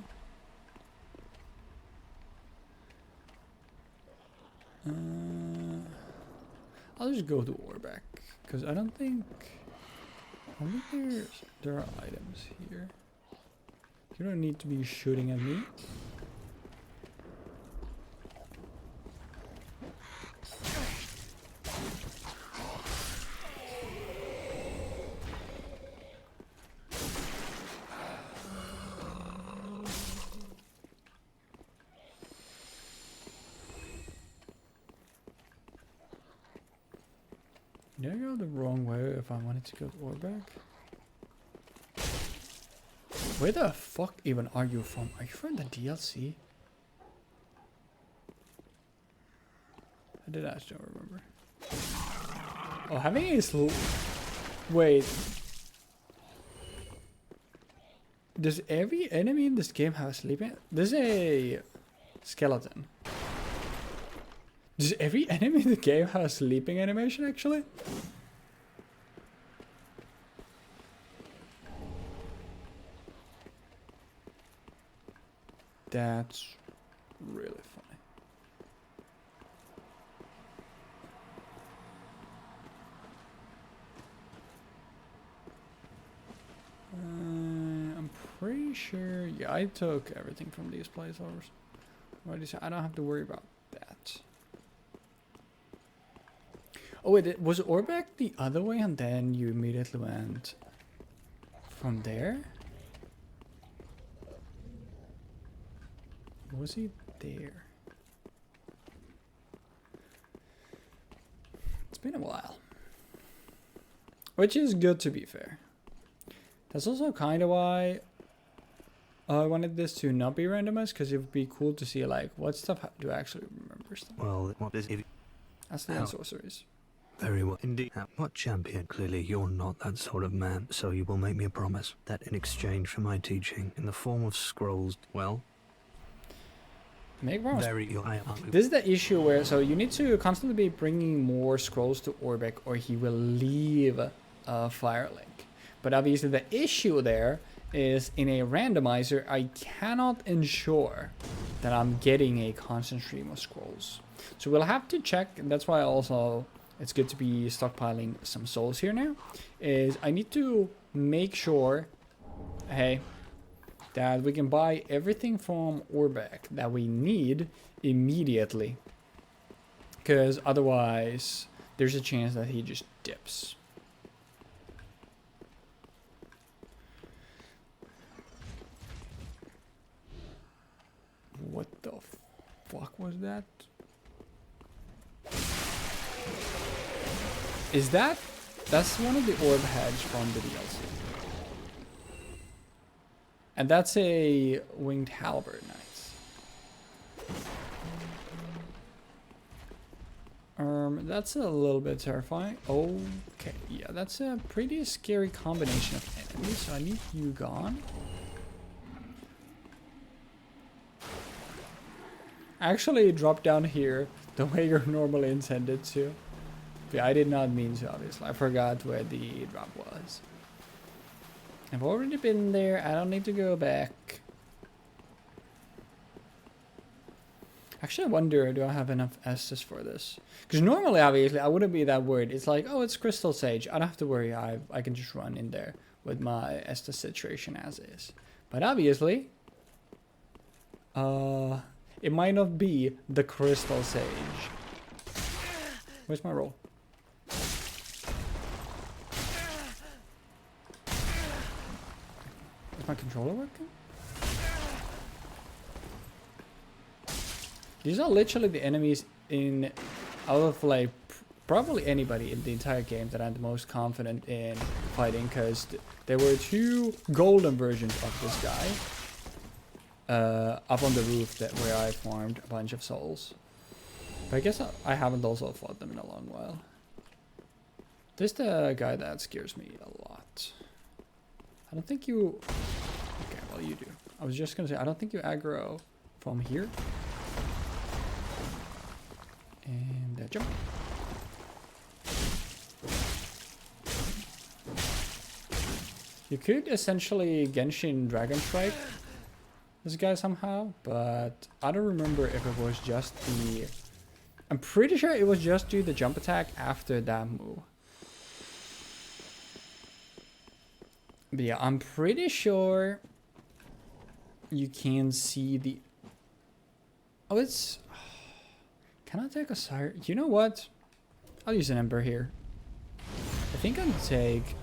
I'll just go to Orbeck, because I don't think there are items here. You don't need to be shooting at me. Did I go the wrong way if I wanted to go to Orbeck? Where the fuck even are you from? Are you from the DLC? I did actually don't remember. Oh, having a wait. Does every enemy in this game have a sleeping? There's a skeleton. Does every enemy in the game have a sleeping animation actually? That's really funny. I'm pretty sure. Yeah, I took everything from these placeholders. I don't have to worry about that. Oh wait, was Orbeck the other way and then you immediately went from there? Was he there? It's been a while. Which is good, to be fair. That's also kind of why I wanted this to not be randomized, because it would be cool to see like what stuff do I actually remember stuff. Well, what is it? That's the sorceries. Very well indeed. What champion? Clearly you're not that sort of man, so you will make me a promise that in exchange for my teaching in the form of scrolls, well, make promise. This is the issue where, so you need to constantly be bringing more scrolls to Orbeck or he will leave Firelink. But obviously the issue there is in a randomizer, I cannot ensure that I'm getting a constant stream of scrolls. So we'll have to check, and that's why also it's good to be stockpiling some souls here now, is I need to make sure, hey, that we can buy everything from Orbeck that we need immediately. Because otherwise, there's a chance that he just dips. What the fuck was that? Is that's one of the orb heads from the DLC. And that's a winged halberd, nice. That's a little bit terrifying. Okay, yeah, that's a pretty scary combination of enemies, so I need you gone. Actually drop down here the way you're normally intended to. Yeah, I did not mean to, obviously. I forgot where the drop was. I've already been there. I don't need to go back. Actually, I wonder, do I have enough Estus for this? Because normally, obviously, I wouldn't be that worried. It's like, oh, it's Crystal Sage. I don't have to worry. I can just run in there with my Estus situation as is. But obviously, it might not be the Crystal Sage. Where's my roll? Is my controller working? These are literally the enemies in, out of like probably anybody in the entire game that I'm the most confident in fighting, because there were two golden versions of this guy up on the roof where I farmed a bunch of souls. But I guess I haven't also fought them in a long while. This is the guy that scares me a lot. I don't think you... Okay, well you do. I was just gonna say, I don't think you aggro from here. And jump. You could essentially Genshin Dragon Strike this guy somehow, but I don't remember if it was just the... I'm pretty sure it was just do the jump attack after that move. But yeah, I'm pretty sure you can see the... Oh, it's... Can I take a Sire? You know what? I'll use an Ember here. I think I'll take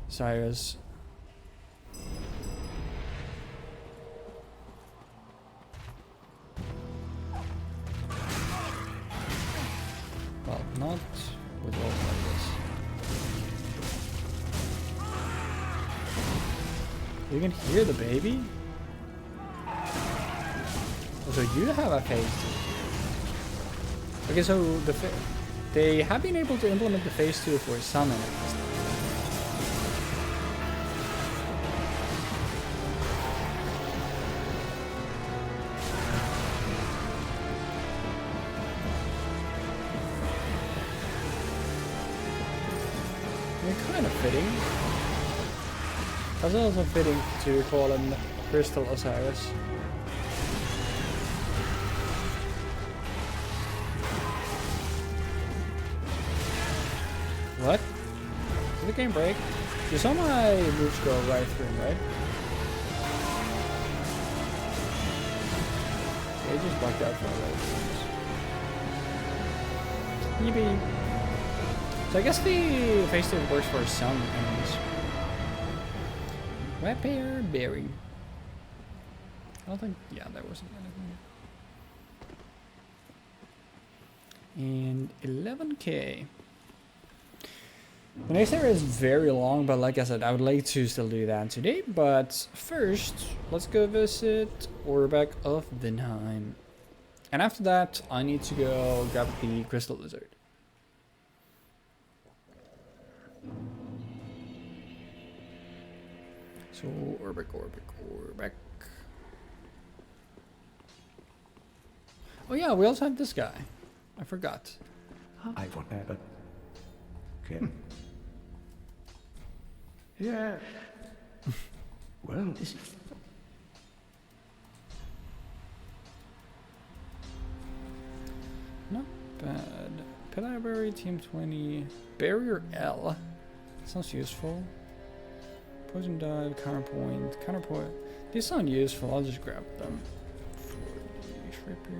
Cyrus. Well, not with all of this. You can hear the baby? So you have a phase 2. Okay, so they have been able to implement the phase 2 for some enemies. They're kind of fitting. That's also fitting to call him Crystal Osiris. What? Did the game break? You saw my moves go right through him, right? They just blocked out for all those. Yippee. So I guess the phase 2 works for some enemies. Rapper Berry. I don't think, yeah, there wasn't anything. And 11k. The next area is very long, but like I said, I would like to still do that today. But first, let's go visit Orbeck of Vinheim. And after that, I need to go grab the Crystal Lizard. So, Orbeck. Oh yeah, we also have this guy. I forgot. I want that. Okay. Yeah. Well, this is... Not bad. Library, Team 20. Barrier L. Sounds useful. Poison dive, counterpoint. These sound useful, I'll just grab them. For the Shripper.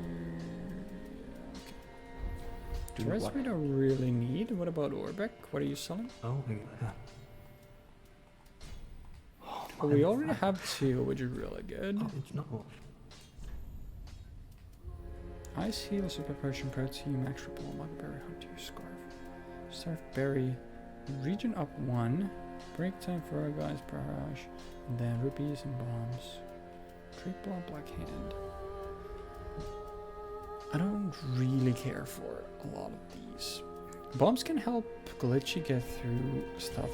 Okay. The rest we don't really need. What about Orbeck? What are you selling? Oh, yeah. Oh, we already have 2, which is really good. Oh, it's not. Ice Heal, Super Potion, Protein, Max Triple, Berry, Hunter, Scarf. Scarf Berry. Region up 1. Break time for our guys, Barrage. And then rupees and bombs. Triple Black Hand. I don't really care for a lot of these. Bombs can help Glitchy get through stuff.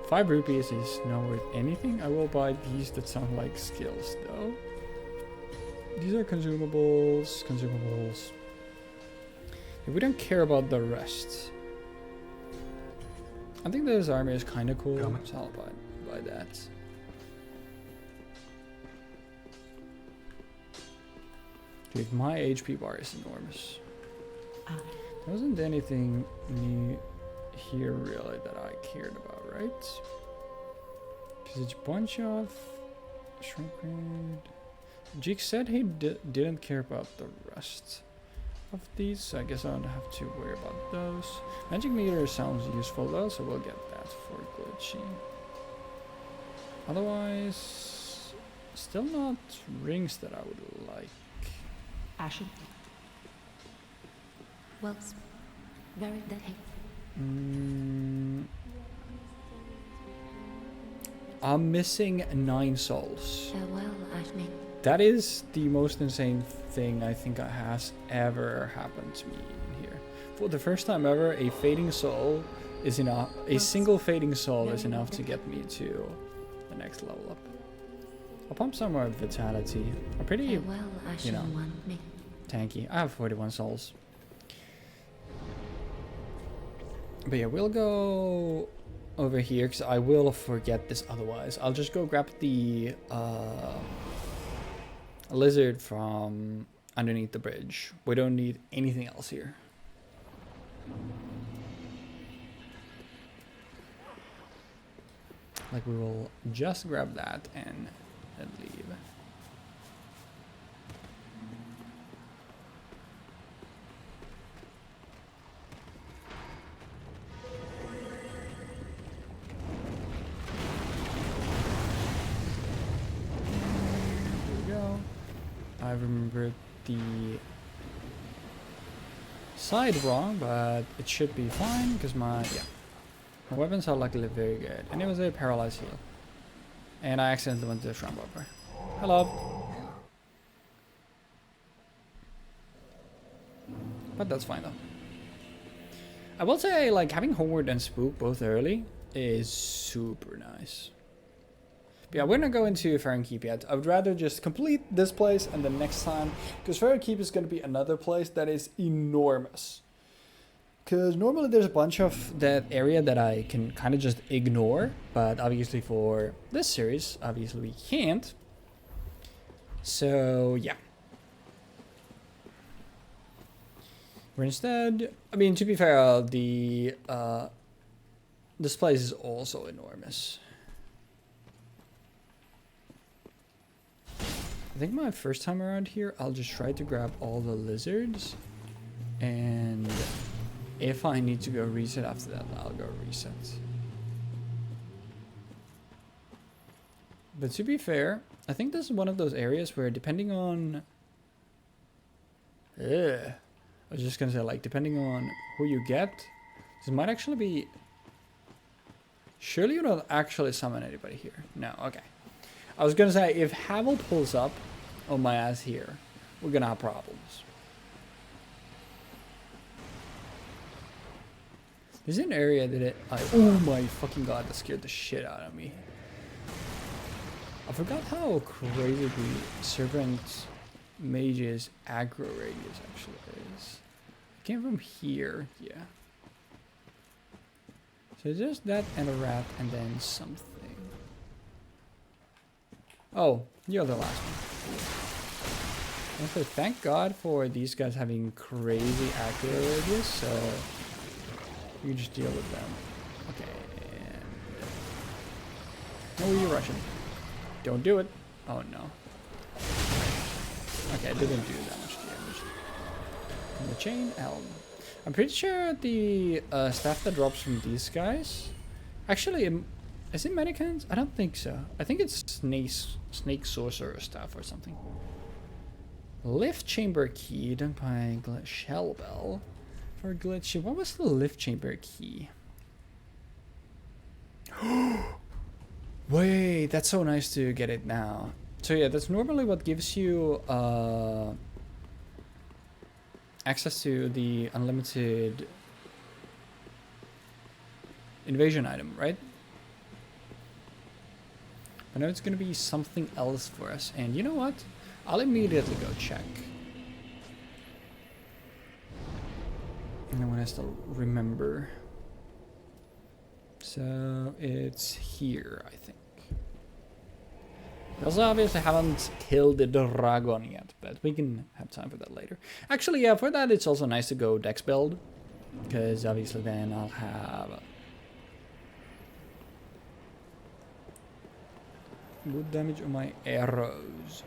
5 rupees is not worth anything. I will buy these that sound like skills though. These are consumables. If we don't care about the rest. I think this army is kind of cool, so I'll buy that. Dude, my HP bar is enormous. There wasn't anything new here really that I cared about, right? Because it's a bunch of shrink raid. Jake said he didn't care about the rest of these, so I guess I don't have to worry about those. Magic meter sounds useful though, so we'll get that for Glitchy. Otherwise, still not rings that I would like. Ashen. Well, very that hate. I'm missing 9 souls. Farewell, Ashmi. That is the most insane thing I think has ever happened to me in here. For the first time ever, a fading soul is enough. A single fading soul is enough to get me to the next level up. I'll pump some more vitality. I'm pretty, you know, tanky. I have 41 souls. But yeah, we'll go over here because I will forget this otherwise. I'll just go grab the lizard from underneath the bridge. We don't need anything else here. Like, we will just grab that and then leave. I remember the side wrong, but it should be fine because my weapons are luckily very good, and it was a paralyzed heal. And I accidentally went to the shrine buffer. Hello. But that's fine though. I will say, like, having Homeward and Spook both early is super nice. But yeah, we're not going to Farron Keep yet. I would rather just complete this place and then next time, because Farron Keep is going to be another place that is enormous. Because normally there's a bunch of that area that I can kind of just ignore, but obviously for this series, obviously we can't. So yeah. We're instead, I mean, to be fair, this place is also enormous. I think my first time around here, I'll just try to grab all the lizards, and if I need to go reset after that, I'll go reset. But to be fair, I think this is one of those areas where depending on... I was just gonna say, like, depending on who you get, this might actually be... Surely you don't actually summon anybody here. No, okay. I was gonna say, if Havel pulls up on my ass here, we're gonna have problems. There's an area that oh my fucking god, that scared the shit out of me. I forgot how crazy Servant Mage's aggro radius actually is. It came from here, yeah. So just that and a rat and then something. Oh, you're the last one. Also, thank God for these guys having crazy aggro radius, so you just deal with them. Okay, and... No, you're rushing. Don't do it. Oh no. Okay, it didn't do that much damage. And the chain elm. I'm pretty sure the staff that drops from these guys... Actually, is it Medicans? I don't think so. I think it's Snake Sorcerer staff or something. Lift chamber key done by Shell Bell. For glitch. What was the lift chamber key? Wait, that's so nice to get it now. So yeah, that's normally what gives you access to the unlimited invasion item, right? I know it's gonna be something else for us, and you know what? I'll immediately go check. And when I still remember. So it's here, I think. We also obviously haven't killed the dragon yet, but we can have time for that later. Actually, yeah, for that it's also nice to go dex build, because obviously then I'll have good damage on my arrows.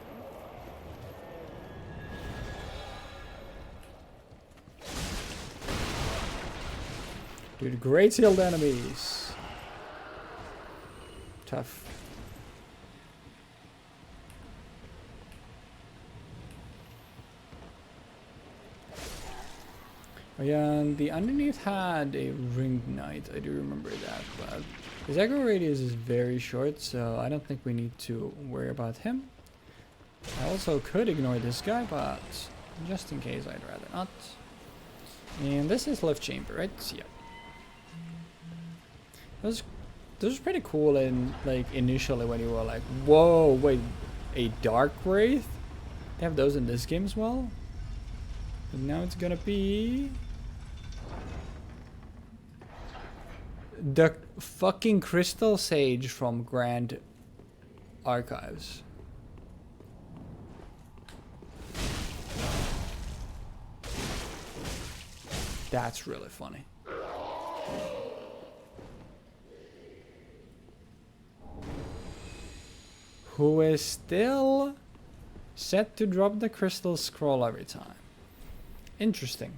Dude, great sealed enemies. Tough. Oh yeah, and the underneath had a ringed knight, I do remember that, but his aggro radius is very short, so I don't think we need to worry about him. I also could ignore this guy, but just in case I'd rather not. And this is lift chamber, right? Yeah. This was pretty cool in, like, initially when you were like, whoa, wait, a dark wraith? They have those in this game as well? But now it's gonna be the fucking Crystal Sage from Grand Archives. That's really funny. Who is still set to drop the crystal scroll every time. Interesting.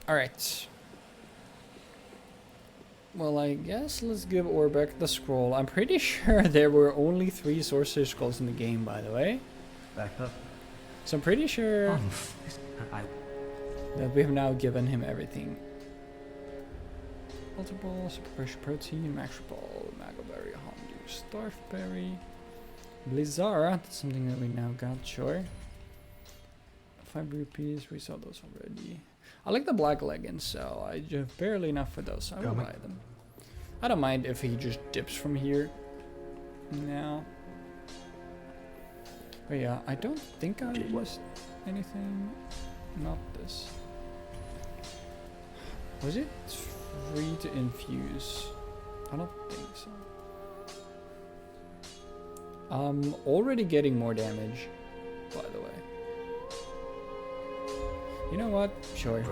Alright. Well, I guess let's give Orbeck the scroll. I'm pretty sure there were only 3 sorcerer scrolls in the game, by the way. Back up. So I'm pretty sure I that we have now given him everything. Ultra Ball, Super Pressure Protein, Max Ball, Magoberry, Hondu, Starfberry, Blizzara. That's something that we now got, sure. 5 rupees, we saw those already. I like the black leggings, so I have barely enough for those, so I will buy them. I don't mind if he just dips from here. Now. But yeah, I don't think I missed anything. Not this. Was it free to infuse? I don't think so. I'm already getting more damage, by the way. You know what? Sure.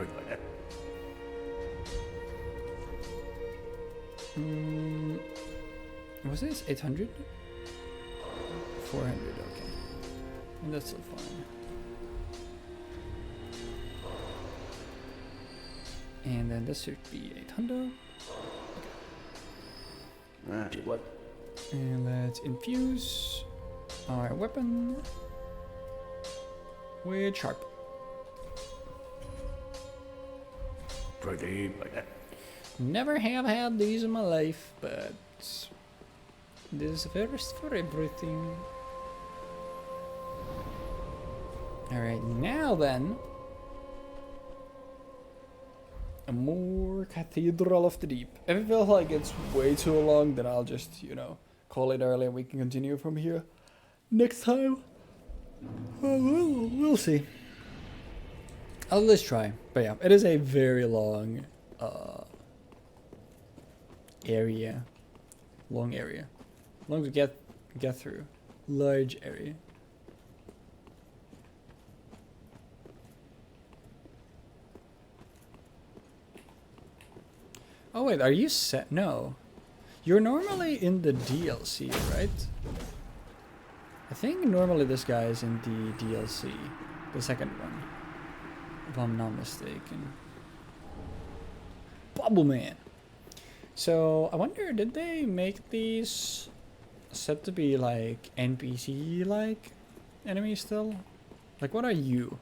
Was this 800? 400, okay. And that's still fine. And then this should be 800. Okay. What? And let's infuse our weapon with sharp. Pretty like that. Never have had these in my life, but this is first for everything. Alright, now then. A more Cathedral of the Deep. If it feels like it's way too long, then I'll just, you know, call it early and we can continue from here next time. We'll see. I'll at least try. But yeah, it is a very long area. Long area. Long to get through. Large area. Oh wait, are you set? No. You're normally in the DLC, right? I think normally this guy is in the DLC. The second one. If I'm not mistaken. Bubble Man. So, I wonder, did they make these set to be like NPC-like enemies still? Like, what are you?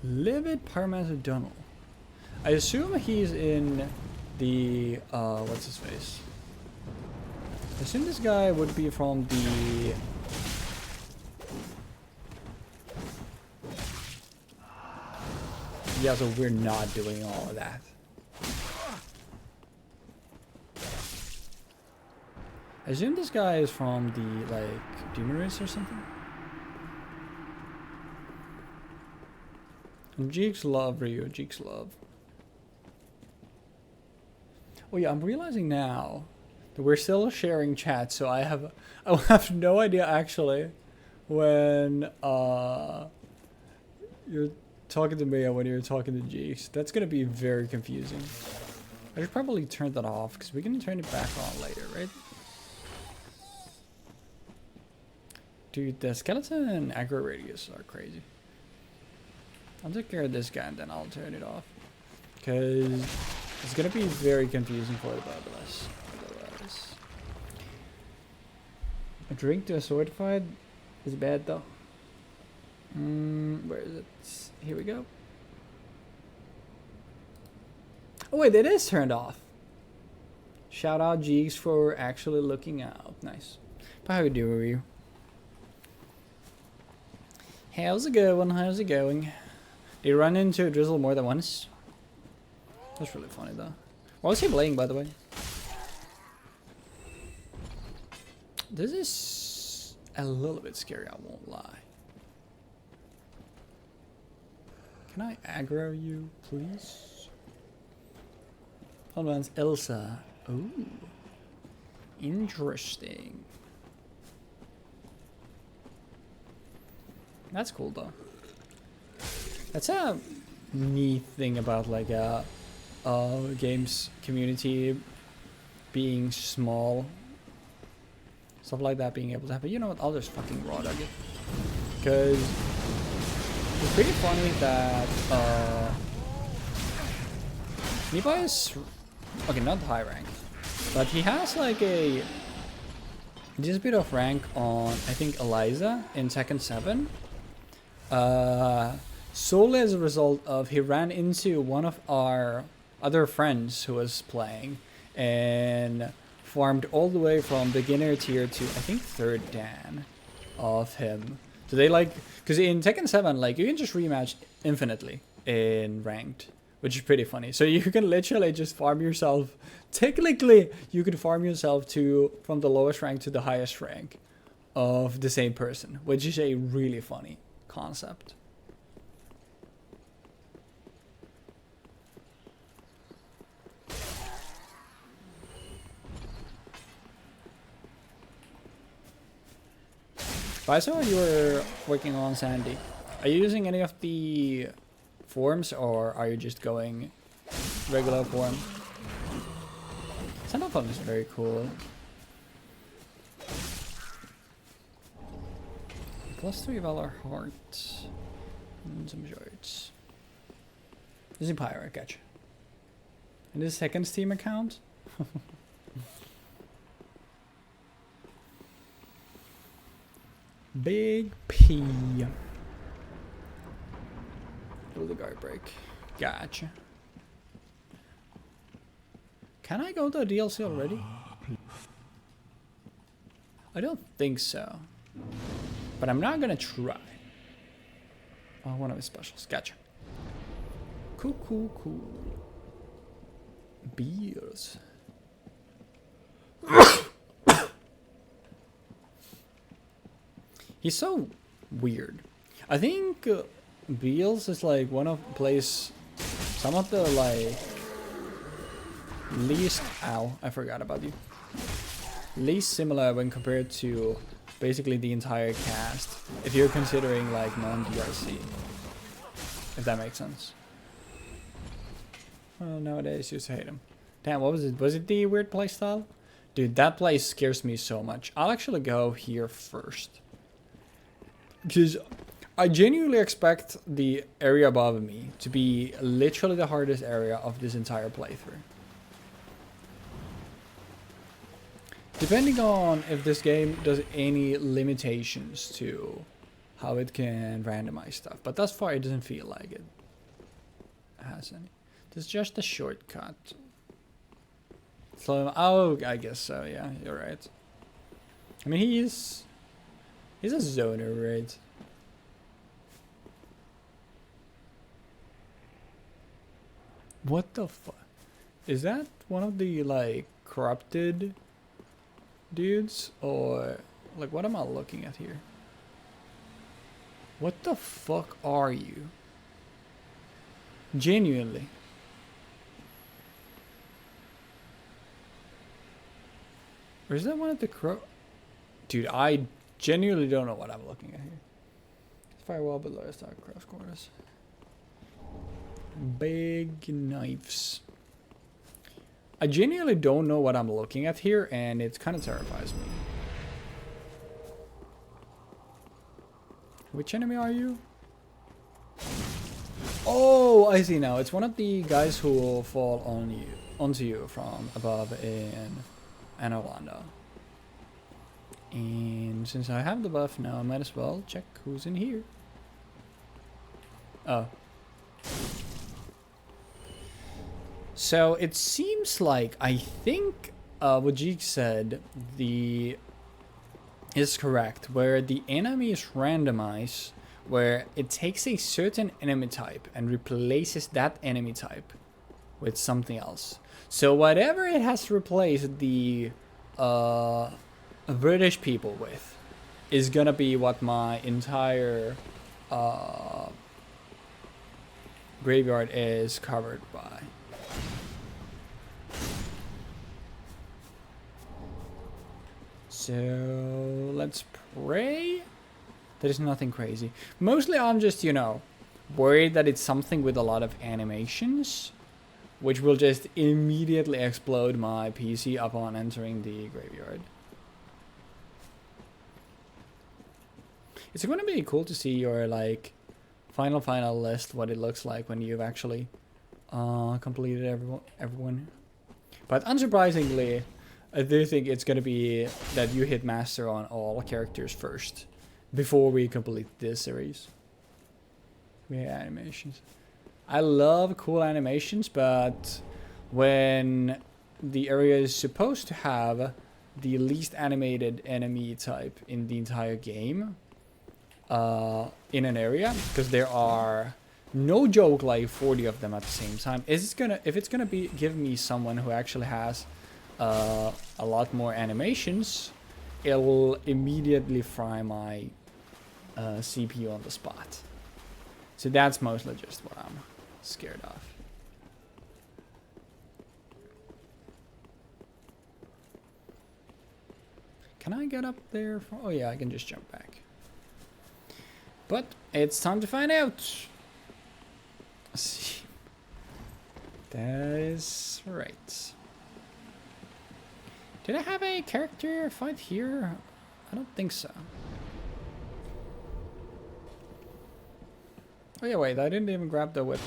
Livid Paramatter Dunnel. I assume he's in the, what's his face? I assume this guy would be from the... Yeah, so we're not doing all of that. I assume this guy is from the, like, Demon Race or something? And Jeeks love Ryu, Jeeks love. Oh yeah, I'm realizing now that we're still sharing chat, so I have no idea actually when you're talking to me and when you're talking to Jeeks. That's gonna be very confusing. I should probably turn that off because we can turn it back on later, right? Dude, the skeleton and aggro radius are crazy. I'll take care of this guy and then I'll turn it off. Because it's going to be very confusing for the Babylus. Otherwise. A drink to a sword fight is bad though. Where is it? Here we go. Oh wait, it is turned off. Shout out Jeeks for actually looking out. Nice. But how are you? How's it going? How's it going? Did you run into a drizzle more than once? That's really funny though. What was he playing, by the way? This is a little bit scary, I won't lie. Can I aggro you, please? Hold on, it's Elsa. Ooh. Interesting. That's cool though. That's a neat thing about like a games community being small. Stuff like that being able to happen. You know what? I'll just fucking raw dog it. Because it's pretty funny that Nipa is okay, not high rank, but he has like a just bit of rank on I think Eliza in Tekken 7. Solely as a result of he ran into one of our other friends who was playing and farmed all the way from beginner tier to I think 3rd Dan of him. So they like, because in Tekken 7 like you can just rematch infinitely in ranked, which is pretty funny. So you can literally just farm yourself. Technically you could farm yourself to from the lowest rank to the highest rank of the same person, which is a really funny concept. But I saw you were working on Sandy. Are you using any of the forms or are you just going regular form? Sand form is very cool. +3 Valor Heart and some shards. This is Pyro, gotcha. And this second Steam account? Big P. Do the guard break. Gotcha. Can I go to DLC already? I don't think so. But I'm not gonna try. Oh, one of his specials. Gotcha. Cool, cool, cool. Beers. He's so weird. I think Beals is like one of plays some of the like least I forgot about you. Least similar when compared to basically the entire cast. If you're considering like non-DLC. If that makes sense. Well, nowadays you just hate him. Damn, what was it? Was it the weird playstyle? Dude, that place scares me so much. I'll actually go here first. Because I genuinely expect the area above me to be literally the hardest area of this entire playthrough. Depending on if this game does any limitations to how it can randomize stuff. But thus far it doesn't feel like it has any. It's just a shortcut. So, oh, I guess so, yeah, you're right. I mean, he's a zoner, right? What the fuck? Is that one of the, like, corrupted dudes? Or, like, what am I looking at here? What the fuck are you? Genuinely. Or is that one of the Dude, I genuinely don't know what I'm looking at here. Firewall below is dark cross quarters. Big knives. I genuinely don't know what I'm looking at here, and it kind of terrifies me. Which enemy are you? Oh, I see now. It's one of the guys who will fall onto you from above in Anawanda. And since I have the buff now, I might as well check who's in here. Oh. So it seems like, I think what Jeek said is correct, where the enemy is randomized, where it takes a certain enemy type and replaces that enemy type with something else. So whatever it has replaced the British people with is gonna be what my entire graveyard is covered by. So let's pray there's nothing crazy. Mostly I'm just, you know, worried that it's something with a lot of animations, which will just immediately explode my PC upon entering the graveyard. It's going to be cool to see your, like, final list, what it looks like when you've actually Completed everyone. But unsurprisingly, I do think it's gonna be that you hit master on all characters first before we complete this series. Yeah, animations. I love cool animations, but when the area is supposed to have the least animated enemy type in the entire game in an area, because there are no joke like 40 of them at the same time, if it's gonna be give me someone who actually has a lot more animations, it will immediately fry my CPU on the spot. So that's mostly just what I'm scared of. Can I get up there? Oh yeah, I can just jump back. But it's time to find out. Let's see. That is right. Did I have a character fight here? I don't think so. Oh yeah, wait, I didn't even grab the whip.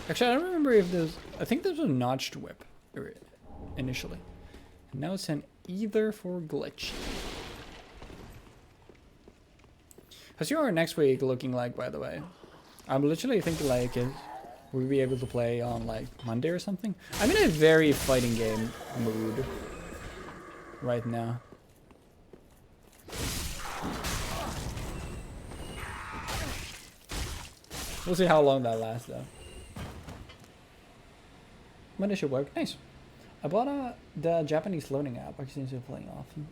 Actually, I don't remember if there's... I think there's a notched whip initially. And now it's an either for glitch. How's your next week looking like, by the way? I'm literally thinking like, we'll be able to play on like Monday or something. I'm in a very fighting game mood right now. We'll see how long that lasts though. Monday should work. Nice. I bought the Japanese loading app. I seem to be playing often.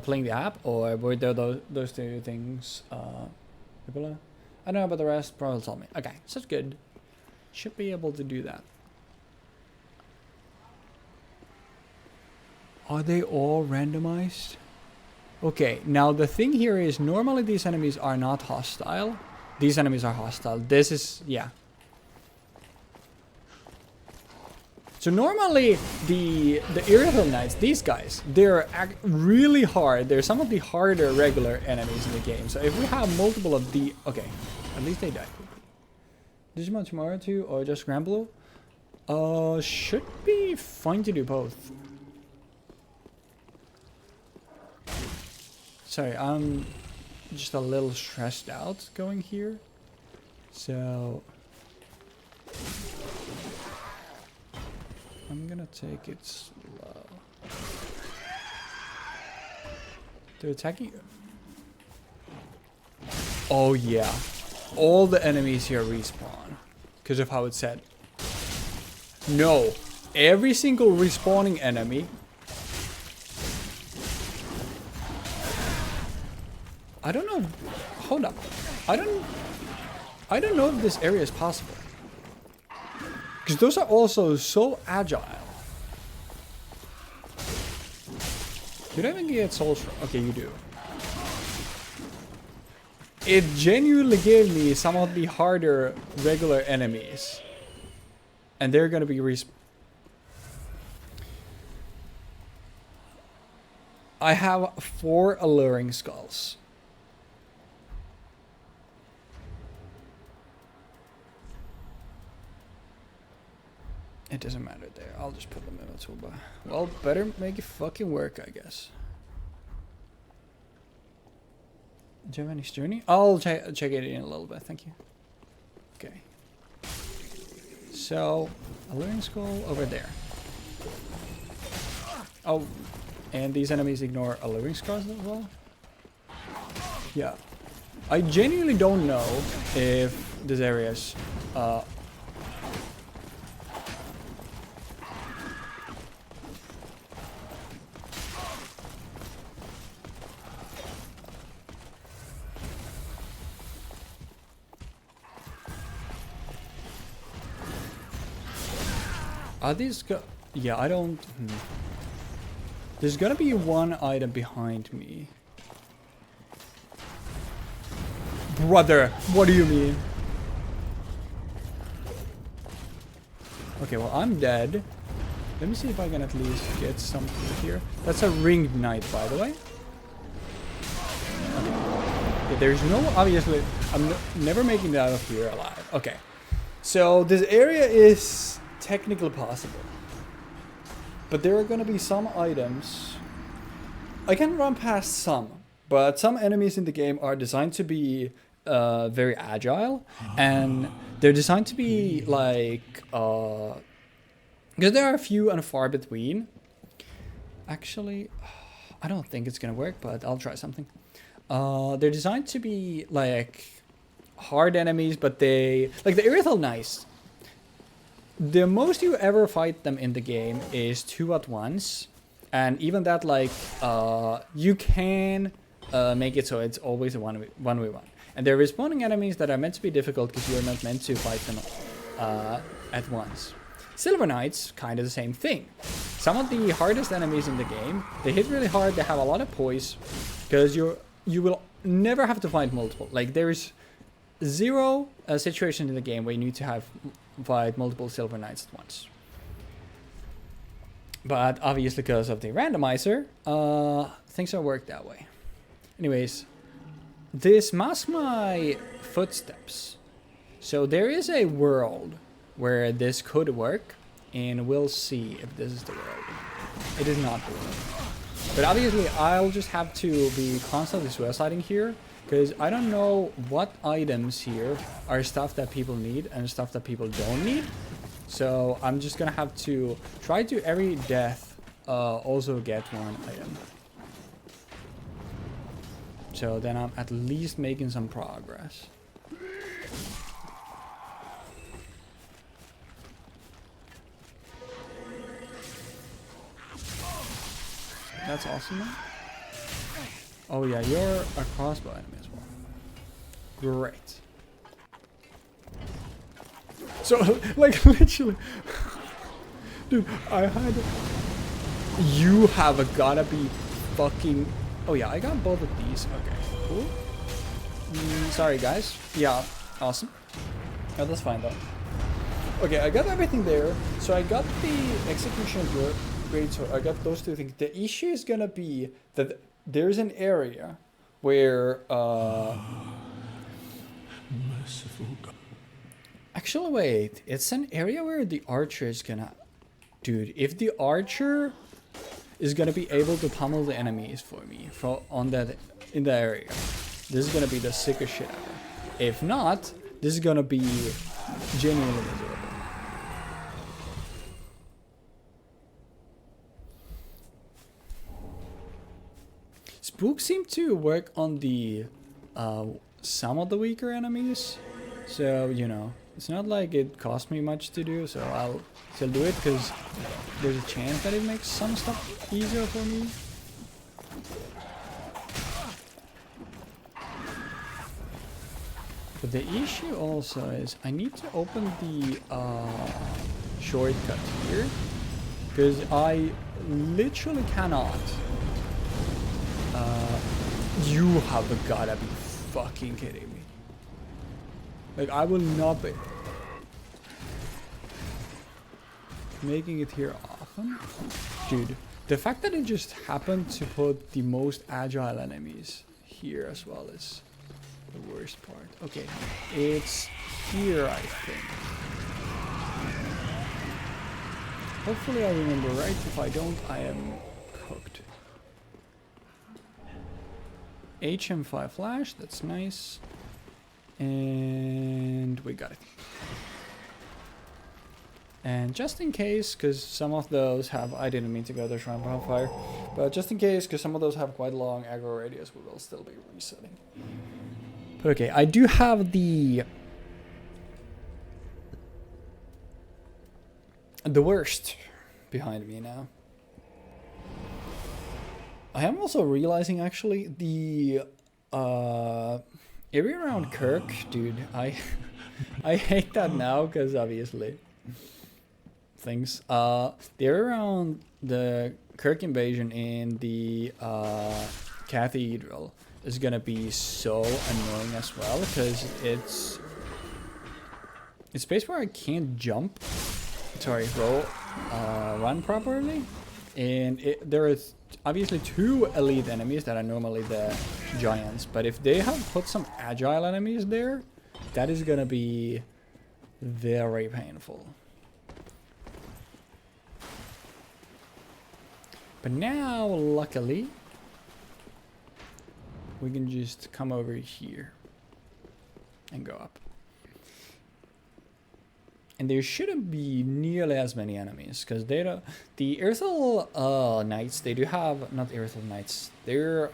Playing the app, or were there those two things? I don't know about the rest. Probably tell me. Okay, so that's good. Should be able to do that. Are they all randomized? Okay, now the thing here is normally these enemies are not hostile. These enemies are hostile. This is, yeah. So normally the Aerial Knights, these guys, they're really hard. They're some of the harder regular enemies in the game. So if we have multiple of the, okay, at least they died. Digimon tomorrow too, or just Granblue? Should be fine to do both. Sorry, I'm just a little stressed out going here. So I'm gonna take it slow. They're attacking. Oh yeah, all the enemies here respawn because of how it's said. No, every single respawning enemy. I don't know. Hold up. I don't know if this area is possible. Because those are also so agile. You don't even get souls from... Okay, you do. It genuinely gave me some of the harder regular enemies. And they're gonna be I have 4 alluring skulls. It doesn't matter there. I'll just put them in the toolbar. Well, better make it fucking work, I guess. Do you have any journey? I'll check it in a little bit. Thank you. Okay. So, alluring skull over there. Oh, and these enemies ignore alluring skulls as well? Yeah. I genuinely don't know if this area's are these yeah, I don't... There's gonna be one item behind me. Brother, what do you mean? Okay, well, I'm dead. Let me see if I can at least get something here. That's a ringed knight, by the way. Okay. Yeah, there's no... Obviously, I'm never making that out of here alive. Okay. So this area is technically possible. But there are gonna be some items. I can run past some, but some enemies in the game are designed to be very agile, and they're designed to be like because there are a few and far between. Actually, I don't think it's gonna work, but I'll try something. They're designed to be like hard enemies, but they like the Irithel Knights. The most you ever fight them in the game is 2 at once, and even that, like, you can make it so it's always a 1v1. And they're respawning enemies that are meant to be difficult because you're not meant to fight them at once. Silver Knights, kind of the same thing. Some of the hardest enemies in the game, they hit really hard, they have a lot of poise, because you will never have to fight multiple. Like, there's zero situation in the game where you need to fight multiple Silver Knights at once. But obviously because of the randomizer, things don't work that way. Anyways, this masks my footsteps. So there is a world where this could work, and we'll see if this is the world. It is not the world. But obviously I'll just have to be constantly suiciding here, because I don't know what items here are stuff that people need and stuff that people don't need. So I'm just gonna have to try to every death also get one item. So then I'm at least making some progress. That's awesome, man. Oh yeah, you're a crossbow enemy as well. Great. So, like, literally... Dude, I had... You have gotta be fucking... Oh yeah, I got both of these. Okay, cool. Sorry, guys. Yeah, awesome. Oh, that's fine, though. Okay, I got everything there. So I got the execution great sword. I got those two things. The issue is gonna be that there's an area where Merciful God. actually wait, it's an area where the archer is gonna... Dude, if the archer is gonna be able to pummel the enemies for me in that area, this is gonna be the sickest shit ever. If not, this is gonna be genuinely miserable. Spook seemed to work on the some of the weaker enemies, so you know, it's not like it cost me much to do, so I'll still do it because there's a chance that it makes some stuff easier for me. But the issue also is I need to open the shortcut here, because I literally cannot. You have gotta be fucking kidding me. Like, I will not be making it here often. Dude, the fact that it just happened to put the most agile enemies here as well is the worst part. Okay, it's here, I think. Hopefully I remember right. If I don't, I am cooked. HM5 flash, that's nice. And we got it. And just in case, because some of those have... I didn't mean to go there, Shrine of Fire. But just in case, because some of those have quite long aggro radius, we will still be resetting. But okay, I do have the worst behind me now. I am also realizing, actually, the area around Kirk, dude, I hate that now, because obviously things. The area around the Kirk invasion in the cathedral is gonna be so annoying as well, because it's a space where I can't jump, run properly, and there is obviously 2 elite enemies that are normally the giants, but if they have put some agile enemies there, that is gonna be very painful. But now, luckily, we can just come over here and go up. And there shouldn't be nearly as many enemies, because they don't. The Earthal Knights, they do have, not Earthal Knights, they're,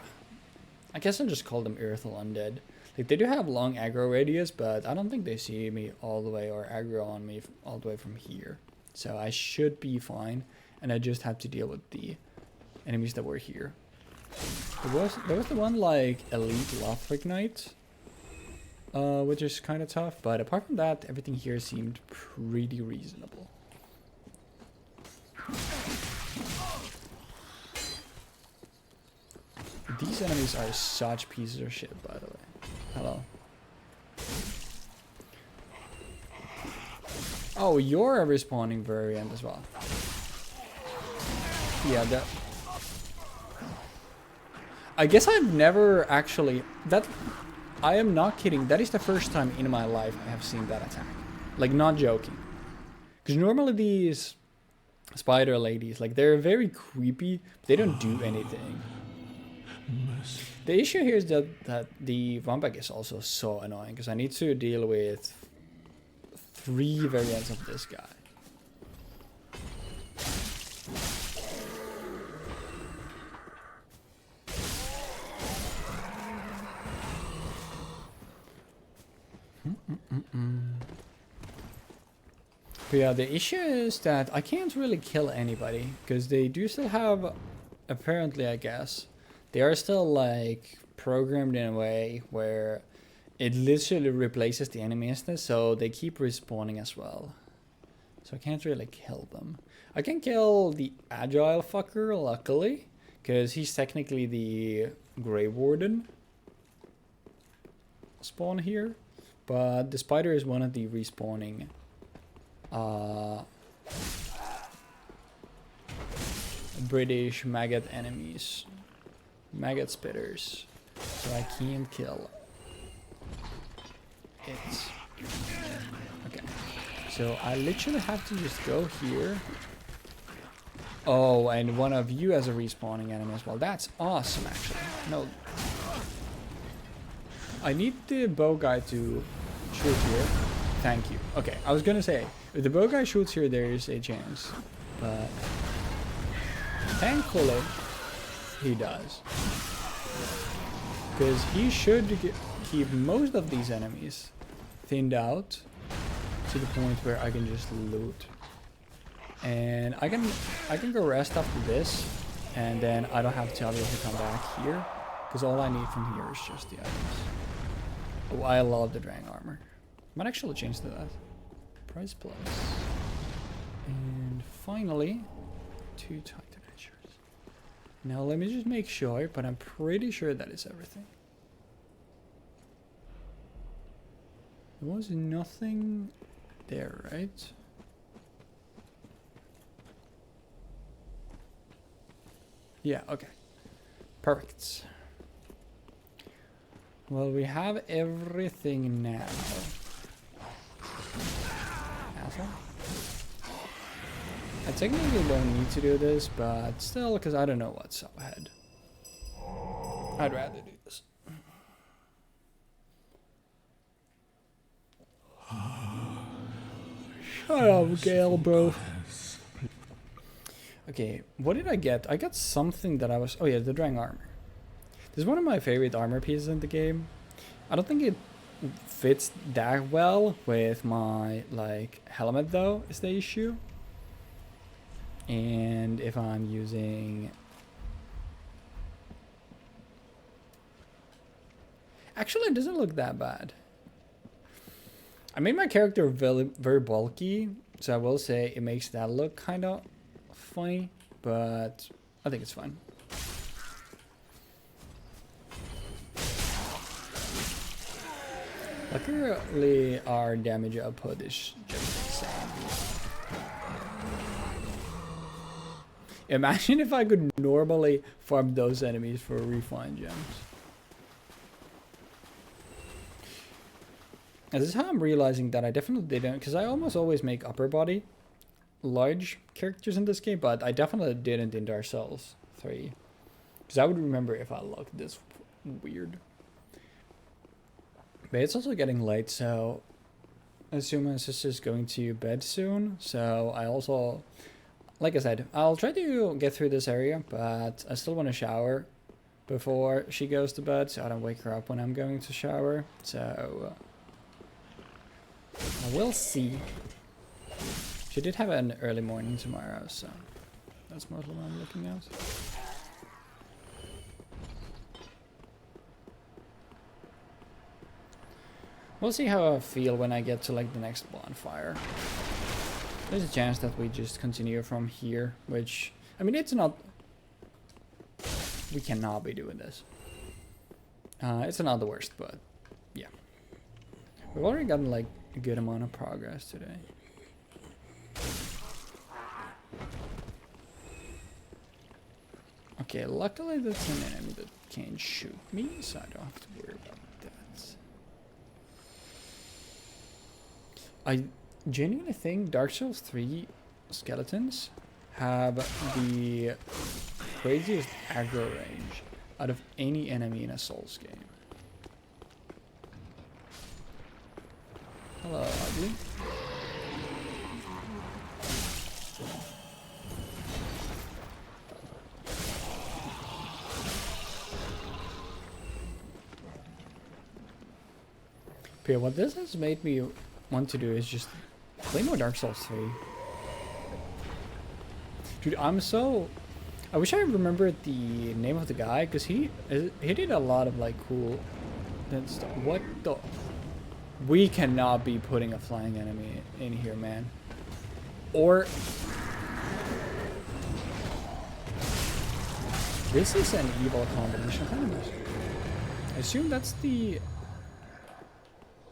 I guess I'll just call them Earthal Undead. Like, they do have long aggro radius, but I don't think they see me all the way or aggro on me all the way from here. So I should be fine, and I just have to deal with the enemies that were here. There was the one like Elite Lothric Knight, which is kind of tough, but apart from that, everything here seemed pretty reasonable. These enemies are such pieces of shit, by the way. Hello. Oh, you're a respawning variant as well. Yeah, that... I guess I've never actually... I am not kidding. That is the first time in my life I have seen that attack. Like, not joking. Because normally these spider ladies, like, they're very creepy. But they don't do anything. The issue here is that the Vampak is also so annoying. Because I need to deal with 3 variants of this guy. But yeah, the issue is that I can't really kill anybody, because they do still have, apparently I guess, they are still like programmed in a way where it literally replaces the enemy instance, so they keep respawning as well. So I can't really kill them. I can kill the agile fucker, luckily, because he's technically the Grey Warden spawn here. But the spider is one of the respawning British maggot enemies. Maggot spitters. So I can't kill it. Okay. So I literally have to just go here. Oh, and one of you as a respawning enemy as well. That's awesome, actually. No. I need the bow guy to shoot here. Thank you. Okay, I was gonna say, if the bow guy shoots here, there is a chance. But thankfully, he does. Because he should keep most of these enemies thinned out to the point where I can just loot. And I can go rest after this, and then I don't have to obviously come back here, because all I need from here is just the items. Oh, I love the Drang armor. Might actually change to that. Price plus. And finally, 2 Titan Edgers. Now let me just make sure, but I'm pretty sure that is everything. There was nothing there, right? Yeah, okay. Perfect. Well, we have everything now. Asshole. I technically don't need to do this, but still, because I don't know what's up ahead. I'd rather do this. Shut up, Gale, bro. Okay, what did I get? I got something that I was... Oh yeah, the Drang armor. This is one of my favorite armor pieces in the game. I don't think it fits that well with my, like, helmet, though, is the issue. And if I'm using... Actually, it doesn't look that bad. I made my character very bulky, so I will say it makes that look kind of funny, but I think it's fine. Luckily, our damage output is just insane. Imagine if I could normally farm those enemies for refined gems. And this is how I'm realizing that I definitely didn't, because I almost always make upper body large characters in this game, but I definitely didn't in Dark Souls 3. Because I would remember if I looked this weird. But it's also getting late, so I assume my sister's going to bed soon. So I also, like I said, I'll try to get through this area, but I still want to shower before she goes to bed, so I don't wake her up when I'm going to shower. So I will see. She did have an early morning tomorrow, so that's mostly what I'm looking at. We'll see how I feel when I get to like the next bonfire. There's a chance that we just continue from here, which, I mean, it's not, we cannot be doing this. It's not the worst, but yeah. We've already gotten like a good amount of progress today. Okay, luckily that's an enemy that can't shoot me, so I don't have to worry about that. I genuinely think Dark Souls 3 skeletons have the craziest aggro range out of any enemy in a Souls game. Hello, ugly. But yeah, what this has made me want to do is just play more Dark Souls 3. Dude, I wish I remembered the name of the guy, because he did a lot of like cool stuff. What the? We cannot be putting a flying enemy in here, man. Or this is an evil combination of enemies. I assume that's the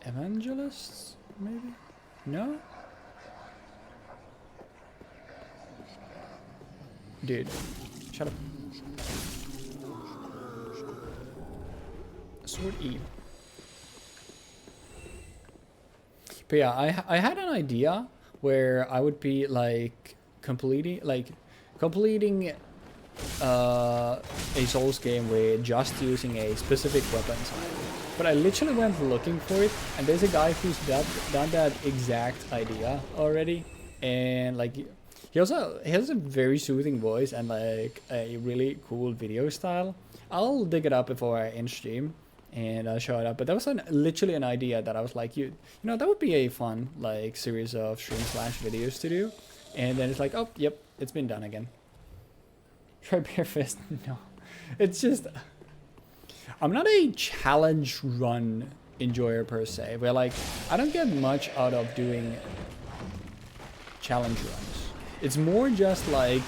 evangelists, maybe? No? Dude, shut up. Sword E. But yeah, I had an idea where I would be like completing a Souls game with just using a specific weapon type. But I literally went looking for it, and there's a guy who's done that exact idea already, and like he has a very soothing voice and like a really cool video style. I'll dig it up before I end stream and I'll show it up. But that was literally an idea that I was like, you know, that would be a fun like series of stream/videos to do. And then it's like, oh, yep, it's been done again. Try bare fist. No, it's just, I'm not a challenge run enjoyer per se, but like I don't get much out of doing challenge runs. It's more just like,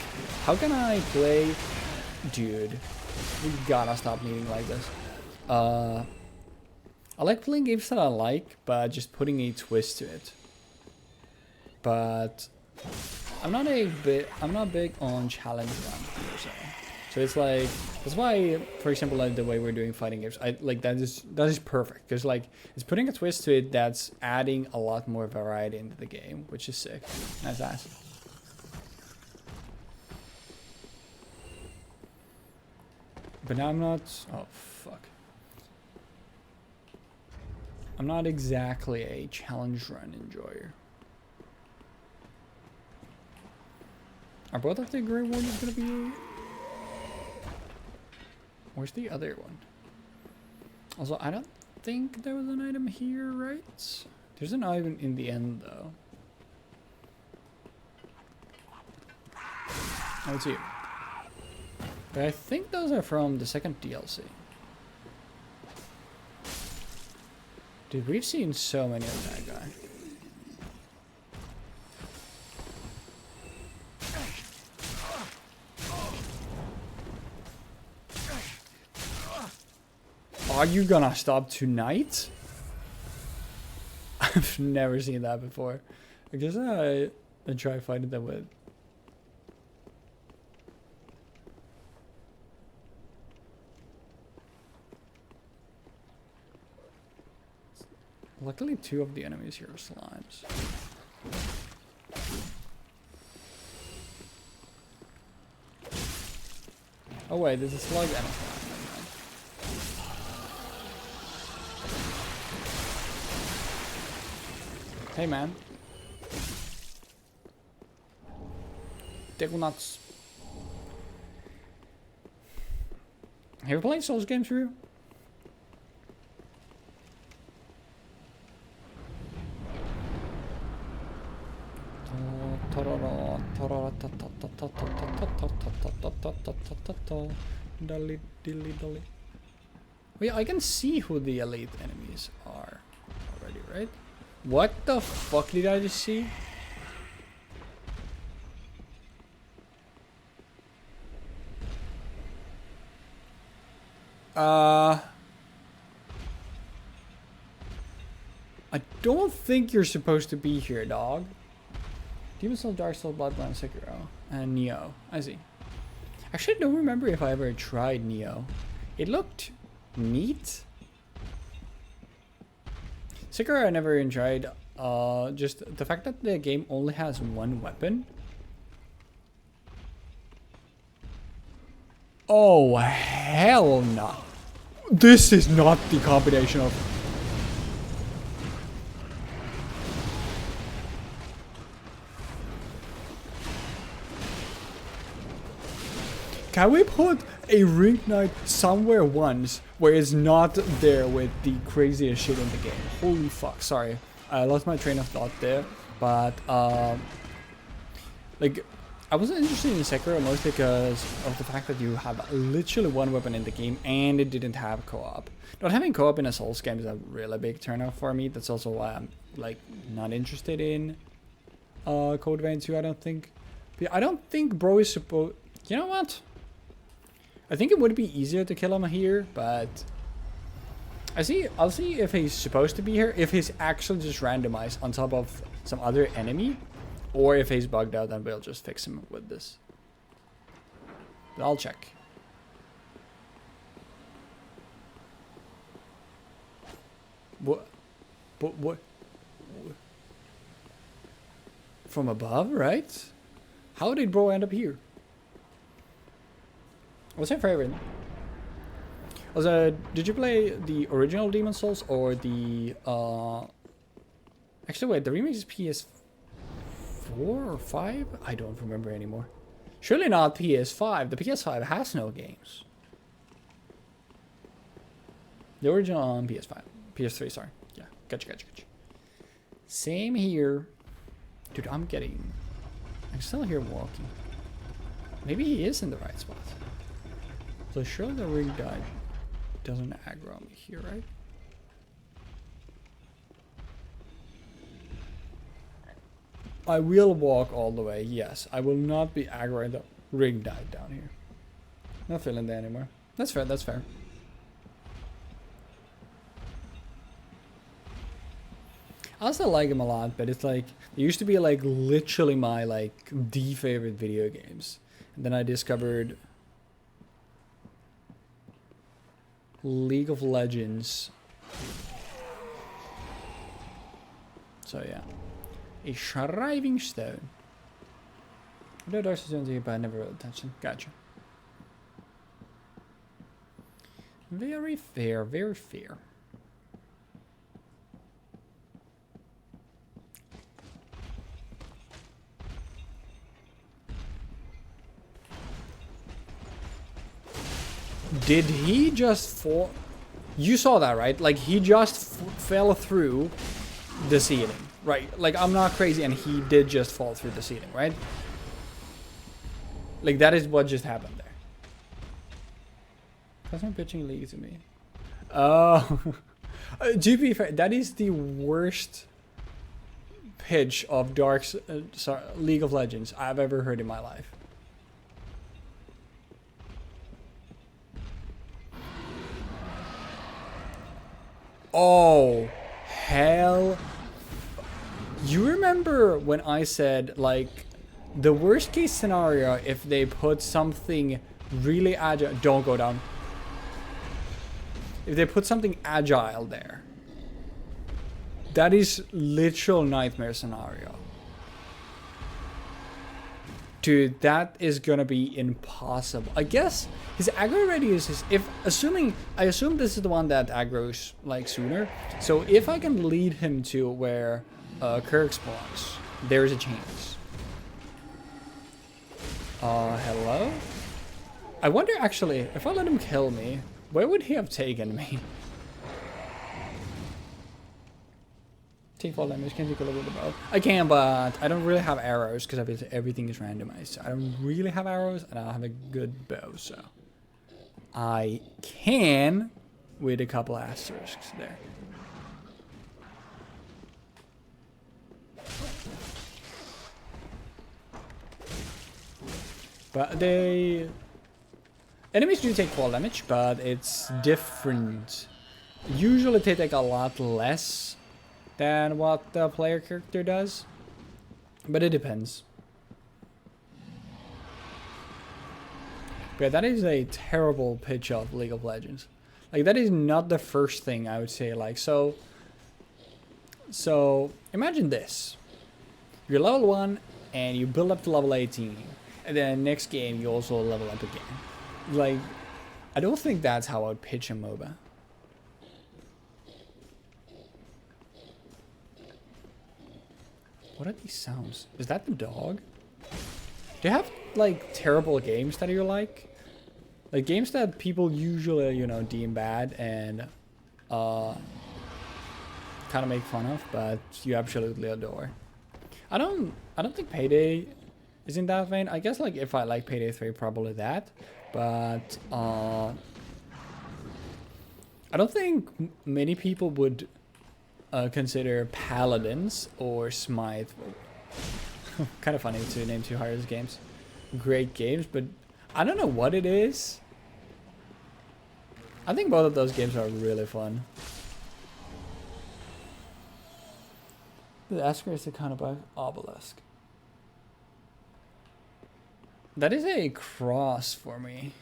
how can I play? Dude, we gotta stop meeting like this. I like playing games that I like, but just putting a twist to it. But I'm not big on challenge run per se. So it's like, that's why, for example, like the way we're doing fighting games, I like that is perfect, because like it's putting a twist to it that's adding a lot more variety into the game, which is sick. Nice ass. But now I'm not. Oh fuck. I'm not exactly a challenge run enjoyer. Are both of the Grey Warriors gonna be? Where's the other one? Also, I don't think there was an item here, right? There's an item in the end, though. Oh, it's you. But I think those are from the second DLC. Dude, we've seen so many of that guy. Are you gonna stop tonight? I've never seen that before. I guess I try fighting them with. Luckily, 2 of the enemies here are slimes. Oh wait, there's a slug and a slime. Hey man. Tickle nuts. Have you played Souls games, Ryu? Dolly, dilly, dolly. Wait, I can see who the elite enemies are already, right? What the fuck did I just see? I don't think you're supposed to be here, dog. Demon Soul, Dark Soul, Bloodborne, Sekiro, and Neo. I see. Actually, I don't remember if I ever tried Neo. It looked neat. Sekiro I never enjoyed. Just the fact that the game only has 1 weapon. Oh, hell no. This is not the combination of... Can we put a ring knight somewhere once where it's not there with the craziest shit in the game? Holy fuck, sorry. I lost my train of thought there. But, like, I wasn't interested in Sekiro mostly because of the fact that you have literally 1 weapon in the game and it didn't have co-op. Not having co-op in a Souls game is a really big turnoff for me. That's also why I'm, like, not interested in Code Vein 2, I don't think. But I don't think bro is supposed... You know what? I think it would be easier to kill him here, but I'll see if he's supposed to be here, if he's actually just randomized on top of some other enemy, or if he's bugged out and we'll just fix him with this. But I'll check. What? What? From above, right? How did bro end up here? What's your favorite? Also, did you play the original Demon Souls or the actually wait, the remake is PS4 or 5? I don't remember anymore. Surely not PS5. The PS5 has no games. The original on PS5. PS3, sorry. Yeah, gotcha. Same here. Dude, I can still hear walking. Maybe he is in the right spot. So surely the ring dodge doesn't aggro me here, right? I will walk all the way, yes. I will not be aggroing the ring dive down here. Not feeling that anymore. That's fair, that's fair. I still like him a lot, but it's like, it used to be like literally my like the favorite video games. And then I discovered League of Legends. So yeah. A shriving stone. I know Dark Stones here, but I never really touched them. Gotcha. Very fair, very fair. Did he just fall? You saw that, right? Like, he just fell through the ceiling, right? Like, I'm not crazy, and he did just fall through the ceiling, right? Like, that is what just happened there. Customer pitching league to me. Oh. To be fair, that is the worst pitch of League of Legends I've ever heard in my life. Oh, hell. You remember when I said, like, the worst case scenario, if they put something really agile, don't go down. If they put something agile there. That is literal nightmare scenario. Dude, that is gonna be impossible. I guess his aggro radius is, I assume this is the one that aggroes like sooner. So if I can lead him to where Kirk spawns, there is a chance. Hello? I wonder actually, if I let him kill me, where would he have taken me? Take fall damage, can take a little bit of both. I can, but I don't really have arrows because everything is randomized. So I don't really have arrows, and I don't have a good bow, so I can with a couple asterisks there. But enemies do take fall damage, but it's different. Usually they take a lot less than what the player character does, but it depends. But that is a terrible pitch of League of Legends. Like, that is not the first thing I would say. Like, so imagine this: you're level 1 and you build up to level 18, and then next game you also level up again. Like, I don't think that's how I would pitch a MOBA. What are these sounds? Is that the dog? Do you have like terrible games that you like games that people usually, you know, deem bad and kind of make fun of, but you absolutely adore? I don't think Payday is in that vein. I guess like if I like Payday 3, probably that, but I don't think many people would consider Paladins or Smite. Kind of funny to name two hardest games. Great games, but I don't know what it is. I think both of those games are really fun. The Asker is a kind of obelisk. That is a cross for me.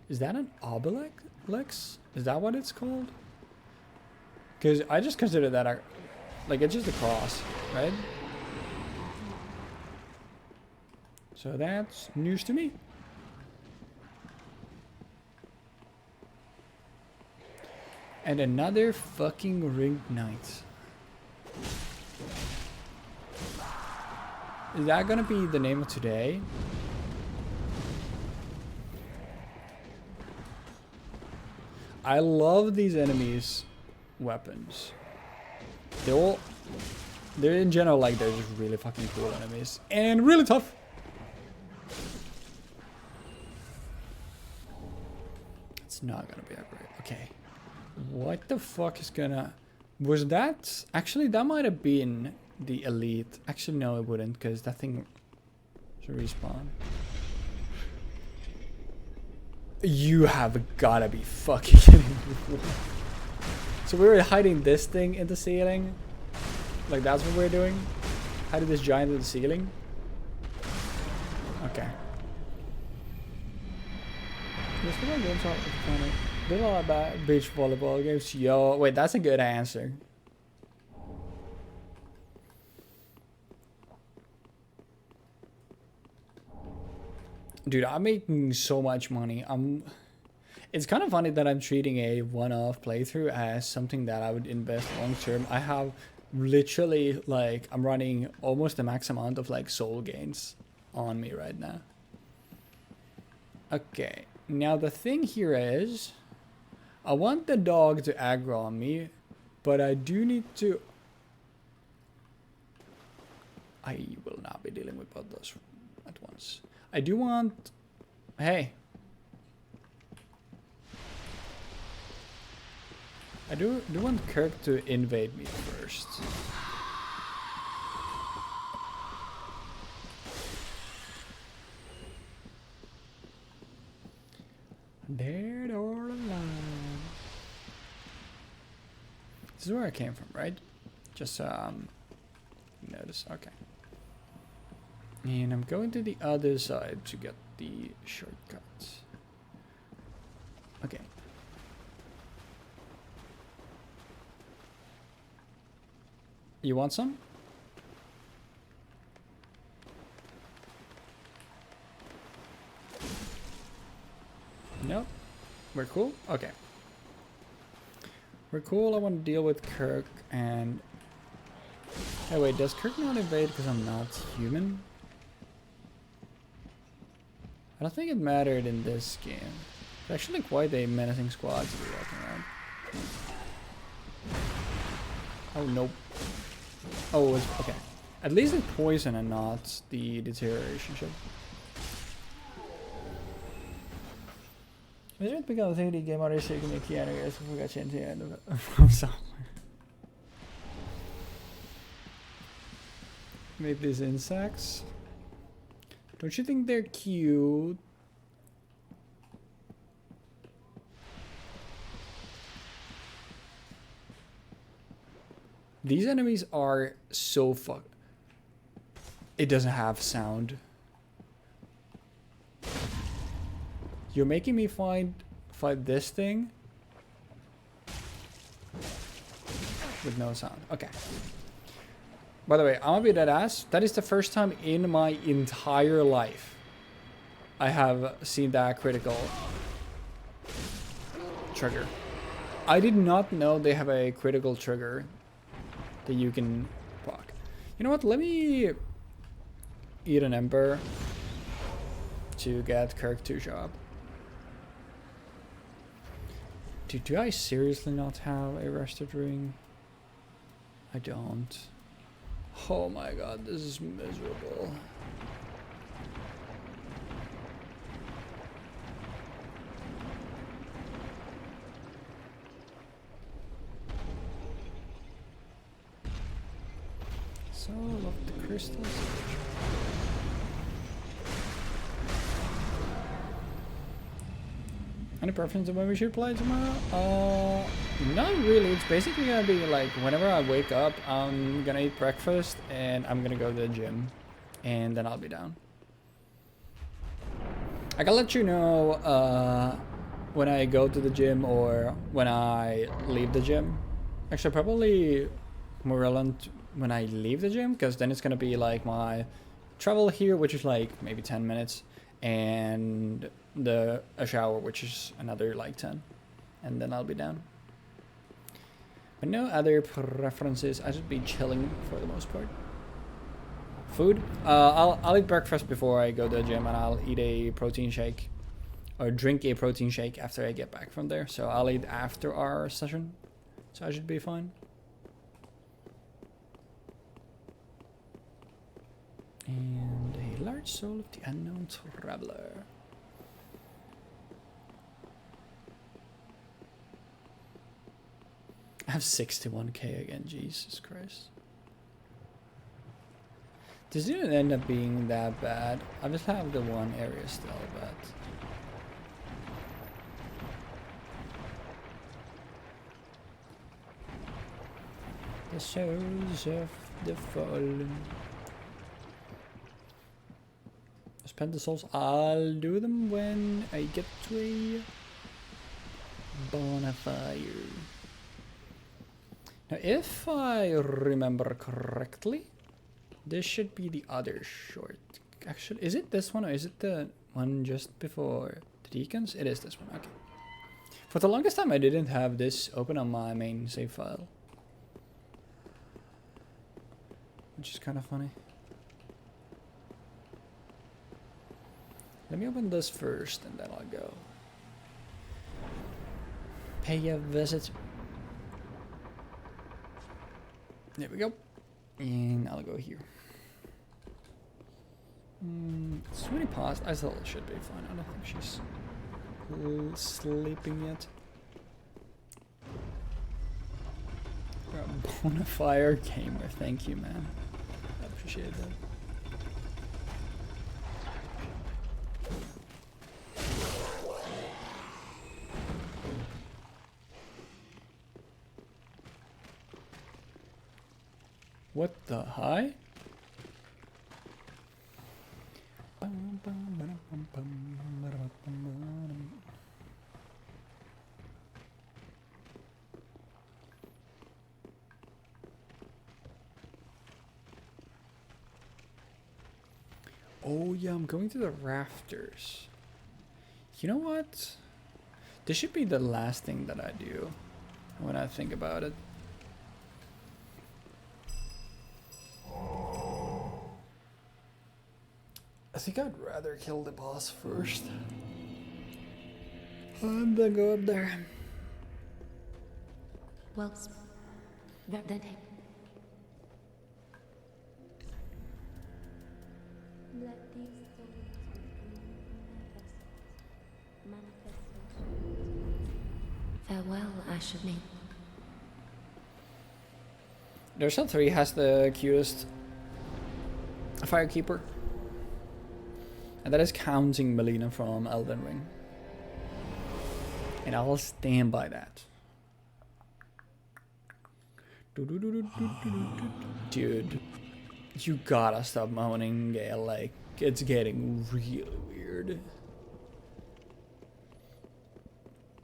Is that an obelisk? Is that what it's called? Because I just consider that like it's just a cross, right? So that's news to me. And another fucking ringed knight. Is that gonna be the name of today? I love these enemies' weapons. They're in general, like, they're just really fucking cool enemies and really tough. It's not gonna be upgrade. Okay, what the fuck is gonna? Was that actually? That might have been the elite. Actually, no, it wouldn't, because that thing should respawn. You have gotta be fucking kidding me. So we were hiding this thing in the ceiling? Like, that's what we're doing? Hiding this giant in the ceiling? Okay. There's a lot of games funny. There's a lot of beach volleyball games. Yo, wait, that's a good answer. Dude, I'm making so much money. It's kind of funny that I'm treating a one-off playthrough as something that I would invest long-term. I have literally, like, I'm running almost the max amount of, like, soul gains on me right now. Okay, now the thing here is, I want the dog to aggro on me, but I do need to... I will not be dealing with both those at once. I do want... Hey. I do want Kirk to invade me first. Dead or alive. This is where I came from, right? Just notice. Okay. And I'm going to the other side to get the shortcut. Okay. You want some? Nope. We're cool? Okay. We're cool. I want to deal with Kirk and... Hey, wait, does Kirk not invade because I'm not human? I don't think it mattered in this game. It's actually quite a menacing squad to be walking around. Oh, nope. Oh, it's... Okay. At least it's poison and not the deterioration ship. Is it because I think the game already said make Keanu guys if we got changed the end of it from somewhere? Make these insects. Don't you think they're cute? These enemies are so fucked. It doesn't have sound. You're making me fight this thing with no sound. Okay. By the way, I'm gonna be dead ass. That is the first time in my entire life I have seen that critical trigger. I did not know they have a critical trigger that you can proc. You know what? Let me eat an ember to get Kirk to show up. Dude, do I seriously not have a rested ring? I don't. Oh my god, this is miserable. So, I love the crystals. Any preference of when we should play tomorrow? Not really. It's basically gonna be like whenever I wake up, I'm gonna eat breakfast and I'm gonna go to the gym, and then I'll be down. I can let you know when I go to the gym or when I leave the gym. Actually, probably more relevant when I leave the gym, because then it's gonna be like my travel here, which is like maybe 10 minutes, and a shower, which is another like 10, and then I'll be down. But no other preferences. I should be chilling for the most part. Food? I'll eat breakfast before I go to the gym, and I'll eat a protein shake or drink a protein shake after I get back from there. So I'll eat after our session, so I should be fine. And a large soul of the unknown traveler. I have 61k again, Jesus Christ. This didn't end up being that bad. I just have the one area still, but... The souls of the fallen. Spend the souls. I'll do them when I get to a bonfire. Now, if I remember correctly, this should be the other short. Actually, is it this one or is it the one just before the deacons? It is this one, okay. For the longest time, I didn't have this open on my main save file, which is kind of funny. Let me open this first and then I'll go pay a visit. There we go. And I'll go here. So many paused. I thought it should be fine. I don't think she's sleeping yet. Bonfire gamer. Thank you, man. I appreciate that. What the hi? Oh yeah, I'm going to the rafters. You know what? This should be the last thing that I do when I think about it. I think I'd rather kill the boss first. And then go up there. Well, then let these souls manifest. Farewell, Ashamine. There's 3 has the cutest Firekeeper. And that is counting Melina from Elden Ring. And I'll stand by that. Dude, you gotta stop moaning, Gale. Like, it's getting really weird.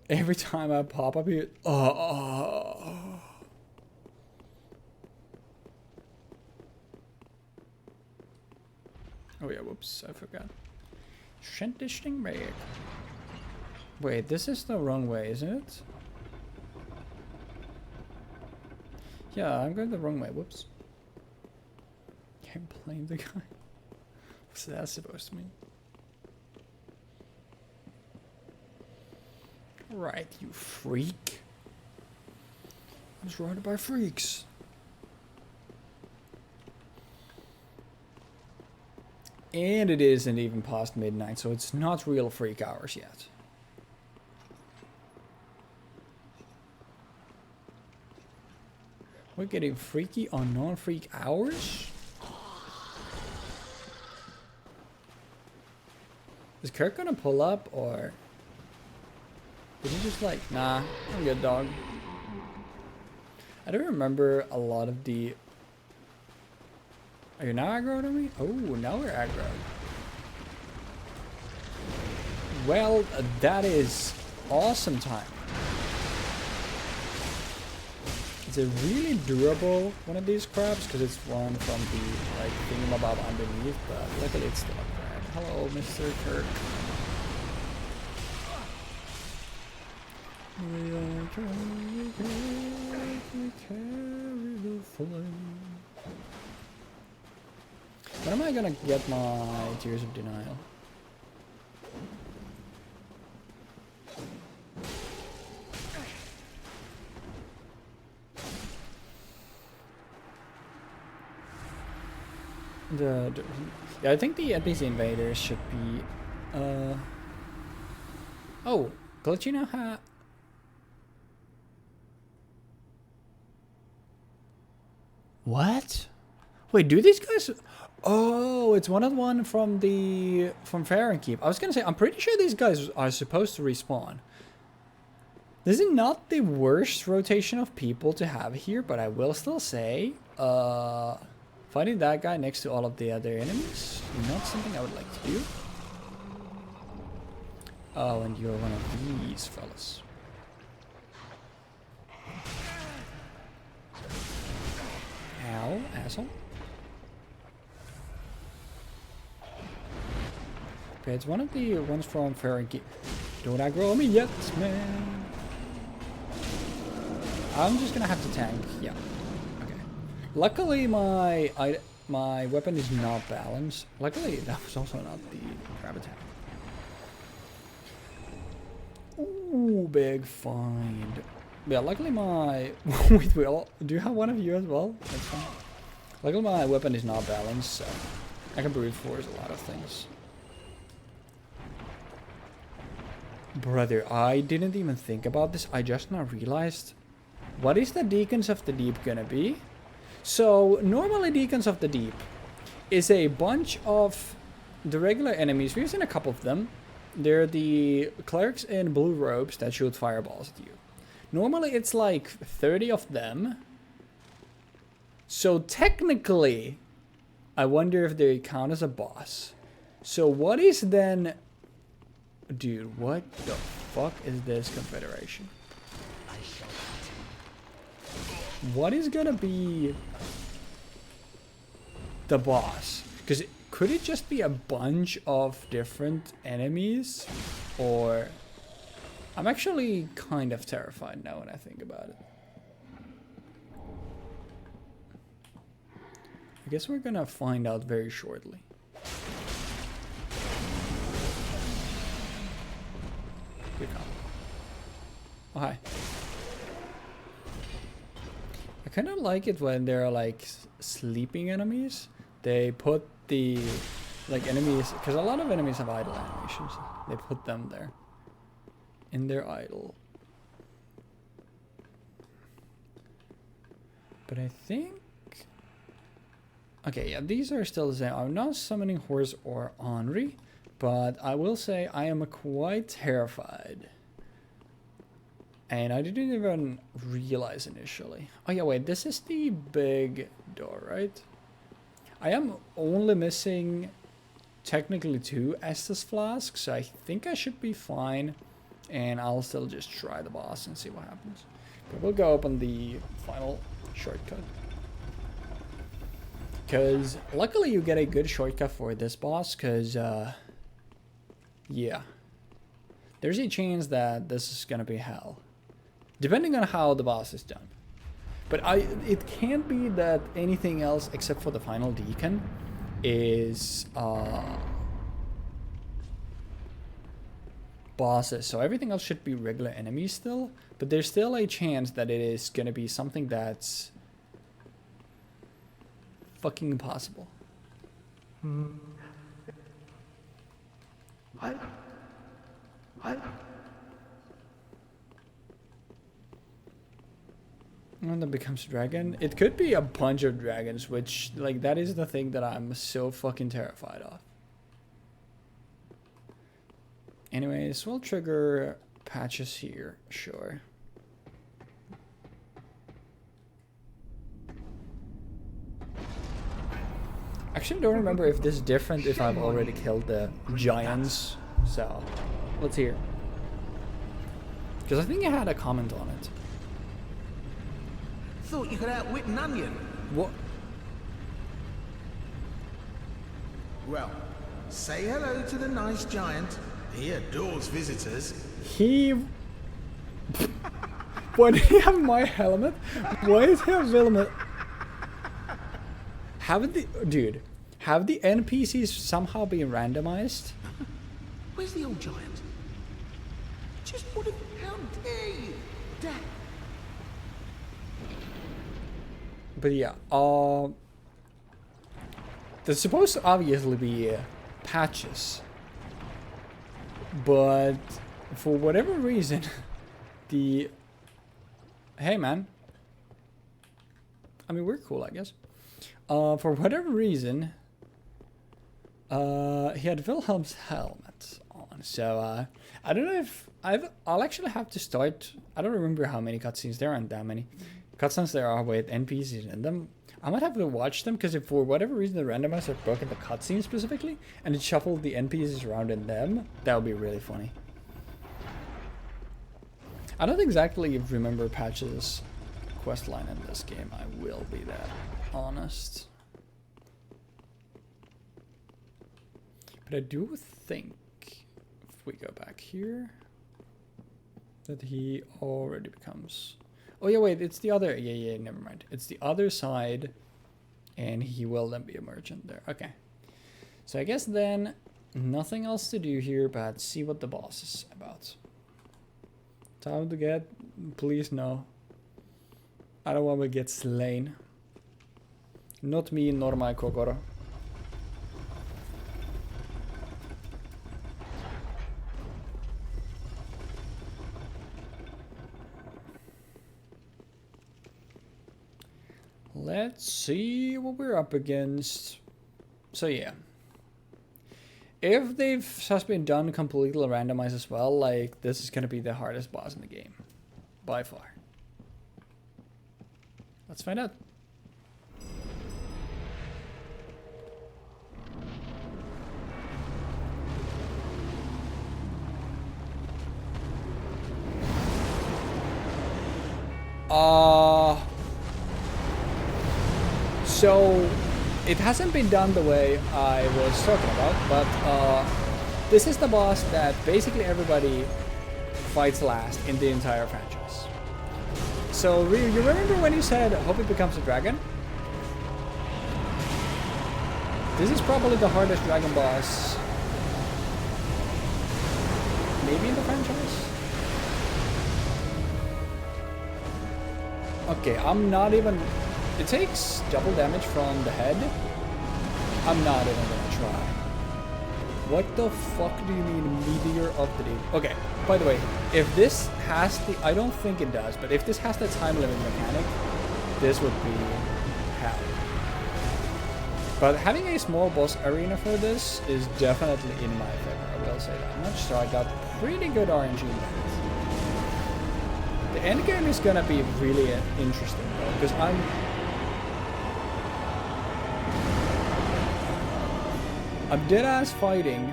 Every time I pop up here, oh yeah, whoops, I forgot. Sent this thing back. Wait, this is the wrong way, isn't it? Yeah, I'm going the wrong way, whoops. Can't blame the guy. What's that supposed to mean? Right, you freak. I'm surrounded by freaks. And it isn't even past midnight, so it's not real freak hours yet. We're getting freaky on non-freak hours? Is Kirk gonna pull up, or... Did he just like, nah, I'm good, dog. I don't remember a lot of the... Are you now aggro to me? Oh, now we're aggro. Well, that is awesome time. Is it really durable, one of these crabs? Because it's one from the, like, thingamabob underneath, but luckily it's still a crab. Hello, Mr. Kirk. We carry the flame. When am I gonna get my Tears of Denial? Yeah, I think the NPC invaders should be oh, glitchy now ha. What? Wait, do these guys? Oh, it's one of the one from Fahrenkeep. I was gonna say, I'm pretty sure these guys are supposed to respawn. This is not the worst rotation of people to have here, but I will still say, fighting that guy next to all of the other enemies, not something I would like to do. Oh, and you're one of these fellas. Ow, asshole. Okay, it's one of the ones from Fahrenkeep. Don't aggro me yet, man. I'm just gonna have to tank. Yeah. Okay. Luckily, my weapon is not balanced. Luckily, that was also not the crab attack. Ooh, big find. Yeah, luckily my... Wait, do you have one of you as well? That's fine. Luckily my weapon is not balanced, so I can brute force a lot of things. Brother, I didn't even think about this. I just now realized. What is the Deacons of the Deep gonna be? So, normally Deacons of the Deep is a bunch of the regular enemies. We've seen a couple of them. They're the clerics in blue robes that shoot fireballs at you. Normally it's like 30 of them. So technically, I wonder if they count as a boss. So what is then... Dude, what the fuck is this confederation? What is gonna be the boss? Because could it just be a bunch of different enemies? Or... I'm actually kind of terrified now when I think about it. I guess we're gonna find out very shortly. Good call. Oh, hi. I kind of like it when there are like sleeping enemies. They put the like enemies, because a lot of enemies have idle animations. They put them there in their idle. But I think, okay, yeah, these are still the same. I'm not summoning Horse or Henri, but I will say I am quite terrified. And I didn't even realize initially. Oh yeah, wait, this is the big door, right? I am only missing technically 2 Estus flasks, so I think I should be fine. And I'll still just try the boss and see what happens. But we'll go up on the final shortcut. Because luckily you get a good shortcut for this boss, because, yeah. There's a chance that this is gonna be hell. Depending on how the boss is done. But it can't be that anything else except for the final deacon is bosses. So everything else should be regular enemies still. But there's still a chance that it is gonna be something that's fucking impossible. And then becomes dragon. It could be a bunch of dragons, which, like, that is the thing that I'm so fucking terrified of. Anyways, we'll trigger patches here, sure. Actually, don't remember if this is different if I've already killed the giants. So, let's hear. Because I think I had a comment on it. Thought you could outwit an onion. What? Well, say hello to the nice giant. He adores visitors. He... Why did he have my helmet? Why does he have helmet? Have the... Dude, have the NPCs somehow been randomized? Where's the old giant? Just what a... How dare you? Dad. But yeah, there's supposed to obviously be patches. But for whatever reason, the... Hey, man. I mean, we're cool, I guess. For whatever reason, he had Wilhelm's helmet on. So, I don't know if... I'll actually have to start... I don't remember how many cutscenes. There aren't that many cutscenes there are with NPCs in them. I might have to watch them, because if for whatever reason the randomizer broken the cutscene specifically, and it shuffled the NPCs around in them, that would be really funny. I don't exactly remember Patch's questline in this game, I will be that honest. But I do think, if we go back here, that he already becomes... Oh yeah, wait, it's the other... Yeah, never mind. It's the other side, and he will then be a merchant there. Okay. So I guess then, nothing else to do here but see what the boss is about. Time to get... Please, no. I don't want to get slain. Not me, nor my Kokoro. Let's see what we're up against. So yeah. If they've just been done completely randomized as well, like, this is gonna be the hardest boss in the game. By far. Let's find out. So it hasn't been done the way I was talking about, but this is the boss that basically everybody fights last in the entire franchise. So you remember when you said, hope it becomes a dragon? This is probably the hardest dragon boss maybe in the franchise? Okay, I'm not even... It takes double damage from the head. I'm not even gonna try. What the fuck do you mean, Meteor of the Deep? Okay, by the way, if this has the... I don't think it does, but if this has the time limit mechanic, this would be hell. But having a small boss arena for this is definitely in my favor, I will say that much. So I got pretty good RNG in that. The end game is gonna be really interesting though, because I'm dead ass fighting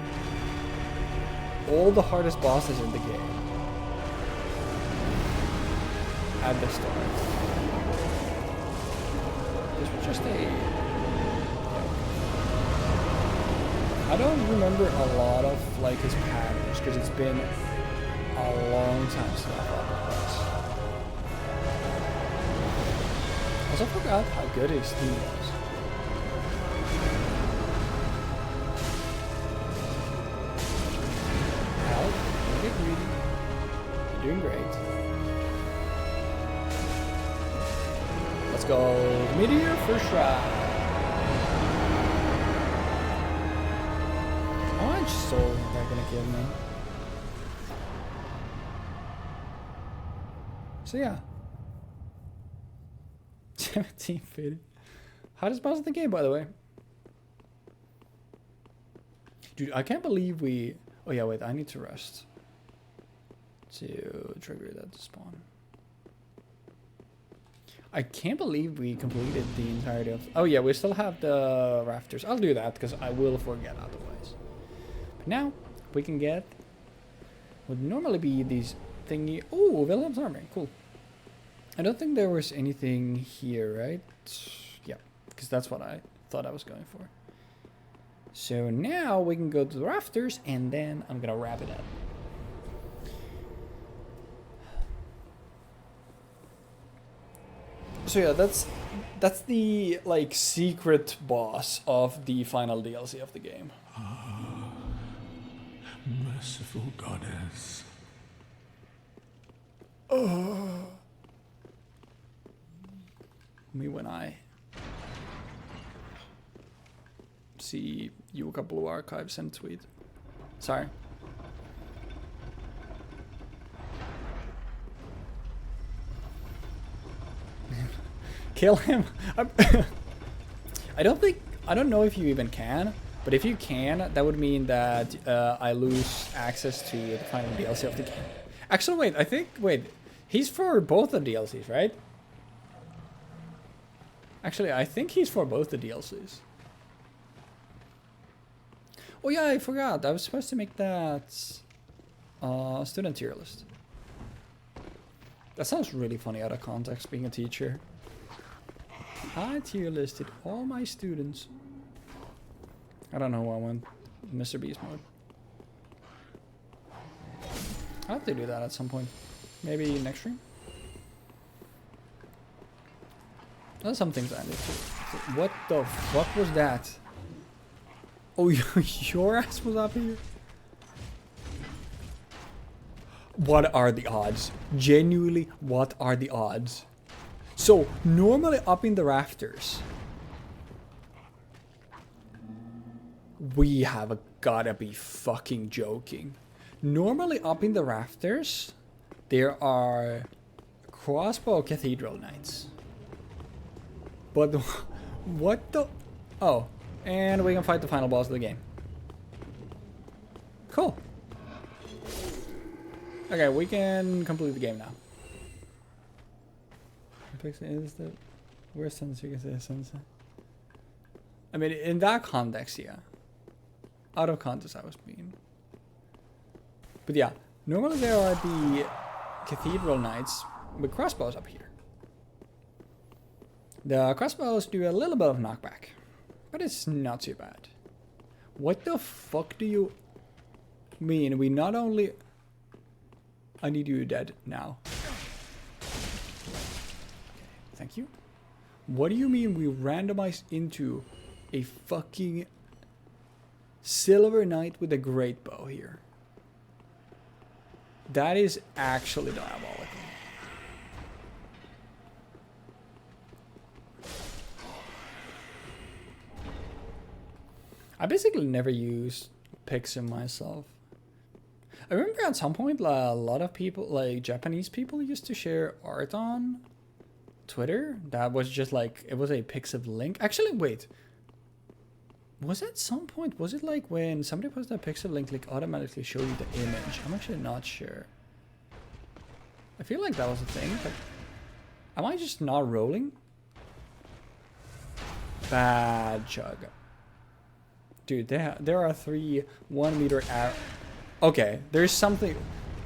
all the hardest bosses in the game at the start. This was just a... I don't remember a lot of like his patterns because it's been a long time since I fought the boss. Also forgot how good his theme was. Help, don't get greedy. You're doing great. Let's go. Meteor first try. How much soul is that gonna give me? So yeah. 1750. Hottest boss of the game, by the way. Dude, I can't believe we... Oh yeah, wait, I need to rest. To trigger that to spawn. I can't believe we completed the entirety of... Oh yeah, we still have the rafters. I'll do that, because I will forget otherwise. But now, we can get... Would normally be these thingy... Oh, Wilhelm's army, cool. I don't think there was anything here, right? Yeah, because that's what I thought I was going for. So now we can go to the rafters, and then I'm gonna wrap it up. So yeah, that's the like secret boss of the final DLC of the game. Merciful goddess. Me when I see Yuka Blue Archives and tweet. Sorry. Kill him. I don't know if you even can, but if you can, that would mean that I lose access to the final DLC of the game. Actually, wait, he's for both the DLCs, right? Actually, I think he's for both the DLCs. Oh yeah, I forgot. I was supposed to make that student tier list. That sounds really funny out of context, being a teacher. I tier listed all my students. I don't know why I went Mr. Beast mode. I'll have to do that at some point. Maybe next stream? There's some things I need to... What the fuck was that? Oh, your ass was up here? What are the odds? Genuinely, what are the odds? So, normally up in the rafters, we have gotta be fucking joking. Normally up in the rafters, there are crossbow cathedral knights. But what the... Oh, and we can fight the final boss of the game. Cool. Okay, we can complete the game now. Is the worst sentence you can say sunset? I mean, in that context, yeah. Out of context, I was being. But yeah, normally there are the cathedral knights with crossbows up here. The crossbows do a little bit of knockback, But it's not too bad. What the fuck do you mean? We not only... I need you dead now. Okay, thank you. What do you mean we randomized into a fucking Silver Knight with a great bow here? That is actually diabolical. I basically never use Pixim myself. I remember at some point a lot of people, like Japanese people, used to share art on Twitter that was just like, it was a Pixim link. Actually, wait. Was at some point, was it like when somebody posted a Pixim link, like automatically show you the image? I'm actually not sure. I feel like that was a thing, but am I just not rolling? Bad chug. Dude, there are 3 1 meter out. Okay, there's something.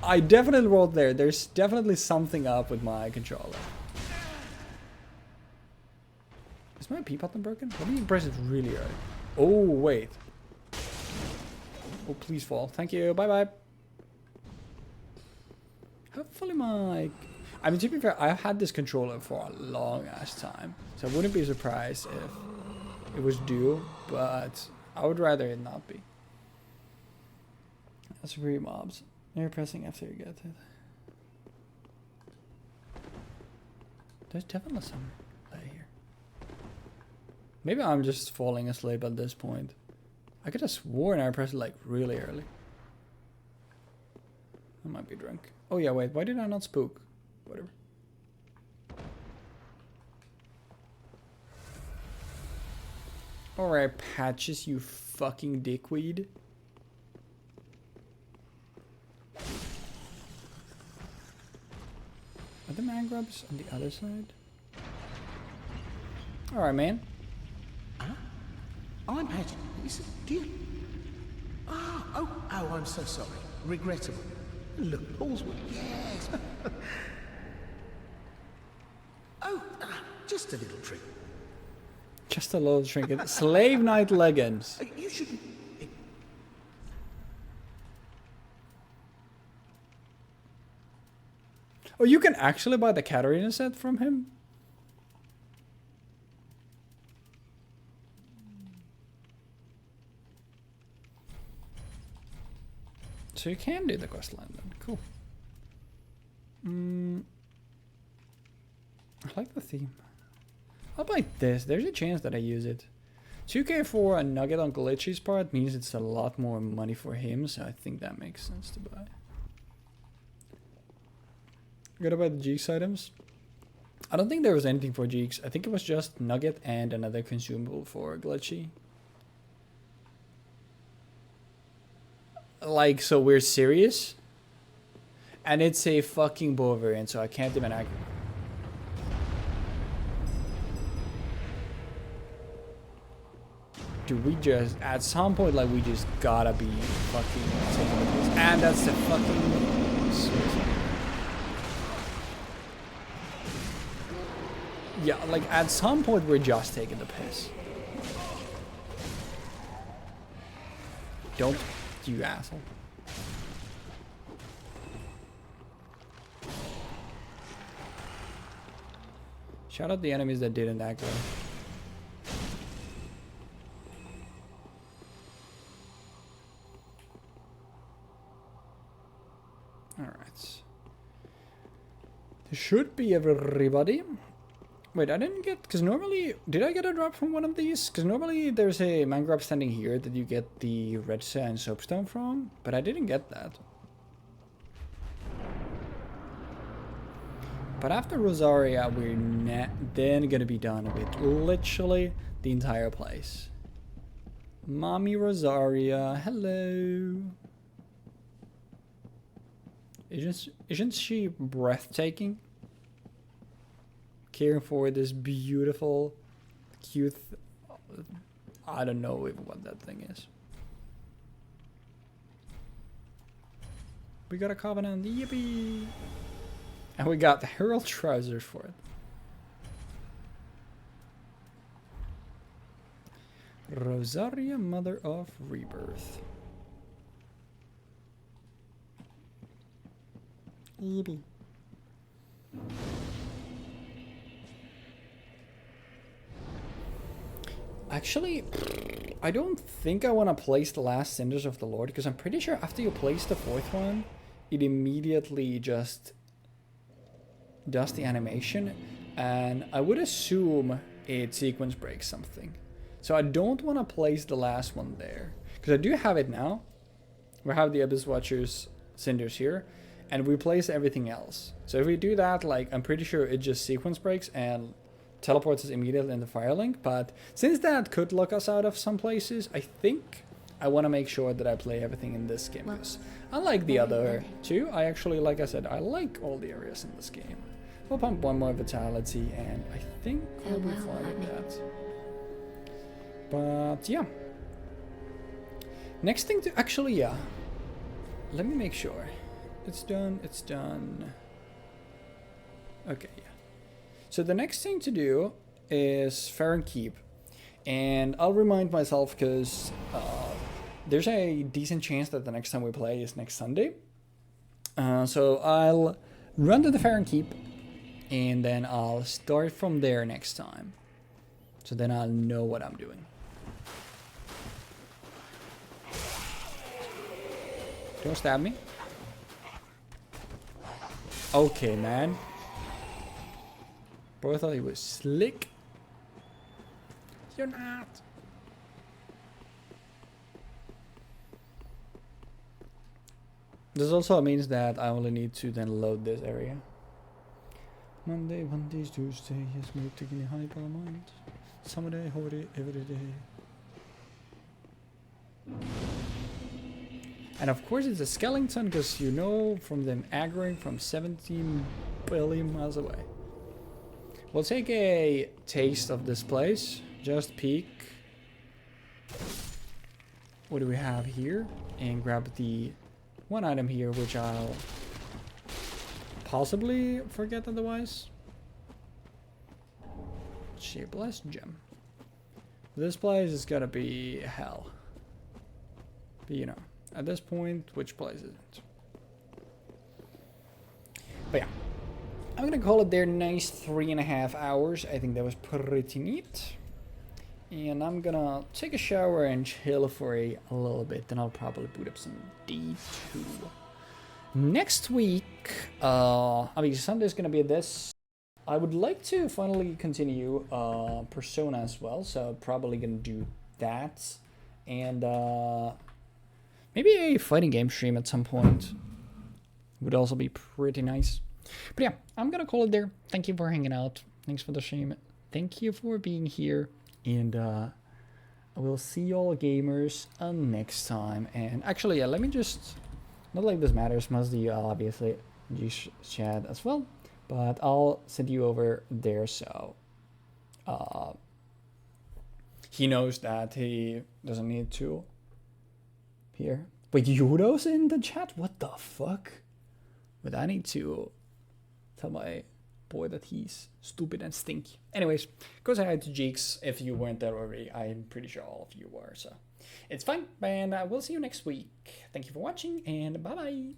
I definitely rolled there. There's definitely something up with my controller. Is my P button broken? Let me press it really early. Oh, wait. Oh, please fall. Thank you. Bye-bye. Hopefully my... I mean, to be fair, I've had this controller for a long-ass time. So I wouldn't be surprised if it was due, but I would rather it not be. That's 3 mobs. You're pressing after you get it. There's definitely some play here. Maybe I'm just falling asleep at this point. I could have sworn I pressed it like really early. I might be drunk. Oh yeah, wait, why did I not spook? Whatever. Alright, Patches, you fucking dickweed. Are the mangroves on the other side? Alright, man. Huh? I'm Patty. Is it dear? Oh, I'm so sorry. Regrettable. Look, Ballswood. Yes. Just a little trick. Just a little trinket. Slave Knight leggings. You shouldn't. Oh, you can actually buy the Katarina set from him? So you can do the quest line then. Cool. I like the theme. How about this? There's a chance that I use it. 2k for a nugget on Glitchy's part means it's a lot more money for him, so I think that makes sense to buy. Good about the Jeeks items. I don't think there was anything for Jeeks. I think it was just nugget and another consumable for Glitchy. Like, so we're serious? And it's a fucking bow variant, so I can't even act. Dude, we just, at some point, like, we just gotta be fucking taking the piss. And that's the fucking suicide. Yeah, like, at some point, we're just taking the piss. Don't, you asshole. Shout out the enemies that didn't aggro. Alright. There should be everybody. Wait, I didn't get... Because normally... Did I get a drop from one of these? Because normally there's a mangrove standing here that you get the red sand soapstone from. But I didn't get that. But after Rosaria, we're then going to be done with literally the entire place. Mommy Rosaria, hello. Isn't she breathtaking? Caring for this beautiful, cute... I don't know what that thing is. We got a covenant, yippee! And we got the Herald trousers for it. Rosaria, Mother of Rebirth. Eevee. Actually, I don't think I want to place the last Cinders of the Lord, because I'm pretty sure after you place the fourth one, it immediately just does the animation, and I would assume it sequence breaks something. So I don't want to place the last one there, because I do have it now. We have the Abyss Watcher's Cinders here, and we place everything else. So if we do that, like, I'm pretty sure it just sequence breaks and teleports us immediately in the Firelink. But since that could lock us out of some places, I think I want to make sure that I play everything in this game, because unlike the other two, I actually, like I said, I like all the areas in this game. We'll pump one more Vitality, and I think we'll be fine with that. But yeah. Next thing to... Actually, yeah. Let me make sure. It's done, it's done. Okay, yeah. So the next thing to do is Farron Keep. And I'll remind myself, because there's a decent chance that the next time we play is next Sunday. So I'll run to the Farron Keep, and then I'll start from there next time. So then I'll know what I'm doing. Don't stab me. Okay, man. Bro, I thought he was slick. You're not. This also means that I only need to then load this area. Monday, Wednesday, Tuesday, yes, move to give me hyper mind. Someday, holiday, every day. And of course it's a skeleton, because you know from them aggroing from 17 billion miles away. We'll take a taste of this place. Just peek. What do we have here? And grab the one item here, which I'll possibly forget otherwise. Shapeless gem. This place is gonna be hell. But you know, at this point, which place is it? But yeah, I'm gonna call it their nice 3.5 hours. I think that was pretty neat. And I'm gonna take a shower and chill for a little bit. Then I'll probably boot up some D2. Next week, I mean, Sunday's gonna be this. I would like to finally continue Persona as well, so probably gonna do that. And maybe a fighting game stream at some point would also be pretty nice. But yeah, I'm gonna call it there. Thank you for hanging out. Thanks for the stream. Thank you for being here. And I will see y'all gamers next time. And actually, yeah, let me just, not like this matters, must you obviously use chat as well. But I'll send you over there, so he knows that he doesn't need to here. Wait, Yudo's in the chat? What the fuck? But I need to tell my boy that he's stupid and stinky. Anyways, go say hi to Jeeks if you weren't there already. I'm pretty sure all of you were, so it's fine. And we'll see you next week. Thank you for watching, and bye-bye.